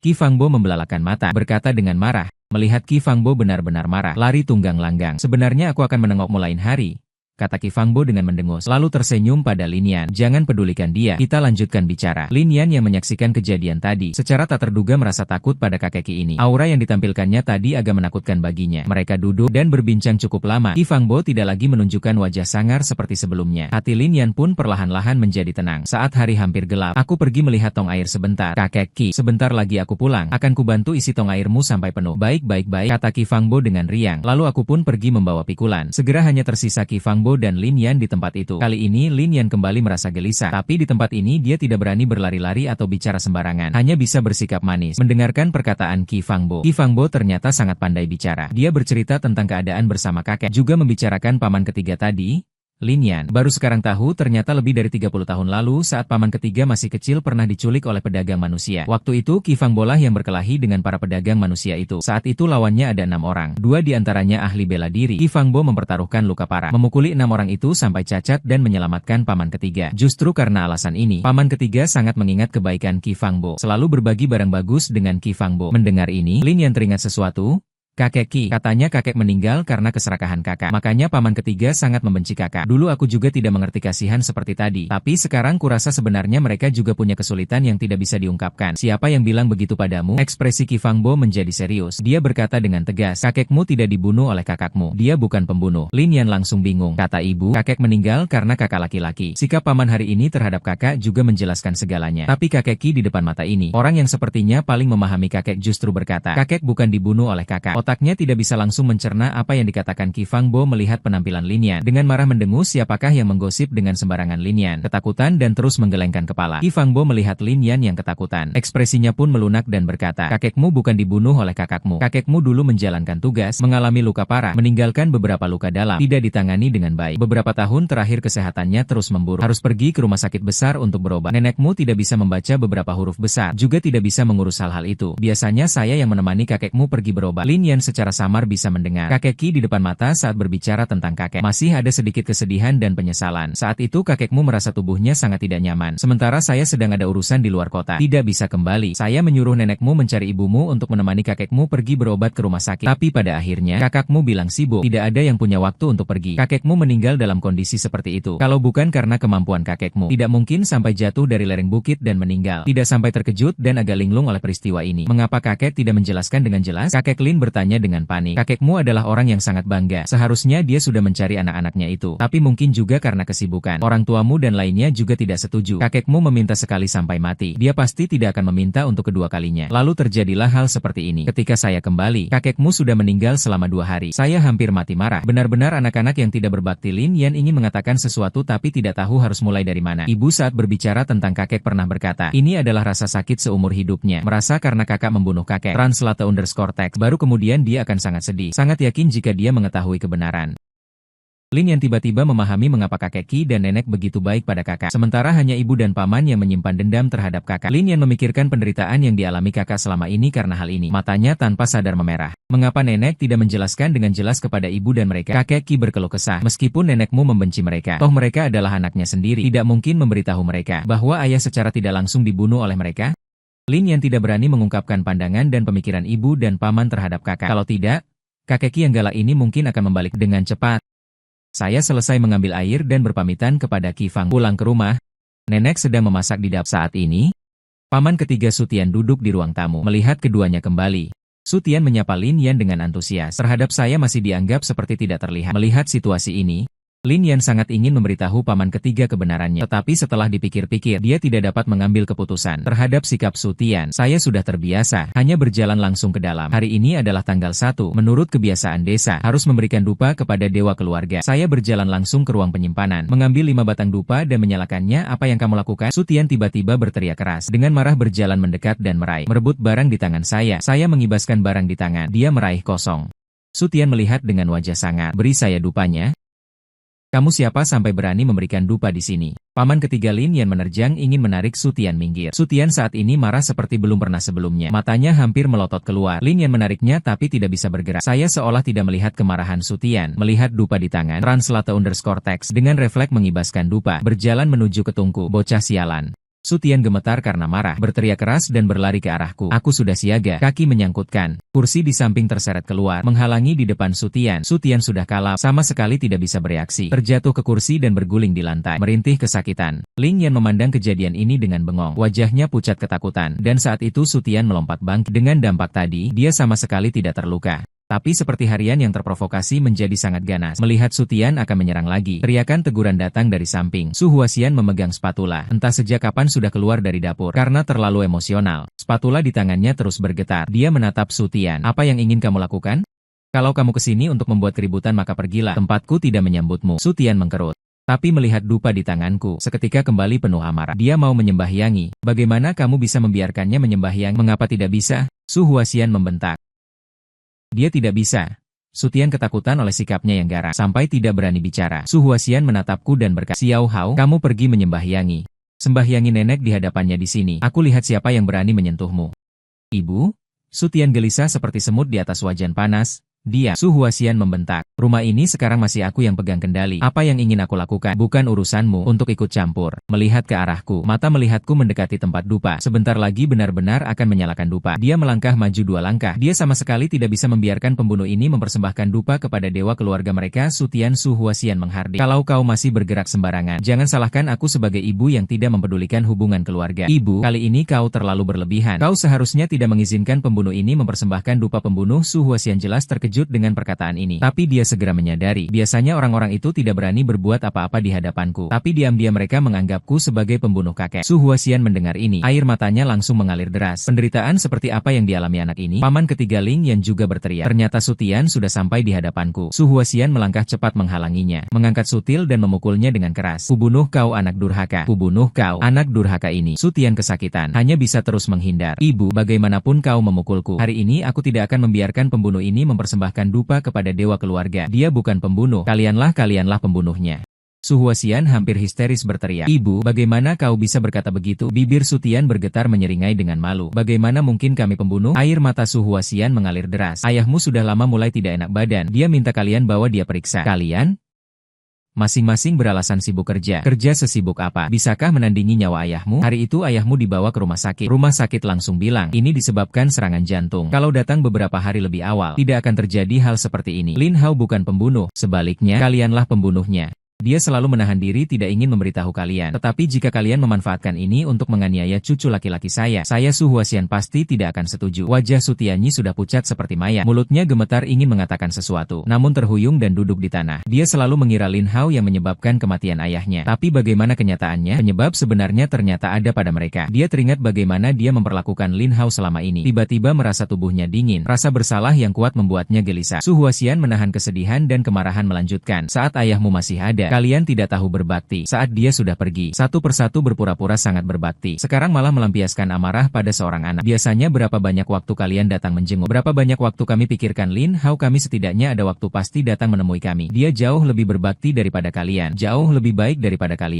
Qi Fangbo membelalakan mata, berkata dengan marah. Melihat Qi Fangbo benar-benar marah, lari tunggang langgang. Sebenarnya aku akan menengokmu lain hari. kata Qi Fangbo dengan mendengus, lalu tersenyum pada Lin Yan. Jangan pedulikan dia, kita lanjutkan bicara. Lin Yan yang menyaksikan kejadian tadi, secara tak terduga merasa takut pada kakek Qi ini. Aura yang ditampilkannya tadi agak menakutkan baginya. Mereka duduk dan berbincang cukup lama. Qi Fangbo tidak lagi menunjukkan wajah sangar seperti sebelumnya. Hati Lin Yan pun perlahan-lahan menjadi tenang. Saat hari hampir gelap, aku pergi melihat tong air sebentar. Kakek Qi, sebentar lagi aku pulang. Akan kubantu isi tong airmu sampai penuh. Baik, kata Qi Fangbo dengan riang. Lalu aku pun pergi membawa pikulan. Segera hanya tersisa Qi Fangbo dan Lin Yan di tempat itu. Kali ini Lin Yan kembali merasa gelisah. Tapi di tempat ini dia tidak berani berlari-lari atau bicara sembarangan. Hanya bisa bersikap manis. Mendengarkan perkataan Qi Fangbo. Qi Fangbo ternyata sangat pandai bicara. Dia bercerita tentang keadaan bersama kakek. Juga membicarakan paman ketiga tadi. Lin Yan baru sekarang tahu ternyata lebih dari 30 tahun lalu saat paman ketiga masih kecil pernah diculik oleh pedagang manusia. Waktu itu Qi Fangbo lah yang berkelahi dengan para pedagang manusia itu. Saat itu lawannya ada 6 orang. 2 diantaranya ahli bela diri. Qi Fangbo mempertaruhkan luka parah, memukuli 6 orang itu sampai cacat dan menyelamatkan paman ketiga. Justru karena alasan ini, paman ketiga sangat mengingat kebaikan Qi Fangbo. Selalu berbagi barang bagus dengan Qi Fangbo. Mendengar ini, Lin Yan teringat sesuatu. Kakek Qi, katanya kakek meninggal karena keserakahan kakak. Makanya paman ketiga sangat membenci kakak. Dulu aku juga tidak mengerti kasihan seperti tadi. Tapi sekarang kurasa sebenarnya mereka juga punya kesulitan yang tidak bisa diungkapkan. Siapa yang bilang begitu padamu? Ekspresi Qi Fangbo menjadi serius. Dia berkata dengan tegas, kakekmu tidak dibunuh oleh kakakmu. Dia bukan pembunuh. Lin Yan langsung bingung. Kata ibu, kakek meninggal karena kakak laki-laki. Sikap paman hari ini terhadap kakak juga menjelaskan segalanya. Tapi kakek Qi di depan mata ini, orang yang sepertinya paling memahami kakek justru berkata, kakek bukan dibunuh oleh kakak. Otaknya tidak bisa langsung mencerna apa yang dikatakan Qi Fangbo melihat penampilan Lin Yan. Dengan marah mendengus siapakah yang menggosip dengan sembarangan Lin Yan. Ketakutan dan terus menggelengkan kepala. Qi Fangbo melihat Lin Yan yang ketakutan. Ekspresinya pun melunak dan berkata, kakekmu bukan dibunuh oleh kakakmu. Kakekmu dulu menjalankan tugas, mengalami luka parah, meninggalkan beberapa luka dalam, tidak ditangani dengan baik. Beberapa tahun terakhir kesehatannya terus memburuk. Harus pergi ke rumah sakit besar untuk berobat. Nenekmu tidak bisa membaca beberapa huruf besar, juga tidak bisa mengurus hal-hal itu. Biasanya saya yang menemani kakekmu pergi berobat. Lin Yan secara samar bisa mendengar kakek Qi di depan mata saat berbicara tentang kakek. Masih ada sedikit kesedihan dan penyesalan. Saat itu kakekmu merasa tubuhnya sangat tidak nyaman. Sementara saya sedang ada urusan di luar kota. Tidak bisa kembali. Saya menyuruh nenekmu mencari ibumu untuk menemani kakekmu pergi berobat ke rumah sakit. Tapi pada akhirnya, kakakmu bilang sibuk. Tidak ada yang punya waktu untuk pergi. Kakekmu meninggal dalam kondisi seperti itu. Kalau bukan karena kemampuan kakekmu, tidak mungkin sampai jatuh dari lereng bukit dan meninggal. Tidak sampai terkejut dan agak linglung oleh peristiwa ini. Mengapa kakek tidak menjelaskan dengan jelas? Kakek Lin bertanya dengan panik. Kakekmu adalah orang yang sangat bangga. Seharusnya dia sudah mencari anak-anaknya itu. Tapi mungkin juga karena kesibukan. Orang tuamu dan lainnya juga tidak setuju. Kakekmu meminta sekali sampai mati. Dia pasti tidak akan meminta untuk kedua kalinya. Lalu terjadilah hal seperti ini. Ketika saya kembali, kakekmu sudah meninggal selama 2 hari. Saya hampir mati marah. Benar-benar anak-anak yang tidak berbakti. Lin Yan ingin mengatakan sesuatu tapi tidak tahu harus mulai dari mana. Ibu saat berbicara tentang kakek pernah berkata, ini adalah rasa sakit seumur hidupnya. Merasa karena kakak membunuh kakek. Translate_text. Baru kemudian dia akan sangat sedih. Sangat yakin jika dia mengetahui kebenaran. Lin Yan tiba-tiba memahami mengapa kakek Qi dan nenek begitu baik pada kakak. Sementara hanya ibu dan paman yang menyimpan dendam terhadap kakak. Lin Yan memikirkan penderitaan yang dialami kakak selama ini karena hal ini. Matanya tanpa sadar memerah. Mengapa nenek tidak menjelaskan dengan jelas kepada ibu dan mereka? Kakek Qi berkeluh kesah. Meskipun nenekmu membenci mereka, toh mereka adalah anaknya sendiri. Tidak mungkin memberitahu mereka bahwa ayah secara tidak langsung dibunuh oleh mereka. Lin Yan tidak berani mengungkapkan pandangan dan pemikiran ibu dan paman terhadap kakak. Kalau tidak, kakek Qi yang galak ini mungkin akan membalik dengan cepat. Saya selesai mengambil air dan berpamitan kepada Qi Fang. Pulang ke rumah, nenek sedang memasak di dapur. Saat ini, paman ketiga Sutian duduk di ruang tamu. Melihat keduanya kembali, Sutian menyapa Lin Yan dengan antusias. Terhadap saya masih dianggap seperti tidak terlihat. Melihat situasi ini, Lin Yan sangat ingin memberitahu paman ketiga kebenarannya. Tetapi setelah dipikir-pikir, dia tidak dapat mengambil keputusan. Terhadap sikap Sutian, saya sudah terbiasa, hanya berjalan langsung ke dalam. Hari ini adalah tanggal 1. Menurut kebiasaan desa, harus memberikan dupa kepada dewa keluarga. Saya berjalan langsung ke ruang penyimpanan, mengambil 5 batang dupa dan menyalakannya. Apa yang kamu lakukan? Sutian tiba-tiba berteriak keras. Dengan marah berjalan mendekat dan meraih. Merebut barang di tangan saya. Saya mengibaskan barang di tangan. Dia meraih kosong. Sutian melihat dengan wajah sangat. Beri saya dupanya. Kamu siapa sampai berani memberikan dupa di sini? Paman ketiga Lin Yan menerjang ingin menarik Sutian minggir. Sutian saat ini marah seperti belum pernah sebelumnya. Matanya hampir melotot keluar. Lin Yan menariknya tapi tidak bisa bergerak. Saya seolah tidak melihat kemarahan Sutian. Melihat dupa di tangan, Translate_text dengan refleks mengibaskan dupa. Berjalan menuju ke tungku. Bocah sialan. Su Tian gemetar karena marah, berteriak keras dan berlari ke arahku. Aku sudah siaga, kaki menyangkutkan. Kursi di samping terseret keluar, menghalangi di depan Su Tian. Su Tian sudah kalap, sama sekali tidak bisa bereaksi. Terjatuh ke kursi dan berguling di lantai, merintih kesakitan. Ling Yan memandang kejadian ini dengan bengong. Wajahnya pucat ketakutan, dan saat itu Su Tian melompat bangkit. Dengan dampak tadi, dia sama sekali tidak terluka. Tapi seperti harian yang terprovokasi menjadi sangat ganas. Melihat Su Tian akan menyerang lagi, teriakan teguran datang dari samping. Su Huaxian memegang spatula. Entah sejak kapan sudah keluar dari dapur. Karena terlalu emosional, spatula di tangannya terus bergetar. Dia menatap Su Tian. Apa yang ingin kamu lakukan? Kalau kamu kesini untuk membuat keributan maka pergilah. Tempatku tidak menyambutmu. Su Tian mengkerut. Tapi melihat dupa di tanganku, seketika kembali penuh amarah. Dia mau menyembahyangi. Bagaimana kamu bisa membiarkannya menyembahyang? Mengapa tidak bisa? Su Huaxian membentak. Dia tidak bisa. Su Tian ketakutan oleh sikapnya yang garang, sampai tidak berani bicara. Su Huaxian menatapku dan berkata, Xiao Hao, kamu pergi menyembahyangi. Sembahyangi nenek di hadapannya di sini. Aku lihat siapa yang berani menyentuhmu. Ibu? Su Tian gelisah seperti semut di atas wajan panas. Dia, Su Huaxian membentak. Rumah ini sekarang masih aku yang pegang kendali. Apa yang ingin aku lakukan? Bukan urusanmu untuk ikut campur. Melihat ke arahku, mata melihatku mendekati tempat dupa. Sebentar lagi benar-benar akan menyalakan dupa. Dia melangkah maju 2 langkah. Dia sama sekali tidak bisa membiarkan pembunuh ini mempersembahkan dupa kepada dewa keluarga mereka. Su Tian. Su Huaxian menghardik. Kalau kau masih bergerak sembarangan, jangan salahkan aku sebagai ibu yang tidak mempedulikan hubungan keluarga. Ibu, kali ini kau terlalu berlebihan. Kau seharusnya tidak mengizinkan pembunuh ini mempersembahkan dupa pembunuh. Su Huaxian jelas terkejut dengan perkataan ini. Tapi dia segera menyadari, biasanya orang-orang itu tidak berani berbuat apa-apa di hadapanku. Tapi diam-diam mereka menganggapku sebagai pembunuh kakek. Su Huaxian mendengar ini, air matanya langsung mengalir deras. Penderitaan seperti apa yang dialami anak ini? Paman ketiga Ling Yan juga berteriak. Ternyata Su Tian sudah sampai di hadapanku. Su Huaxian melangkah cepat menghalanginya, mengangkat sutil dan memukulnya dengan keras. Kubunuh kau anak durhaka. Kubunuh kau anak durhaka ini. Su Tian kesakitan, hanya bisa terus menghindar. Ibu, bagaimanapun kau memukulku, hari ini aku tidak akan membiarkan pembunuh ini mempersembahkan dupa kepada dewa keluarga. Dia bukan pembunuh. Kalianlah pembunuhnya. Su Huaxian hampir histeris berteriak. Ibu, bagaimana kau bisa berkata begitu? Bibir Su Tian bergetar menyeringai dengan malu. Bagaimana mungkin kami pembunuh? Air mata Su Huaxian mengalir deras. Ayahmu sudah lama mulai tidak enak badan. Dia minta kalian bawa dia periksa. Kalian? Masing-masing beralasan sibuk kerja. Kerja sesibuk apa? Bisakah menandingi nyawa ayahmu? Hari itu ayahmu dibawa ke rumah sakit. Rumah sakit langsung bilang, ini disebabkan serangan jantung. Kalau datang beberapa hari lebih awal, tidak akan terjadi hal seperti ini. Lin Hao bukan pembunuh. Sebaliknya, kalianlah pembunuhnya. Dia selalu menahan diri tidak ingin memberitahu kalian. Tetapi jika kalian memanfaatkan ini untuk menganiaya cucu laki-laki saya Su Huaxian pasti tidak akan setuju. Wajah Su Tianyi sudah pucat seperti mayat. Mulutnya gemetar ingin mengatakan sesuatu, namun terhuyung dan duduk di tanah. Dia selalu mengira Lin Hao yang menyebabkan kematian ayahnya. Tapi bagaimana kenyataannya? Penyebab sebenarnya ternyata ada pada mereka. Dia teringat bagaimana dia memperlakukan Lin Hao selama ini. Tiba-tiba merasa tubuhnya dingin. Rasa bersalah yang kuat membuatnya gelisah. Su Huaxian menahan kesedihan dan kemarahan melanjutkan. Saat ayahmu masih ada, kalian tidak tahu berbakti. Saat dia sudah pergi, satu persatu berpura-pura sangat berbakti. Sekarang malah melampiaskan amarah pada seorang anak. Biasanya berapa banyak waktu kalian datang menjenguk? Berapa banyak waktu kami pikirkan Lin Hao? Kami setidaknya ada waktu pasti datang menemui kami. Dia jauh lebih berbakti daripada kalian. Jauh lebih baik daripada kalian.